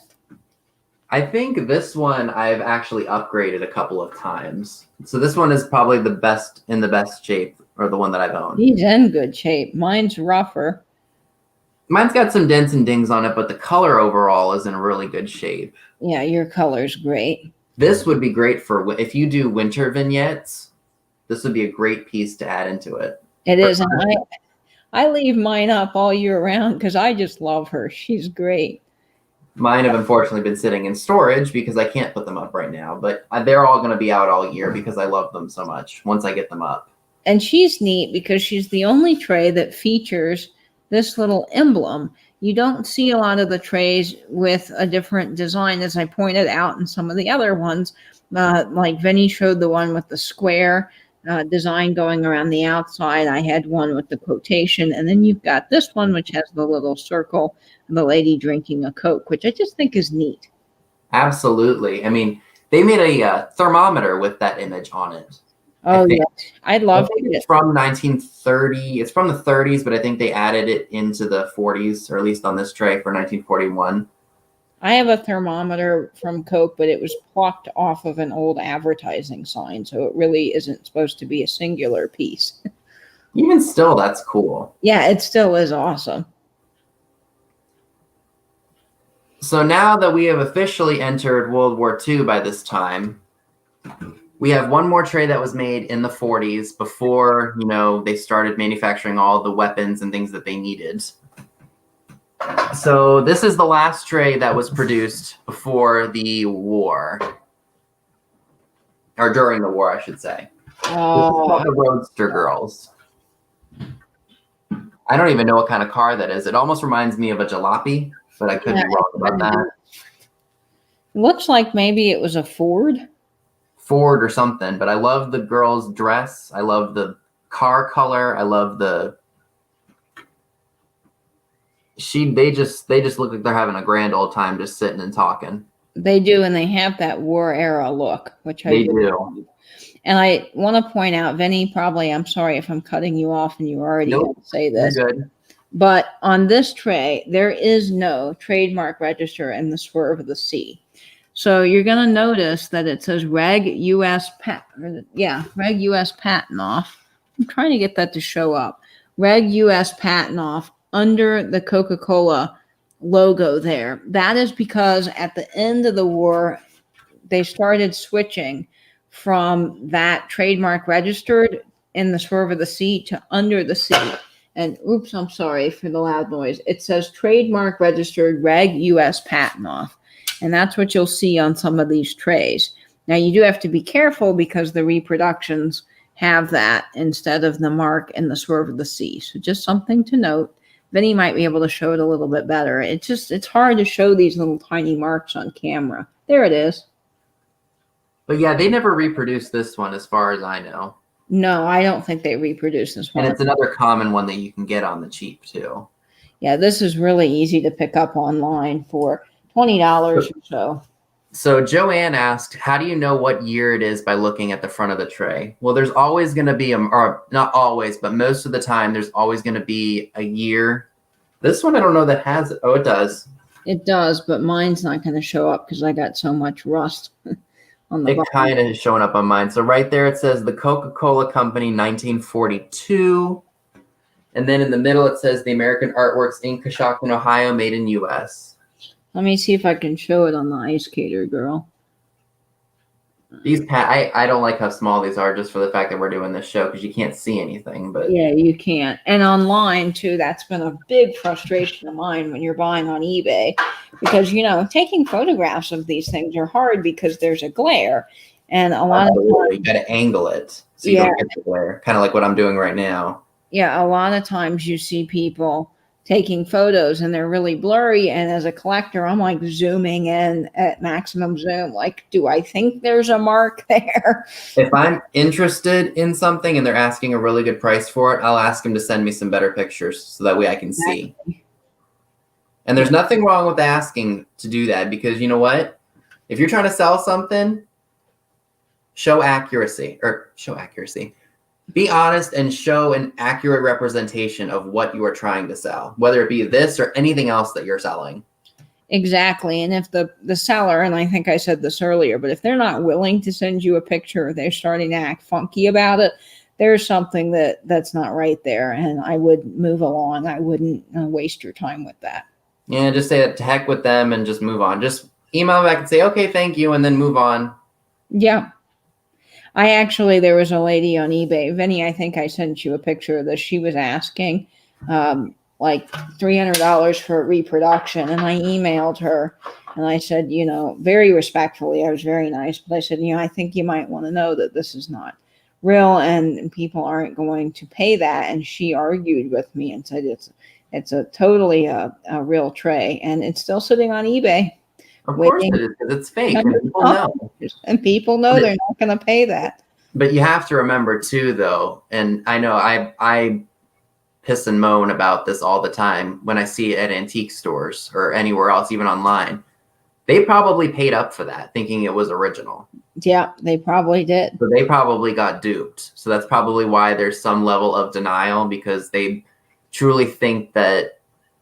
I think this one I've actually upgraded a couple of times. So this one is probably the best shape, or the one that I've owned. He's in good shape. Mine's rougher. Mine's got some dents and dings on it, but the color overall is in really good shape. Yeah, your color's great. This would be great for if you do winter vignettes. This would be a great piece to add into it. It is, and I leave mine up all year round because I just love her. She's great. Mine have unfortunately been sitting in storage because I can't put them up right now, but they're all going to be out all year because I love them so much once I get them up. And she's neat because she's the only tray that features this little emblem. You don't see a lot of the trays with a different design, as I pointed out in some of the other ones. Like Vinny showed the one with the square design going around the outside. I had one with the quotation. And then you've got this one, which has the little circle and the lady drinking a Coke, which I just think is neat. Absolutely. I mean, they made a thermometer with that image on it. Oh, yes. I love it. It's from 1930. It's from the 30s, but I think they added it into the 40s, or at least on this tray for 1941. I have a thermometer from Coke, but it was plucked off of an old advertising sign, so it really isn't supposed to be a singular piece. Even still, that's cool. Yeah, it still is awesome. So now that we have officially entered World War II by this time, we have one more tray that was made in the 40s before, they started manufacturing all the weapons and things that they needed. So this is the last tray that was produced before the war. Or during the war, I should say. This is called the Roadster Girls. I don't even know what kind of car that is. It almost reminds me of a jalopy, but I could be wrong about that. Looks like maybe it was a Ford. Ford or something, but I love the girl's dress. I love the car color. I love they just look like they're having a grand old time just sitting and talking. They do, and they have that war era look, which I do. And I want to point out, Vinny, probably, I'm sorry if I'm cutting you off and you already Nope, to say this. You're good. But on this tray, there is no trademark register in the swerve of the C. So you're going to notice that it says Reg US Patent. Reg US Patent Off. I'm trying to get that to show up. Reg US Patent Off under the Coca Cola logo there. That is because at the end of the war, they started switching from that trademark registered in the swerve of the C to under the C. And oops, I'm sorry for the loud noise. It says trademark registered Reg US Patent Off. And that's what you'll see on some of these trays. Now you do have to be careful because the reproductions have that instead of the mark in the swerve of the C. So just something to note. Vinny might be able to show it a little bit better. It's hard to show these little tiny marks on camera. There it is. But yeah, they never reproduced this one as far as I know. No, I don't think they reproduce this one. And it's another common one that you can get on the cheap too. Yeah, this is really easy to pick up online for $20 or so. So Joanne asked, how do you know what year it is by looking at the front of the tray? Well, there's always going to be, or not always, but most of the time, there's always going to be a year. This one, I don't know that has it. Oh, it does. It does, but mine's not going to show up because I got so much rust on the bottom. It kind of is showing up on mine. So right there, it says the Coca Cola Company, 1942. And then in the middle, it says the American Artworks in Coshocton, Ohio, made in U.S. Let me see if I can show it on the ice skater girl. These I don't like how small these are just for the fact that we're doing this show because you can't see anything. But yeah, you can't. And online too, that's been a big frustration of mine when you're buying on eBay because, taking photographs of these things are hard because there's a glare. And a lot of times, you got to angle it so you don't get the glare. Kind of like what I'm doing right now. Yeah, a lot of times you see people taking photos and they're really blurry, and as a collector I'm like zooming in at maximum zoom, like, do I think there's a mark there? If I'm interested in something and they're asking a really good price for it, I'll ask them to send me some better pictures so that way I can see. And there's nothing wrong with asking to do that because you know what, if you're trying to sell something, show accuracy. Be honest and show an accurate representation of what you are trying to sell, whether it be this or anything else that you're selling. Exactly. And if the seller, and I think I said this earlier, but if they're not willing to send you a picture, they're starting to act funky about it, there's something that's not right there. And I would move along. I wouldn't waste your time with that. Yeah, just say that to heck with them and just move on. Just email back and say, okay, thank you, and then move on. Yeah. There was a lady on eBay, Vinny, I think I sent you a picture of this. She was asking like $300 for a reproduction. And I emailed her and I said, very respectfully, I was very nice, but I said, I think you might want to know that this is not real and people aren't going to pay that. And she argued with me and said, it's a totally a real tray and it's still sitting on eBay. Of course it is, because it's fake. And people know. And people know they're not going to pay that. But you have to remember, too, though, and I know I piss and moan about this all the time when I see it at antique stores or anywhere else, even online. They probably paid up for that, thinking it was original. Yeah, they probably did. So they probably got duped. So that's probably why there's some level of denial, because they truly think that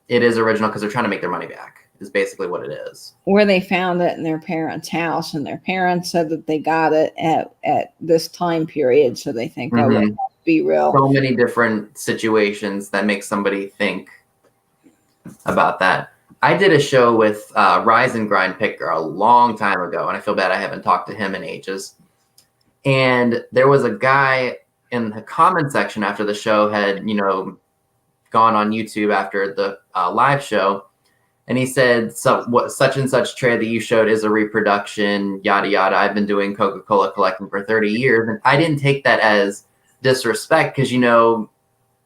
it is original because they're trying to make their money back. Is basically what it is. Where they found it in their parents' house, and their parents said that they got it at this time period, so they think, oh, it must be real. So many different situations that make somebody think about that. I did a show with Rise and Grind Picker a long time ago, and I feel bad I haven't talked to him in ages. And there was a guy in the comment section after the show had, gone on YouTube after the live show. And he said, such and such tray that you showed is a reproduction, yada, yada. I've been doing Coca-Cola collecting for 30 years. And I didn't take that as disrespect because, you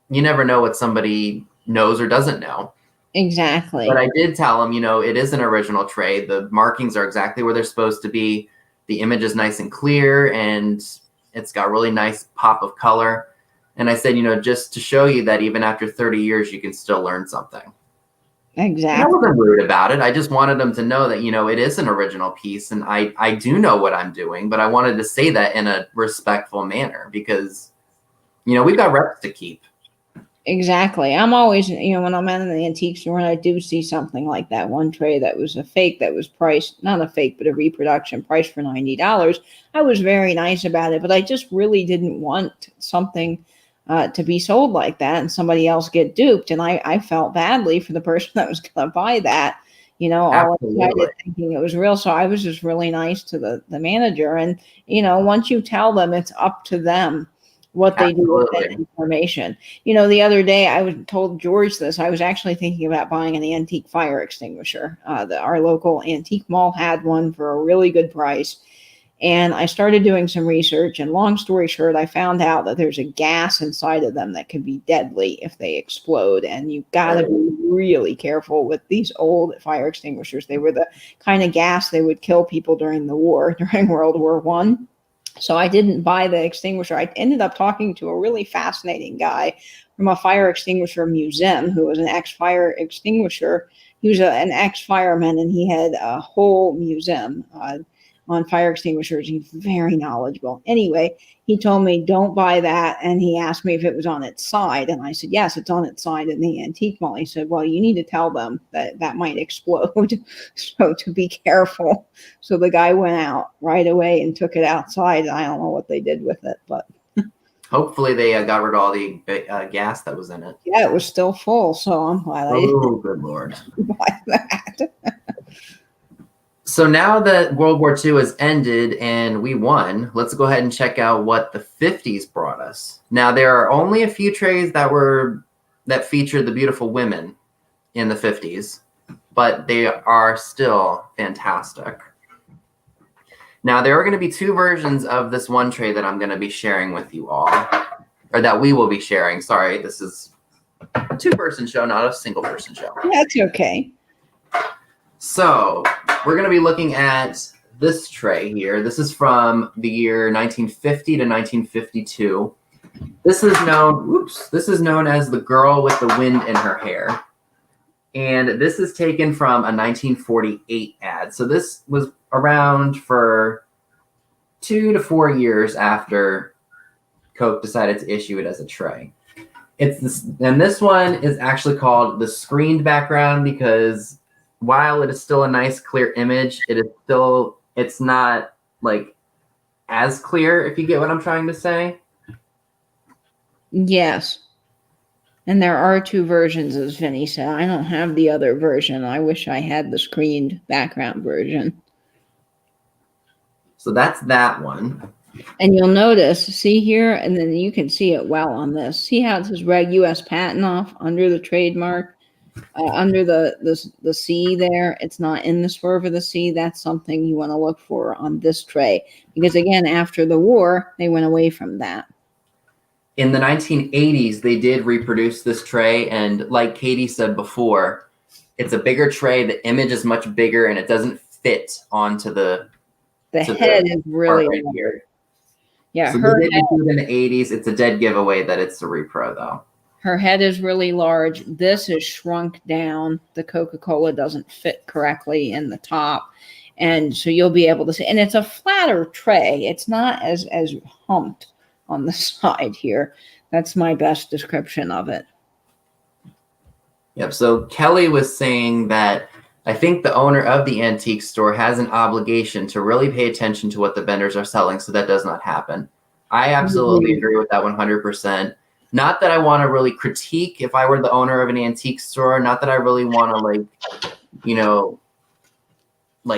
never know what somebody knows or doesn't know. Exactly. But I did tell him, it is an original tray. The markings are exactly where they're supposed to be. the image is nice and clear, and it's got really nice pop of color. And I said, just to show you that even after 30 years, you can still learn something. Exactly. And I wasn't rude about it. I just wanted them to know that, it is an original piece, and I do know what I'm doing, but I wanted to say that in a respectful manner because, we've got reps to keep. Exactly. I'm always, when I'm at an antique store and I do see something like that one tray that was a fake that was priced, not a fake, but a reproduction priced for $90, I was very nice about it, but I just really didn't want something to be sold like that and somebody else get duped. And I felt badly for the person that was going to buy that, all excited thinking it was real. So I was just really nice to the manager. And, once you tell them, it's up to them what they do with that information. The other day I was told George this. I was actually thinking about buying an antique fire extinguisher. Our local antique mall had one for a really good price. And I started doing some research, and long story short, I found out that there's a gas inside of them that can be deadly if they explode. And you've got to be really careful with these old fire extinguishers. They were the kind of gas they would kill people during the war, during World War I. So I didn't buy the extinguisher. I ended up talking to a really fascinating guy from a fire extinguisher museum who was an ex-fire extinguisher. He was an ex-fireman, and he had a whole museum on fire extinguishers. He's very knowledgeable. Anyway, he told me, don't buy that. And he asked me if it was on its side. And I said, yes, it's on its side in the antique mall. He said, well, you need to tell them that might explode. So to be careful. So the guy went out right away and took it outside. I don't know what they did with it, but hopefully they got rid of all the gas that was in it. Yeah, it was still full. So I'm glad I didn't good Lord. buy that. So now that World War II has ended and we won, let's go ahead and check out what the 50s brought us. Now, there are only a few trays that feature the beautiful women in the 50s, but they are still fantastic. Now, there are going to be two versions of this one tray that I'm going to be sharing with you all, or that we will be sharing. Sorry, this is a two-person show, not a single-person show. That's okay. So we're going to be looking at this tray here. This is from the year 1950 to 1952. This is known as the girl with the wind in her hair. And this is taken from a 1948 ad. So this was around for 2 to 4 years after Coke decided to issue it as a tray. And this one is actually called the screened background because while it is still a nice clear image, it's not like as clear, if you get what I'm trying to say. Yes. And there are two versions, as Vinny said. I don't have the other version. I wish I had the screened background version. So that's that one. And you'll notice, see here, and then you can see it well on this. See how it says Reg US Patent off under the trademark? Under the C there, it's not in the swerve of the C. That's something you want to look for on this tray. Because again, after the war, they went away from that. In the 1980s, they did reproduce this tray. And like Katie said before, it's a bigger tray. The image is much bigger and it doesn't fit onto the head is really right here. Yeah, so her they did do it in the 80s. It's a dead giveaway that it's a repro though. Her head is really large. This is shrunk down. The Coca Cola doesn't fit correctly in the top. And so you'll be able to see. And it's a flatter tray. It's not as humped on the side here. That's my best description of it. Yep. So Kelly was saying that I think the owner of the antique store has an obligation to really pay attention to what the vendors are selling so that does not happen. I absolutely agree with that 100%. Not that I want to really critique if I were the owner of an antique store. Not that I really want to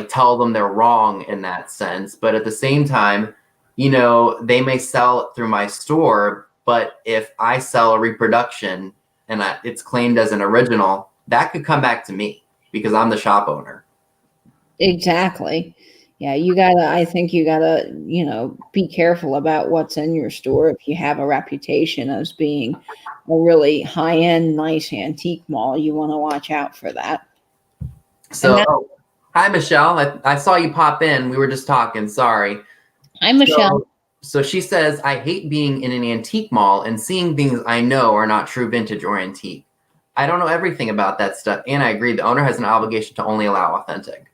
tell them they're wrong in that sense. But at the same time, they may sell it through my store. But if I sell a reproduction and it's claimed as an original, that could come back to me because I'm the shop owner. Exactly. Yeah, I think you gotta, be careful about what's in your store. If you have a reputation as being a really high-end, nice antique mall, you want to watch out for that. So Hi, Michelle. I saw you pop in. We were just talking. Sorry. Hi, Michelle. So she says, I hate being in an antique mall and seeing things I know are not true vintage or antique. I don't know everything about that stuff, and I agree the owner has an obligation to only allow authentic.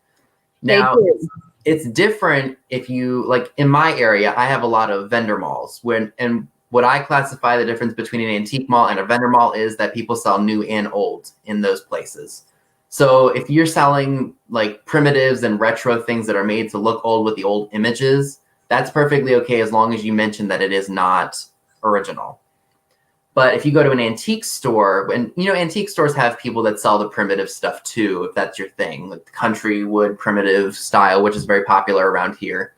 They Now, do. it's different if you, like in my area, I have a lot of vendor malls and what I classify the difference between an antique mall and a vendor mall is that people sell new and old in those places. So if you're selling like primitives and retro things that are made to look old with the old images, that's perfectly okay as long as you mention that it is not original. But if you go to an antique store, and antique stores have people that sell the primitive stuff too, if that's your thing, like the country wood primitive style, which is very popular around here.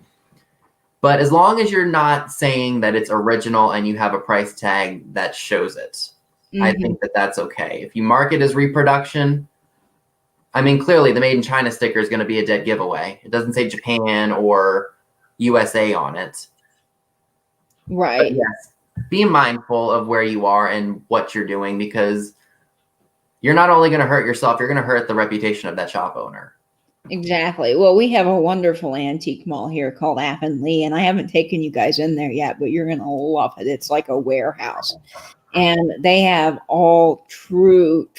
But as long as you're not saying that it's original and you have a price tag that shows it, I think that that's okay. If you mark it as reproduction, I mean, clearly the made in China sticker is going to be a dead giveaway. It doesn't say Japan or USA on it. Right. But yes, be mindful of where you are and what you're doing because you're not only going to hurt yourself, you're going to hurt the reputation of that shop owner. Exactly. Well, we have a wonderful antique mall here called Avonlea, and I haven't taken you guys in there yet, but you're going to love it. It's like a warehouse. And they have all true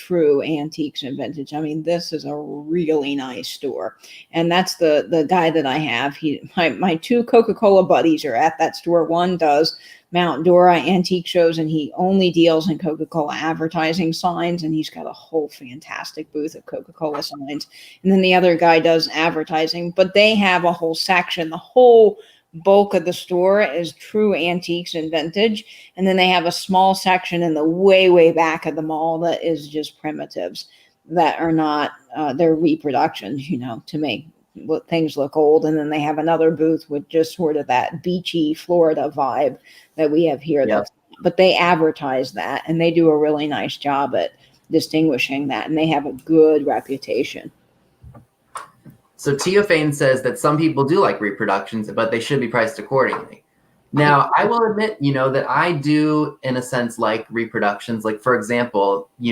antiques and vintage. I mean, this is a really nice store. And that's the guy that I have. My two Coca Cola buddies are at that store. One does Mount Dora antique shows, and he only deals in Coca Cola advertising signs. And he's got a whole fantastic booth of Coca Cola signs. And then the other guy does advertising, but they have a whole section. The whole bulk of the store is true antiques and vintage, and then they have a small section in the way back of the mall that is just primitives that are not they're reproductions, to make things look old. And then they have another booth with just sort of that beachy Florida vibe that we have here. Yep. But they advertise that, and they do a really nice job at distinguishing that, and they have a good reputation. So Teofane says that some people do like reproductions, but they should be priced accordingly. Now, I will admit, that I do, in a sense, like reproductions. Like, for example, a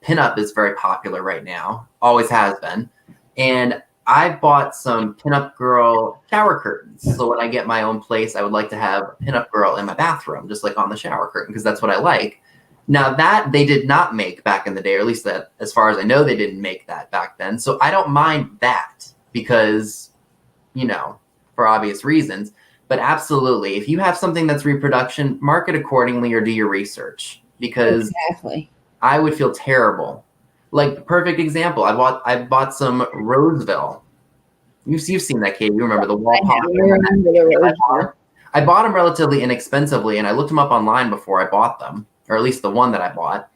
pinup is very popular right now, always has been. And I bought some pinup girl shower curtains. So when I get my own place, I would like to have a pinup girl in my bathroom, just like on the shower curtain, because that's what I like. Now that they did not make back in the day, or at least that, as far as I know, they didn't make that back then. So I don't mind that because, for obvious reasons. But absolutely, if you have something that's reproduction, mark it accordingly or do your research because Exactly. I would feel terrible. Like, perfect example, I bought some Roseville. You've seen that, Kate. You remember the wall pop. I bought them relatively inexpensively, and I looked them up online before I bought them, or at least the one that I bought.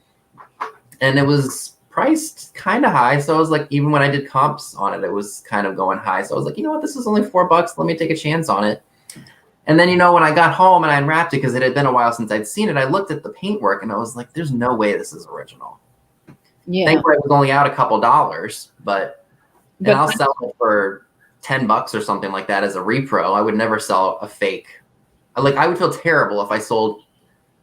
And it was priced kind of high. So I was like, even when I did comps on it, it was kind of going high. So I was like, you know what? This is only $4. Let me take a chance on it. And then, when I got home and I unwrapped it, because it had been a while since I'd seen it, I looked at the paintwork and I was like, there's no way this is original. Yeah. Thankfully, it was only out a couple dollars, but I'll sell it for $10 or something like that as a repro. I would never sell a fake. I would feel terrible if I sold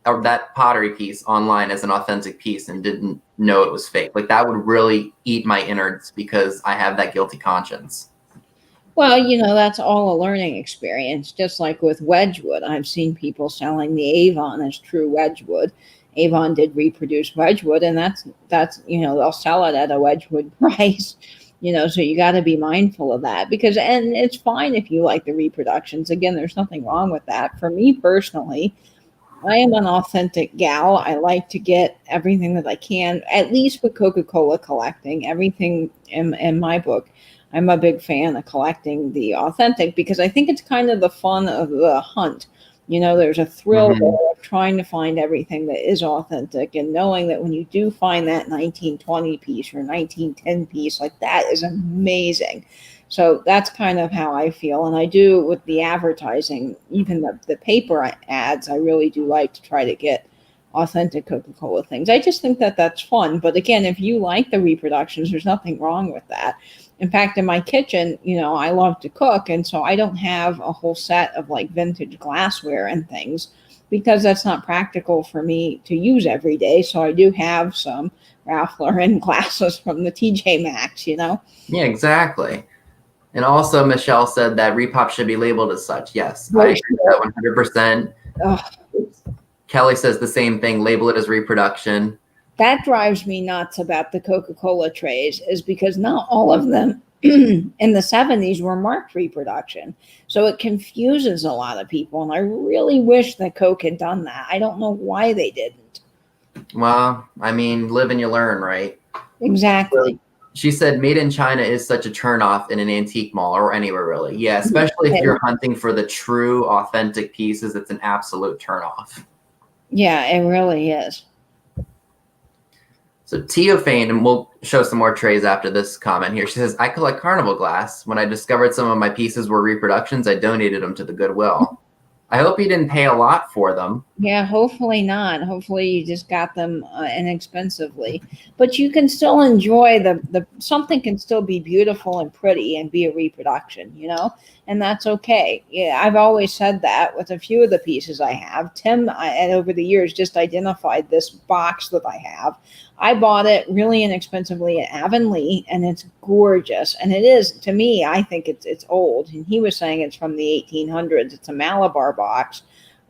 that pottery piece online as an authentic piece and didn't know it was fake. Like, that would really eat my innards because I have that guilty conscience. Well, that's all a learning experience. Just like with Wedgwood, I've seen people selling the Avon as true Wedgwood. Avon did reproduce Wedgwood, and that's they'll sell it at a Wedgwood price. So you got to be mindful of that and it's fine if you like the reproductions. Again, there's nothing wrong with that. For me personally, I am an authentic gal. I like to get everything that I can, at least with Coca Cola collecting. Everything in my book, I'm a big fan of collecting the authentic because I think it's kind of the fun of the hunt. There's a thrill there of trying to find everything that is authentic and knowing that when you do find that 1920 piece or 1910 piece, like that is amazing. So that's kind of how I feel. And I do with the advertising, even the paper ads, I really do like to try to get authentic Coca Cola things. I just think that that's fun. But again, if you like the reproductions, there's nothing wrong with that. In fact, in my kitchen, I love to cook. And so I don't have a whole set of like vintage glassware and things because that's not practical for me to use every day. So I do have some Ralph Lauren glasses from the TJ Maxx, Yeah, exactly. And also, Michelle said that repop should be labeled as such. Yes, I Well, agree with that 100%. oh, Kelly says the same thing. Label it as reproduction. that drives me nuts about the Coca Cola trays, is because not all of them in the 70s were marked reproduction. So it confuses a lot of people. And I really wish that Coke had done that. I don't know why they didn't. Well, I mean, live and you learn, right? Exactly. She said made in China is such a turnoff in an antique mall or anywhere really. Yeah, especially if you're hunting for the true authentic pieces, it's an absolute turnoff. Yeah, it really is. So Teofane, and we'll show some more trays after this comment here. She says, I collect carnival glass. When I discovered some of my pieces were reproductions, I donated them to the Goodwill. I hope you didn't pay a lot for them. Yeah, hopefully not. Hopefully you just got them inexpensively. But you can still enjoy the something can still be beautiful and pretty and be a reproduction, and that's okay. Yeah, I've always said that with a few of the pieces I have. And over the years just identified this box that I have. I bought it really inexpensively at Avonlea, and it's gorgeous. And it is, to me, I think it's old. And he was saying it's from the 1800s. It's a Malabar box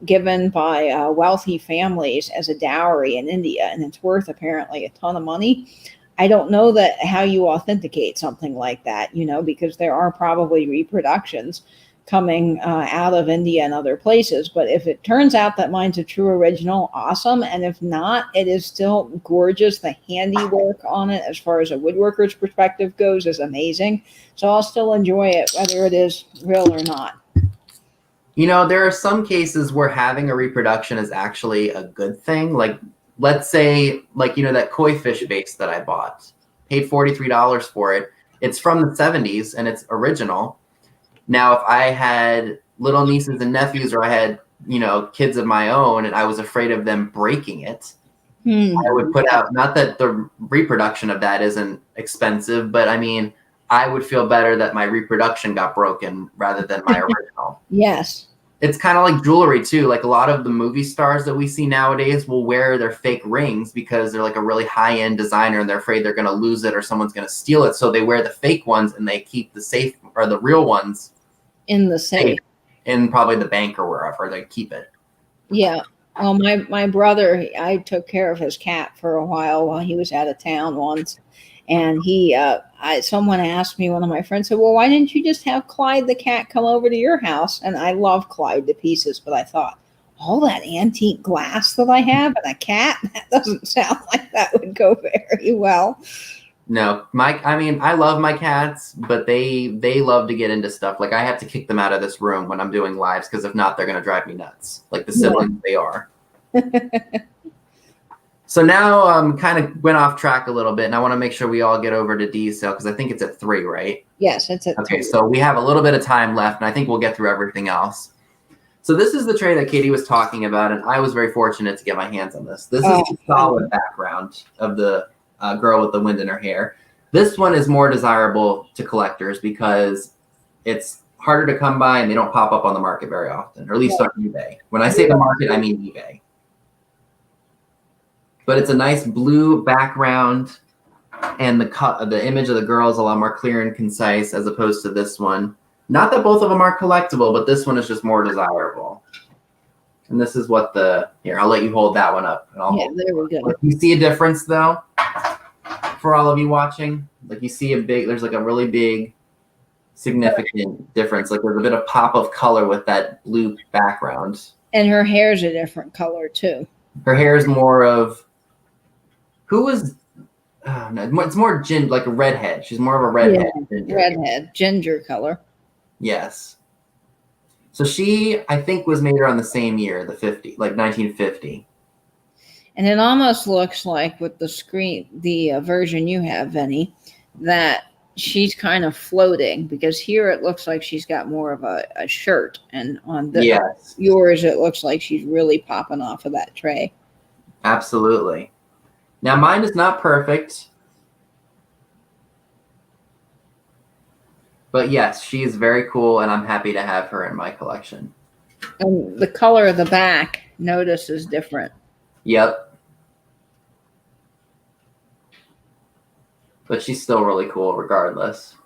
given by wealthy families as a dowry in India, and it's worth apparently a ton of money. I don't know that how you authenticate something like that, because there are probably reproductions coming out of India and other places. But if it turns out that mine's a true original, awesome. And if not, it is still gorgeous. The handiwork on it, as far as a woodworker's perspective goes, is amazing. So I'll still enjoy it, whether it is real or not. There are some cases where having a reproduction is actually a good thing. Like, let's say, that koi fish vase that I bought, paid $43 for it. It's from the 70s and it's original. Now, if I had little nieces and nephews, or I had, kids of my own, and I was afraid of them breaking it, I would put out, not that the reproduction of that isn't expensive, but I mean, I would feel better that my reproduction got broken rather than my original. Yes. It's kind of like jewelry too. Like a lot of the movie stars that we see nowadays will wear their fake rings because they're like a really high-end designer and they're afraid they're going to lose it or someone's going to steal it. So they wear the fake ones and they keep the safe, or the real ones, in the safe, in probably the bank or wherever they keep it. Yeah. Well, my brother, I took care of his cat for a while he was out of town once. And someone asked me, one of my friends said, well, why didn't you just have Clyde the cat come over to your house? And I love Clyde to pieces, but I thought, all that antique glass that I have and a cat, that doesn't sound like that would go very well. No, I love my cats, but they love to get into stuff. Like I have to kick them out of this room when I'm doing lives, because if not, they're going to drive me nuts. Like the siblings they are. So now kind of went off track a little bit, and I want to make sure we all get over to Dee's sale, because I think it's at 3, right? Yes, it's at 3. Okay, so we have a little bit of time left, and I think we'll get through everything else. So this is the tray that Katie was talking about, and I was very fortunate to get my hands on this. This is the solid background of the girl with the wind in her hair. This one is more desirable to collectors because it's harder to come by and they don't pop up on the market very often, or at least on eBay. When I say the market, I mean eBay. But it's a nice blue background, and the image of the girl is a lot more clear and concise as opposed to this one. Not that both of them are collectible, but this one is just more desirable. And this is what here, I'll let you hold that one up. And there we go. You see a difference though, for all of you watching? Like you see there's like a really big, significant difference. Like there's a bit of pop of color with that blue background. And her hair's a different color too. Her hair is more of, it's more like a redhead. She's more of a redhead. Yeah, redhead, ginger color. Yes. So she, I think, was made around the same year, the 1950. And it almost looks like with the version you have, Vinny, that she's kind of floating, because here it looks like she's got more of a shirt, and on yours it looks like she's really popping off of that tray. Absolutely. Now mine is not perfect, but yes, she is very cool, and I'm happy to have her in my collection. And the color of the back, notice, is different. Yep. But she's still really cool regardless.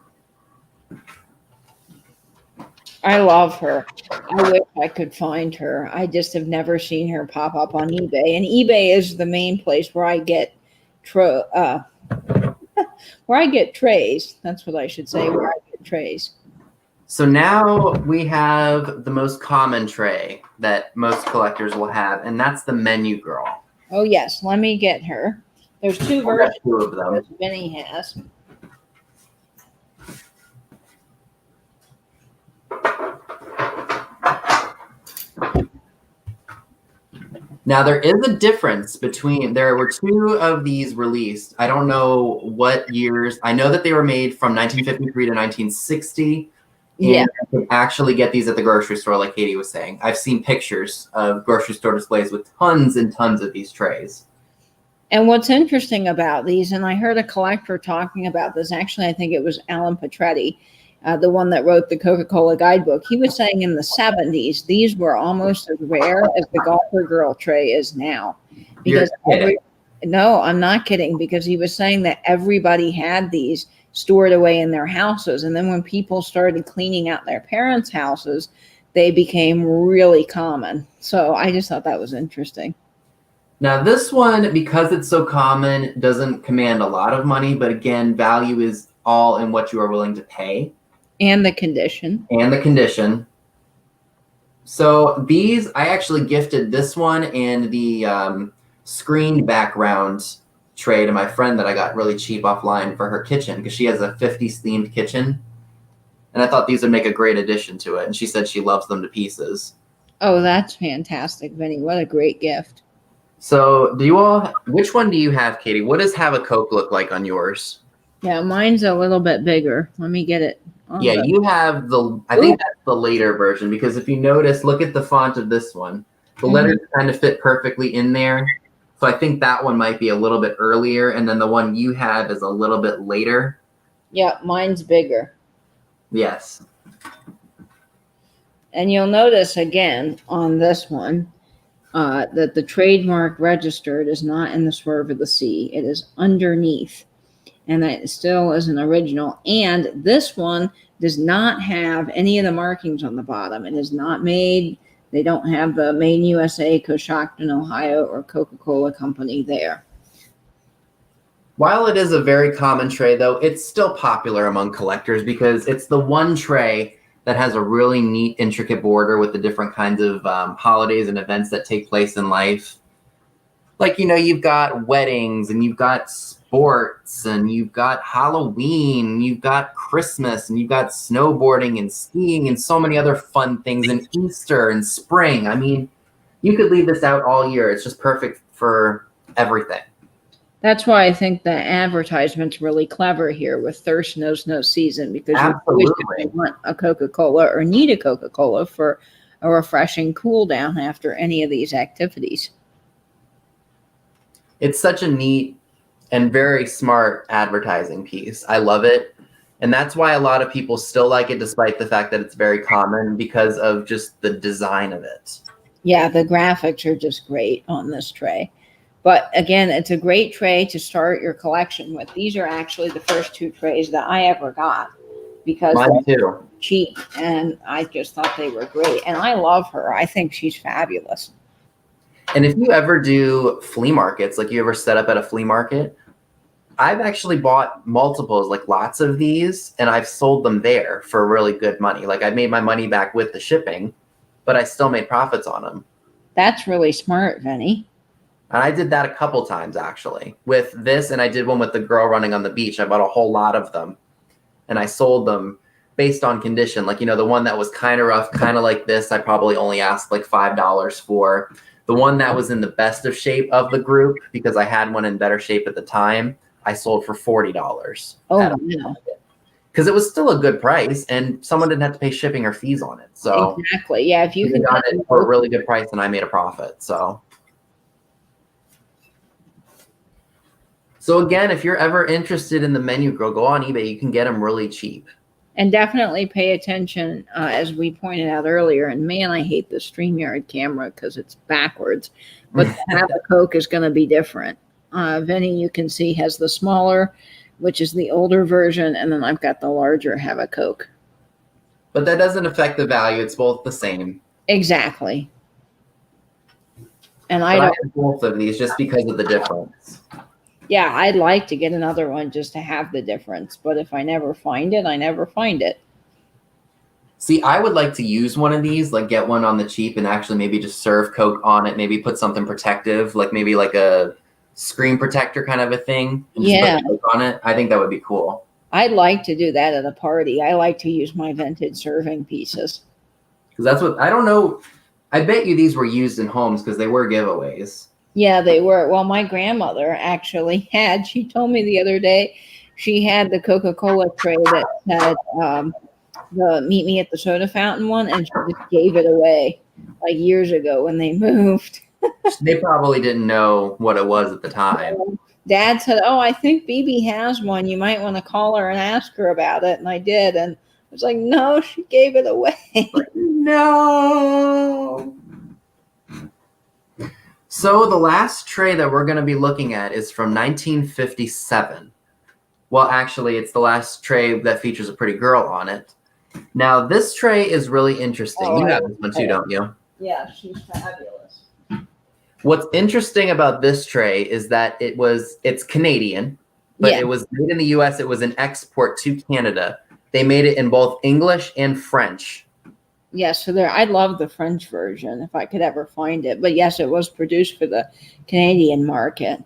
I love her. I wish I could find her. I just have never seen her pop up on eBay. And eBay is the main place where I get where I get trays. That's what I should say, where I get trays. So now we have the most common tray that most collectors will have, and that's the menu girl. Oh yes, let me get her. There's two versions two of them. that Vinny has. Now there is a difference between, there were two of these released. I don't know what years. I know that they were made from 1953 to 1960. Yeah. And you can actually get these at the grocery store, like Katie was saying. I've seen pictures of grocery store displays with tons and tons of these trays. And what's interesting about these, and I heard a collector talking about this, actually, I think it was Alan Petretti, the one that wrote the Coca Cola guidebook. He was saying in the 70s, these were almost as rare as the golfer girl tray is now. Because no, I'm not kidding, because he was saying that everybody had these stored away in their houses. And then when people started cleaning out their parents' houses, they became really common. So I just thought that was interesting. Now this one, because it's so common, doesn't command a lot of money, but again, value is all in what you are willing to pay. And the condition. And the condition. So these, I actually gifted this one and the screened background tray to my friend that I got really cheap offline for her kitchen, because she has a 50s themed kitchen. And I thought these would make a great addition to it. And she said she loves them to pieces. Oh, that's fantastic, Vinny. What a great gift. So which one do you have, Katie? What does Have a Coke look like on yours? Yeah, mine's a little bit bigger. Let me get it. Yeah, you have I think that's the later version, because if you notice, look at the font of this one. The letters kind of fit perfectly in there. So I think that one might be a little bit earlier, and then the one you have is a little bit later. Yeah, mine's bigger. Yes. And you'll notice again on this one that the trademark registered is not in the swerve of the C. It is underneath. And that still is an original. And this one does not have any of the markings on the bottom. It is not made. They don't have the Made in USA, Coshocton, Ohio, or Coca-Cola Company there. While it is a very common tray, though, it's still popular among collectors because it's the one tray that has a really neat, intricate border with the different kinds of holidays and events that take place in life. Like, you've got weddings, and you've got sports, and you've got Halloween, and you've got Christmas, and you've got snowboarding and skiing and so many other fun things, and Easter and spring. I mean, you could leave this out all year. It's just perfect for everything. That's why I think the advertisement's really clever here with Thirst Knows No Season, because Absolutely. you want a Coca-Cola or need a Coca-Cola for a refreshing cool down after any of these activities. It's such a neat and very smart advertising piece. I love it. And that's why a lot of people still like it, despite the fact that it's very common, because of just the design of it. Yeah, the graphics are just great on this tray. But again, it's a great tray to start your collection with. These are actually the first two trays that I ever got because they're cheap, and I just thought they were great. And I love her. I think she's fabulous. And if you ever do flea markets, like you ever set up at a flea market, I've actually bought multiples, like lots of these, and I've sold them there for really good money. Like I made my money back with the shipping, but I still made profits on them. That's really smart, Vinny. And I did that a couple times, actually, with this. And I did one with the girl running on the beach. I bought a whole lot of them, and I sold them based on condition. Like, the one that was kind of rough, kind of like this, I probably only asked like $5 for. The one that was in the best of shape of the group, because I had one in better shape at the time, I sold for $40. Oh, yeah. Because it was still a good price, and someone didn't have to pay shipping or fees on it. So exactly, yeah. If you got it for a really good price, and I made a profit. So again, if you're ever interested in the menu girl, go on eBay. You can get them really cheap. And definitely pay attention, as we pointed out earlier. And man, I hate the StreamYard camera because it's backwards. But the Have a Coke is going to be different. Vinny, you can see, has the smaller, which is the older version. And then I've got the larger Have a Coke. But that doesn't affect the value. It's both the same. Exactly. And But I I don't. have both of these just because of the difference. Yeah, I'd like to get another one just to have the difference. But if I never find it, I never find it. See, I would like to use one of these, like get one on the cheap and actually maybe just serve Coke on it. Maybe put something protective, like maybe like a screen protector kind of a thing, and just Yeah, put Coke on it. I think that would be cool. I'd like to do that at a party. I like to use my vintage serving pieces. Because that's what, I don't know. I bet you these were used in homes because they were giveaways. Yeah, they were. Well, my grandmother actually had, she told me the other day, she had the Coca Cola tray that had the Meet Me at the Soda Fountain one, and she just gave it away like years ago when they moved. They probably didn't know what it was at the time. Dad said, "Oh, I think BB has one. You might want to call her and ask her about it." And I did, and I was like, "No, she gave it away." No. So the last tray that we're going to be looking at is from 1957. Well, actually, it's the last tray that features a pretty girl on it. It's this tray is really interesting. Oh, You I have this one too, don't you? Yeah, she's fabulous. What's interesting about this tray is that it's Canadian, but Yeah. it was made in the US. It was an export to Canada. They made it in both English and French. Yes, so there. I love the French version if I could ever find it. But yes, it was produced for the Canadian market.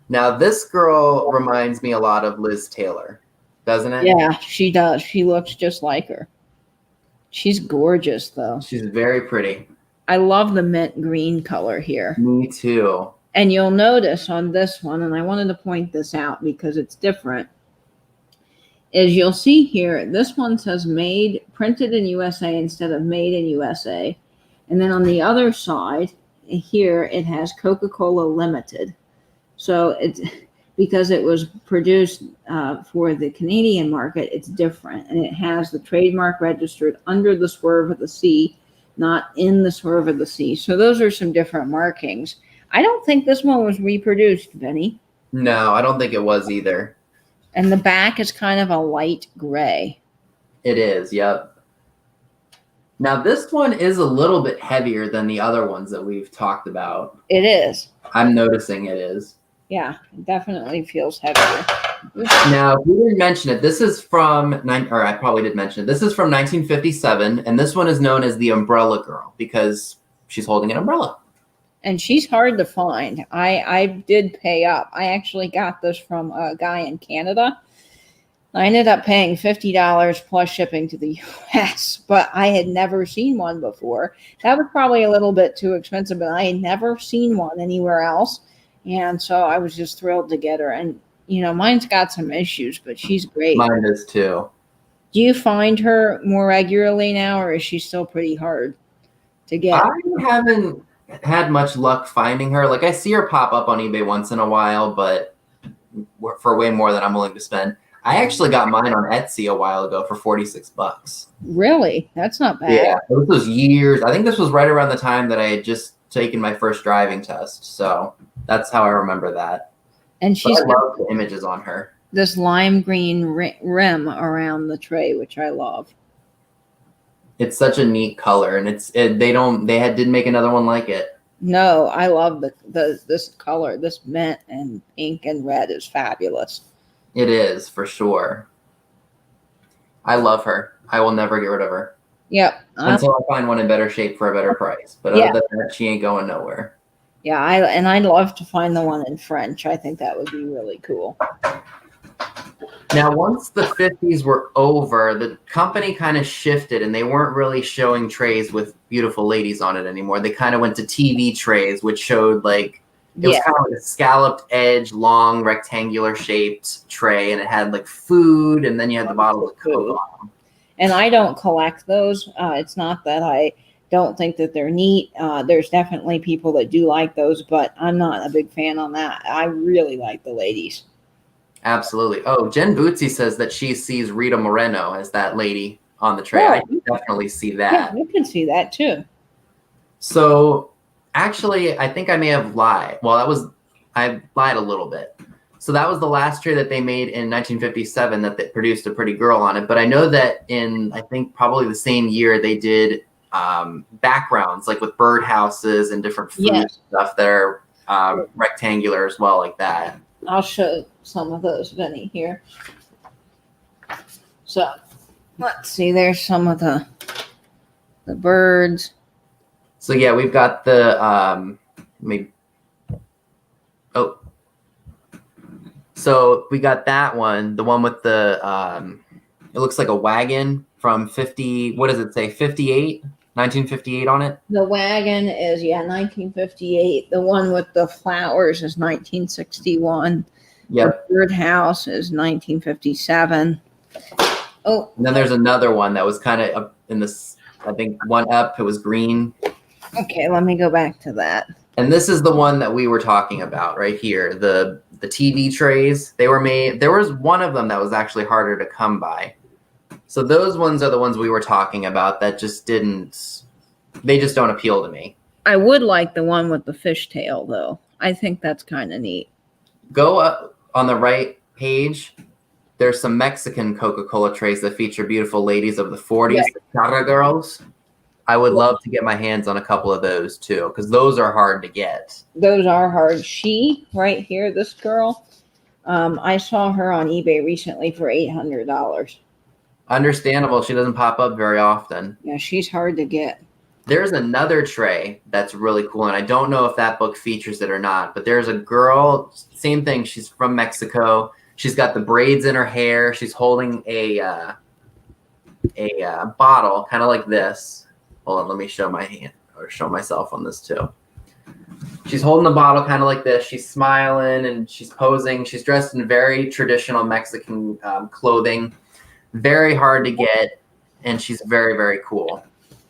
Now, this girl reminds me a lot of Liz Taylor, doesn't it? Yeah, she does. She looks just like her. She's gorgeous, though. She's very pretty. I love the mint green color here. Me too. And you'll notice on this one, and I wanted to point this out because it's different, is you'll see here, this one says made, printed in USA instead of made in USA. And then on the other side, here, it has Coca-Cola Limited. So it's because it was produced for the Canadian market, it's different. And it has the trademark registered under the swerve of the C, not in the swerve of the C. So those are some different markings. I don't think this one was reproduced, Benny. No, I don't think it was either. And the back is kind of a light gray. It is, yep. Now, this one is a little bit heavier than the other ones that we've talked about. It is. I'm noticing it is. Yeah, it definitely feels heavier. Now, we didn't mention it. This is from, or I probably did mention it. This is from 1957, and this one is known as the Umbrella Girl because she's holding an umbrella. And she's hard to find. I did pay up. I actually got this from a guy in Canada. I ended up paying $50 plus shipping to the US, but I had never seen one before. That was probably a little bit too expensive, but I had never seen one anywhere else. And so I was just thrilled to get her. And, you know, mine's got some issues, but she's great. Mine is too. Do you find her more regularly now, or is she still pretty hard to get? I haven't had much luck finding her. Like, I see her pop up on eBay once in a while, but for way more than I'm willing to spend. I actually got mine on Etsy a while ago for $46. Really? That's not bad. Yeah, this was years. I think this was right around the time that I had just taken my first driving test. So that's how I remember that. And she's I love the images on her. This lime green rim around the tray, which I love. It's such a neat color, and didn't make another one like it. No, I love this color. This mint and pink and red is fabulous. It is, for sure. I love her. I will never get rid of her. Yep. Until I find one in better shape for a better price. But other than that, she ain't going nowhere. Yeah, I'd love to find the one in French. I think that would be really cool. Now, once the 50s were over, the company kind of shifted, and they weren't really showing trays with beautiful ladies on it anymore. They kind of went to TV trays, which showed like, it was kind of like a scalloped edge, long, rectangular shaped tray, and it had like food, and then you had the bottle of Coke on them. And I don't collect those. It's not that I don't think that they're neat. There's definitely people that do like those, but I'm not a big fan on that. I really like the ladies. Absolutely. Oh, Jen Bootsy says that she sees Rita Moreno as that lady on the tray. I can definitely see that. Yeah, you can see that too. So actually, I think I may have lied. Well, I lied a little bit. So that was the last tray that they made in 1957 that they produced a pretty girl on it. But I know that in, I think probably the same year, they did backgrounds like with birdhouses and different food stuff that are rectangular as well, like that. I'll show some of those, Vinny, here. So let's see, there's some of the birds. So yeah, we've got the so we got that one, the one with the it looks like a wagon from 50, what does it say, 58, 1958 on it? The wagon is 1958. The one with the flowers is 1961. Yep. The birdhouse is 1957. Oh, and then there's another one that was kind of up in this, I think one up, it was green. Okay, let me go back to that. And this is the one that we were talking about right here, the TV trays. They were made, there was one of them that was actually harder to come by. So those ones are the ones we were talking about that just didn't, they just don't appeal to me. I would like the one with the fishtail, though. I think that's kind of neat. Go up on the right page. There's some Mexican Coca Cola trays that feature beautiful ladies of the 40s, the Cara girls. I would love to get my hands on a couple of those too, because those are hard to get. Those are hard. She, right here, this girl, I saw her on eBay recently for $800. Understandable. She doesn't pop up very often. Yeah, she's hard to get. There's another tray that's really cool, and I don't know if that book features it or not, but there's a girl, same thing. She's from Mexico. She's got the braids in her hair. She's holding a bottle, kind of like this. Hold on, let me show my hand or show myself on this too. She's holding the bottle kind of like this. She's smiling and she's posing. She's dressed in very traditional Mexican clothing. Very hard to get, and she's very, very cool.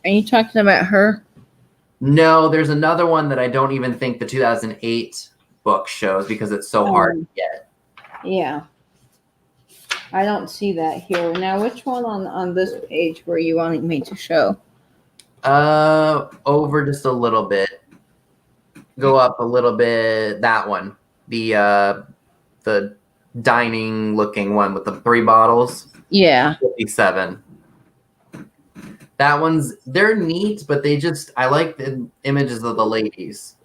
Are you talking about her? No, there's another one that I don't even think the 2008 book shows because it's so hard to get. Yeah. I don't see that here. Now, which one on this page were you wanting me to show? Over just a little bit. Go up a little bit. That one. The dining looking one with the 3 bottles. Yeah. 57. That one's, they're neat, but they just, I like the images of the ladies.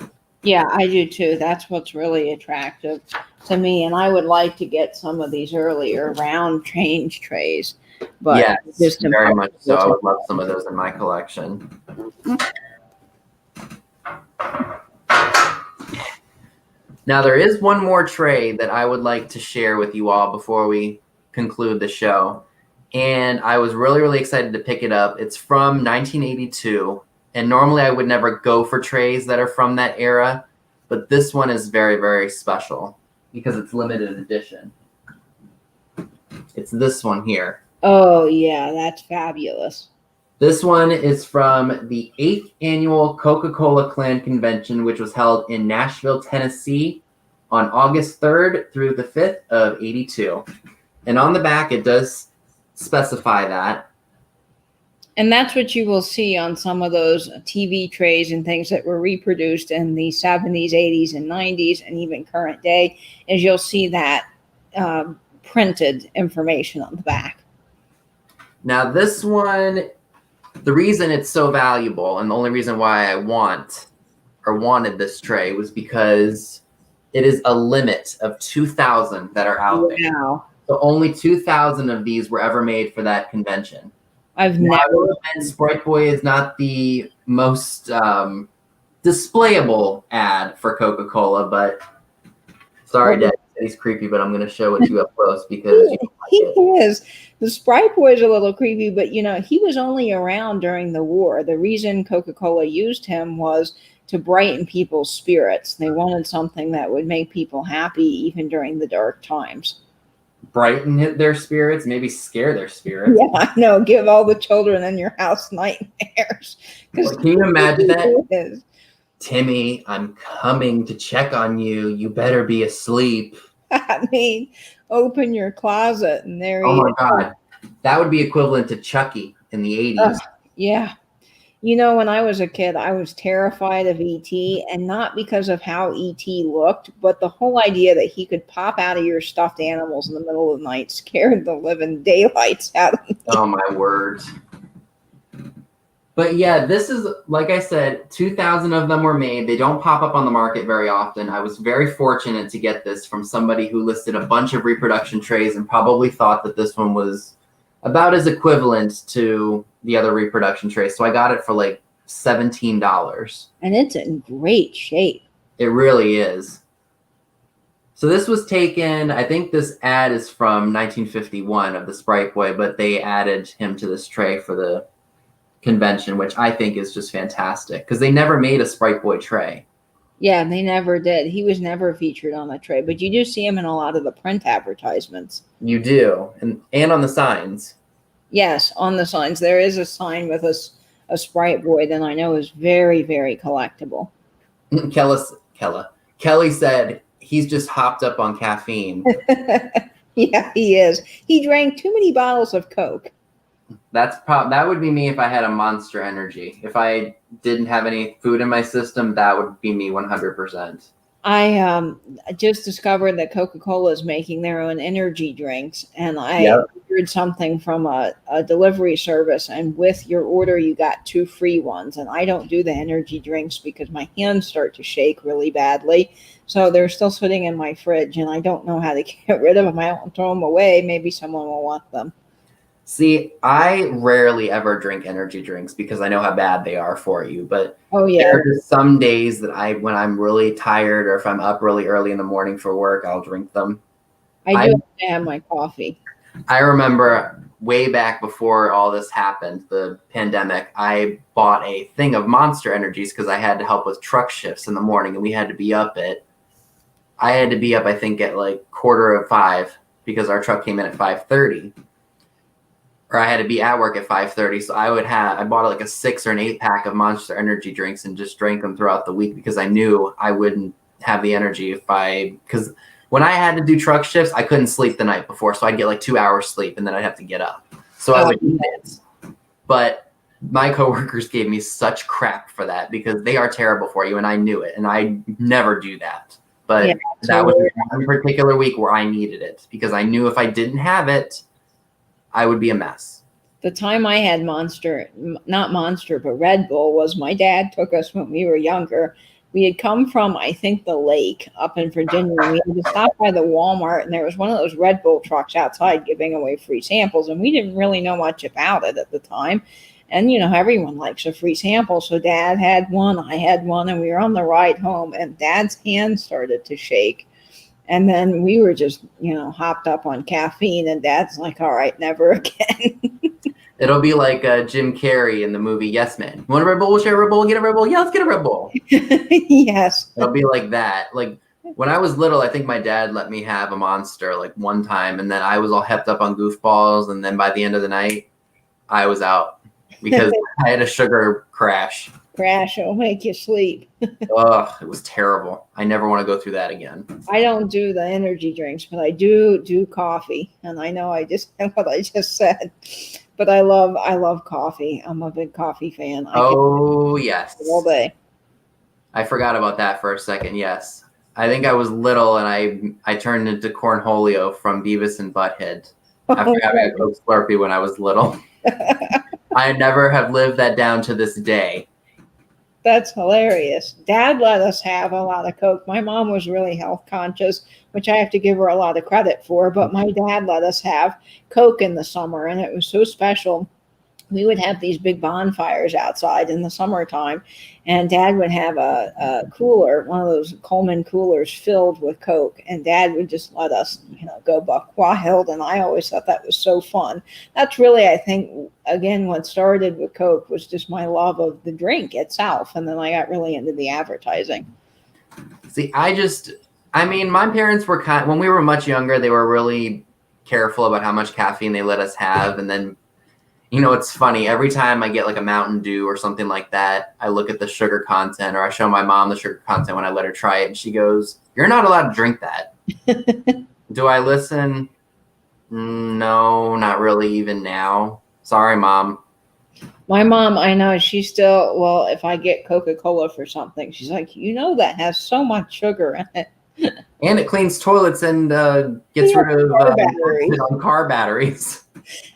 Yeah, I do too. That's what's really attractive to me. And I would like to get some of these earlier round change trays. But yes, just very much so. I would love some of those in my collection. Now, there is one more tray that I would like to share with you all before we conclude the show. And I was really, really excited to pick it up. It's from 1982. And normally I would never go for trays that are from that era. But this one is very, very special because it's limited edition. It's this one here. Oh, yeah, that's fabulous. This one is from the 8th annual Coca-Cola Clan Convention, which was held in Nashville, Tennessee on August 3rd through the 5th of 82. And on the back, it does specify that. And that's what you will see on some of those TV trays and things that were reproduced in the 70s, 80s, and 90s, and even current day, is you'll see that printed information on the back. Now, this one, the reason it's so valuable and the only reason why I wanted this tray was because it is a limit of 2,000 that are out there. Wow. So only 2,000 of these were ever made for that convention. I've never. Sprite Boy is not the most displayable ad for Coca-Cola, but sorry, Dad, he's creepy, but I'm going to show it to you up close because you don't like it. He is. The Sprite Boy is a little creepy, but he was only around during the war. The reason Coca-Cola used him was to brighten people's spirits. They wanted something that would make people happy even during the dark times. Brighten their spirits, maybe scare their spirits. Yeah, I know. Give all the children in your house nightmares. Well, can you imagine that? Timmy, I'm coming to check on you. You better be asleep. I mean, open your closet and there Oh my God. That would be equivalent to Chucky in the 80s. Yeah. You know, when I was a kid, I was terrified of ET, and not because of how ET looked, but the whole idea that he could pop out of your stuffed animals in the middle of the night scared the living daylights out of me. Oh my word. But yeah, this is, like I said, 2,000 of them were made. They don't pop up on the market very often. I was very fortunate to get this from somebody who listed a bunch of reproduction trays and probably thought that this one was about as equivalent to the other reproduction trays. So I got it for like $17. And it's in great shape. It really is. So this was taken, I think this ad is from 1951 of the Sprite Boy, but they added him to this tray for the convention, which I think is just fantastic because they never made a Sprite Boy tray. Yeah, they never did. He was never featured on the tray, but you do see him in a lot of the print advertisements. You do, and on the signs. Yes, on the signs. There is a sign with a Sprite Boy that I know is very, very collectible. Kelly said he's just hopped up on caffeine. Yeah, he is. He drank too many bottles of Coke. That would be me if I had a Monster Energy. If I didn't have any food in my system, that would be me 100%. I just discovered that Coca Cola is making their own energy drinks, and I ordered something from a delivery service, and with your order, you got 2 free ones. And I don't do the energy drinks because my hands start to shake really badly. So they're still sitting in my fridge, and I don't know how to get rid of them. I don't throw them away. Maybe someone will want them. See, I rarely ever drink energy drinks because I know how bad they are for you. But oh yeah, there are just some days that when I'm really tired or if I'm up really early in the morning for work, I'll drink them. I do have to have my coffee. I remember way back before all this happened, the pandemic, I bought a thing of Monster Energies because I had to help with truck shifts in the morning, and we had to be up I think at like 4:45 because our truck came in at 5:30. Or I had to be at work at 5:30, so I bought like a 6 or an 8 pack of Monster Energy drinks and just drank them throughout the week because I knew I wouldn't have the energy because when I had to do truck shifts, I couldn't sleep the night before, so I'd get like 2 hours sleep and then I'd have to get up. So I would eat it. But my coworkers gave me such crap for that because they are terrible for you, and I knew it, and I never do that. But yeah, that was one particular week where I needed it because I knew if I didn't have it, I would be a mess. The time I had not Monster, but Red Bull was my dad took us when we were younger. We had come from, I think, the lake up in Virginia. We had to stop by the Walmart, and there was one of those Red Bull trucks outside giving away free samples, and we didn't really know much about it at the time. And, you know, everyone likes a free sample. So Dad had one, I had one, and we were on the ride home, and Dad's hand started to shake. And then we were just, you know, hopped up on caffeine, and Dad's like, all right, never again. It'll be like Jim Carrey in the movie Yes Man. You want a Red Bull? We'll share a Red Bull. Get a Red Bull. Yeah, let's get a Red Bull. Yes. It'll be like that. Like when I was little, I think my dad let me have a Monster like one time, and then I was all hepped up on goofballs, and then by the end of the night, I was out because I had a sugar crash. It'll make you sleep. Ugh, it was terrible. I never want to go through that again. I don't do the energy drinks, but I do coffee, and I know I just what I just said. But I love coffee. I'm a big coffee fan. Yes. All day. I forgot about that for a second. Yes. I think I was little and I turned into Cornholio from Beavis and Butthead after having a Coke Slurpee when I was little. I never have lived that down to this day. That's hilarious. Dad let us have a lot of Coke. My mom was really health conscious, which I have to give her a lot of credit for, but my dad let us have Coke in the summer, and it was so special. We would have these big bonfires outside in the summertime, and Dad would have a cooler, one of those Coleman coolers filled with Coke, and Dad would just let us, you know, go buck wild, and I always thought that was so fun. That's really, I think, again, what started with Coke was just my love of the drink itself, and then I got really into the advertising. See, my parents were when we were much younger, they were really careful about how much caffeine they let us have, and then you know, it's funny. Every time I get like a Mountain Dew or something like that, I look at the sugar content, or I show my mom the sugar content when I let her try it. And she goes, "You're not allowed to drink that." Do I listen? No, not really even now. Sorry, Mom. My mom, I know she's still, well, if I get Coca Cola for something, she's like, that has so much sugar in it. And it cleans toilets and gets Yeah, rid of car batteries. acid on car batteries.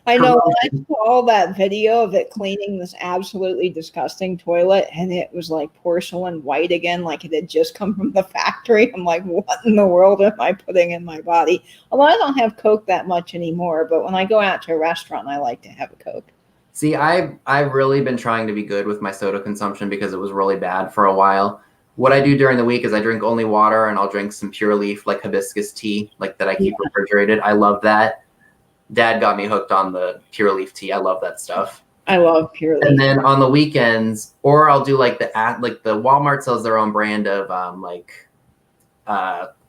I know I saw that video of it cleaning this absolutely disgusting toilet, and it was like porcelain white again, like it had just come from the factory. I'm like, what in the world am I putting in my body? Although I don't have Coke that much anymore, but when I go out to a restaurant, I like to have a Coke. See, I've really been trying to be good with my soda consumption because it was really bad for a while. What I do during the week is I drink only water, and I'll drink some Pure Leaf, like hibiscus tea, like that I keep refrigerated. I love that. Dad got me hooked on the Pure Leaf tea. I love that stuff. I love Pure Leaf. And then on the weekends, or I'll do like the Walmart sells their own brand of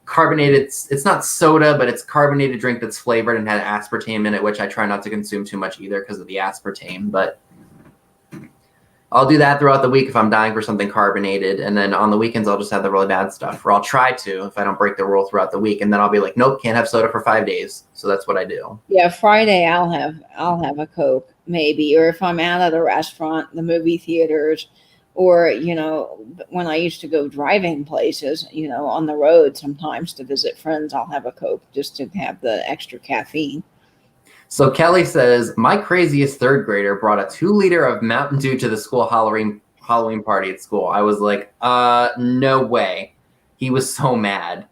carbonated. It's not soda, but it's carbonated drink that's flavored and had aspartame in it, which I try not to consume too much either because of the aspartame. But I'll do that throughout the week if I'm dying for something carbonated. And then on the weekends, I'll just have the really bad stuff, or I'll try to if I don't break the rule throughout the week. And then I'll be like, nope, can't have soda for 5 days. So that's what I do. Yeah, Friday I'll have a Coke maybe, or if I'm out at a restaurant, the movie theaters, or when I used to go driving places, on the road sometimes to visit friends, I'll have a Coke just to have the extra caffeine. So Kelly says, my craziest third grader brought a 2-liter of Mountain Dew to the school Halloween party at school. I was like, no way. He was so mad.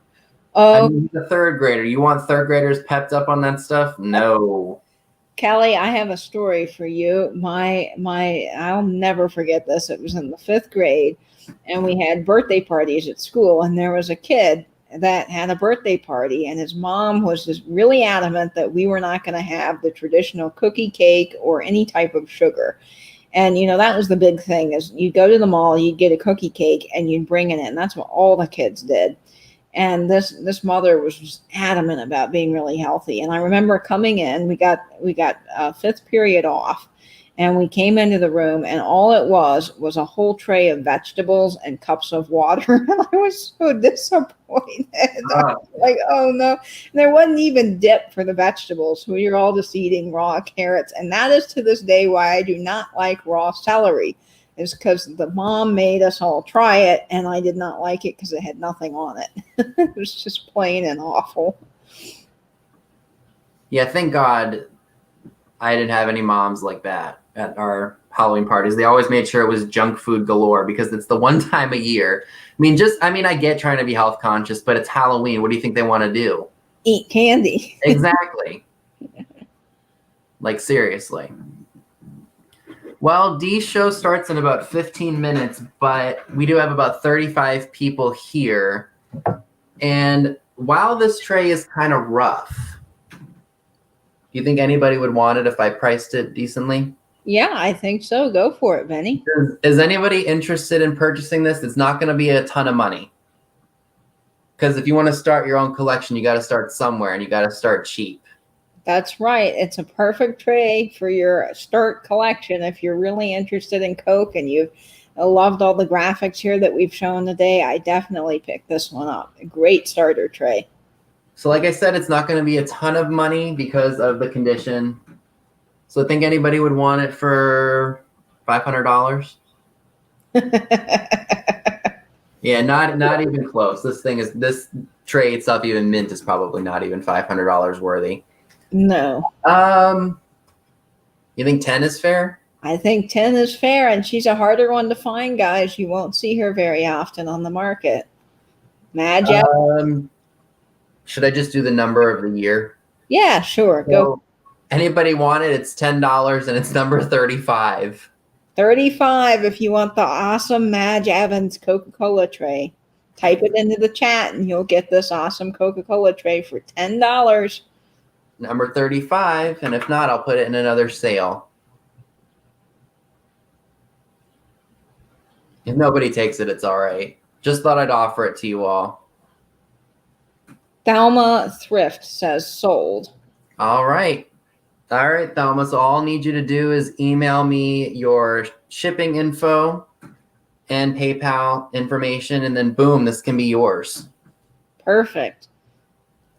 I mean, he's a third grader. You want third graders pepped up on that stuff? No. Kelly, I have a story for you. I'll never forget this. It was in the 5th grade, and we had birthday parties at school, and there was a kid that had a birthday party, and his mom was just really adamant that we were not going to have the traditional cookie cake or any type of sugar. And that was the big thing, is you go to the mall, you'd get a cookie cake and you'd bring it in. That's what all the kids did. And this mother was just adamant about being really healthy. And I remember coming in, we got 5th period off, and we came into the room, and all it was a whole tray of vegetables and cups of water. And I was so disappointed. I was like, oh no. And there wasn't even dip for the vegetables. So we were all just eating raw carrots. And that is to this day why I do not like raw celery, is because the mom made us all try it, and I did not like it because it had nothing on it. It was just plain and awful. Yeah, thank God I didn't have any moms like that at our Halloween parties. They always made sure it was junk food galore because it's the one time a year. I get trying to be health conscious, but it's Halloween. What do you think they want to do? Eat candy. Exactly. Like, seriously. Well, Dee's show starts in about 15 minutes, but we do have about 35 people here. And while this tray is kind of rough, do you think anybody would want it if I priced it decently? Yeah, I think so. Go for it, Benny. Is anybody interested in purchasing this? It's not going to be a ton of money. Because if you want to start your own collection, you got to start somewhere, and you got to start cheap. That's right. It's a perfect tray for your start collection. If you're really interested in Coke and you've loved all the graphics here that we've shown today, I definitely picked this one up. A great starter tray. So like I said, it's not going to be a ton of money because of the condition. So I think anybody would want it for $500. Yeah, not even close. This tray itself, even mint, is probably not even $500 worthy. No. You think 10 is fair? I think 10 is fair, and she's a harder one to find, guys. You won't see her very often on the market. Magic. Should I just do the number of the year? Yeah, sure. Go. Anybody want it? It's $10, and it's number 35. 35 if you want the awesome Madge Evans Coca-Cola tray. Type it into the chat, and you'll get this awesome Coca-Cola tray for $10. Number 35, and if not, I'll put it in another sale. If nobody takes it, it's all right. Just thought I'd offer it to you all. Thelma Thrift says sold. All right. All right, Thelma. So all I need you to do is email me your shipping info and PayPal information, and then boom, this can be yours. Perfect.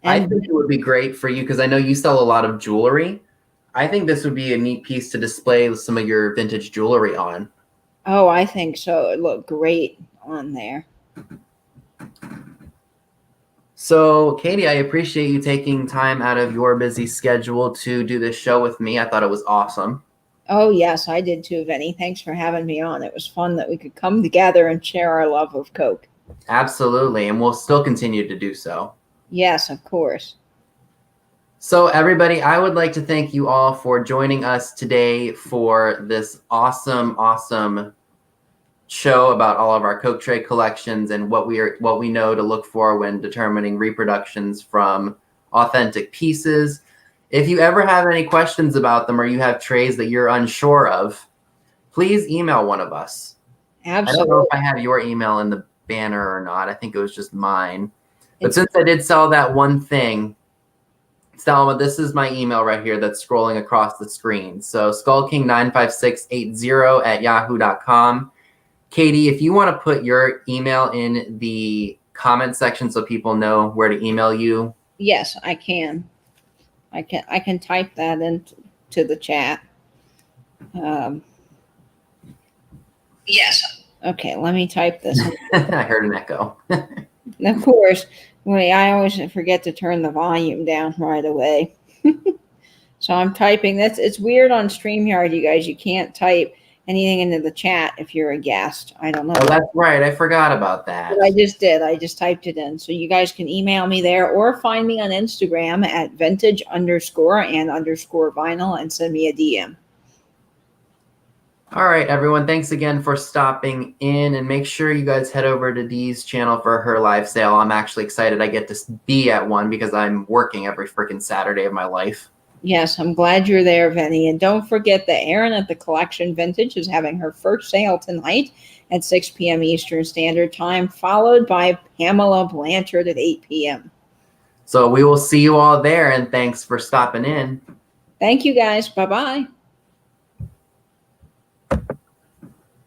I think it would be great for you because I know you sell a lot of jewelry. I think this would be a neat piece to display some of your vintage jewelry on. Oh, I think so. It looked great on there. So, Katie, I appreciate you taking time out of your busy schedule to do this show with me. I thought it was awesome. Oh, yes, I did too, Vinny. Thanks for having me on. It was fun that we could come together and share our love of Coke. Absolutely, and we'll still continue to do so. Yes, of course. So, everybody, I would like to thank you all for joining us today for this awesome show about all of our Coke tray collections and what we know to look for when determining reproductions from authentic pieces. If you ever have any questions about them or you have trays that you're unsure of, please email one of us. Absolutely. I don't know if I have your email in the banner or not. I think it was just mine. But since I did sell that one thing, Salma, this is my email right here that's scrolling across the screen. So skullking95680@yahoo.com. Katie, if you want to put your email in the comment section so people know where to email you. Yes, I can. I can type that into the chat. Yes. Okay, let me type this. I heard an echo. Of course, I always forget to turn the volume down right away. So I'm typing this. It's weird on StreamYard, you guys. You can't type anything into the chat if you're a guest. I don't know. Oh, that's right. I forgot about that. But I just did. I just typed it in. So you guys can email me there or find me on Instagram at vintage_and_vinyl and send me a DM. All right, everyone. Thanks again for stopping in, and make sure you guys head over to Dee's channel for her live sale. I'm actually excited I get to be at one because I'm working every freaking Saturday of my life. Yes, I'm glad you're there, Vinny. And don't forget that Erin at the Collection Vintage is having her first sale tonight at 6 p.m. Eastern Standard Time, followed by Pamela Blanchard at 8 p.m. So we will see you all there, and thanks for stopping in. Thank you, guys. Bye-bye.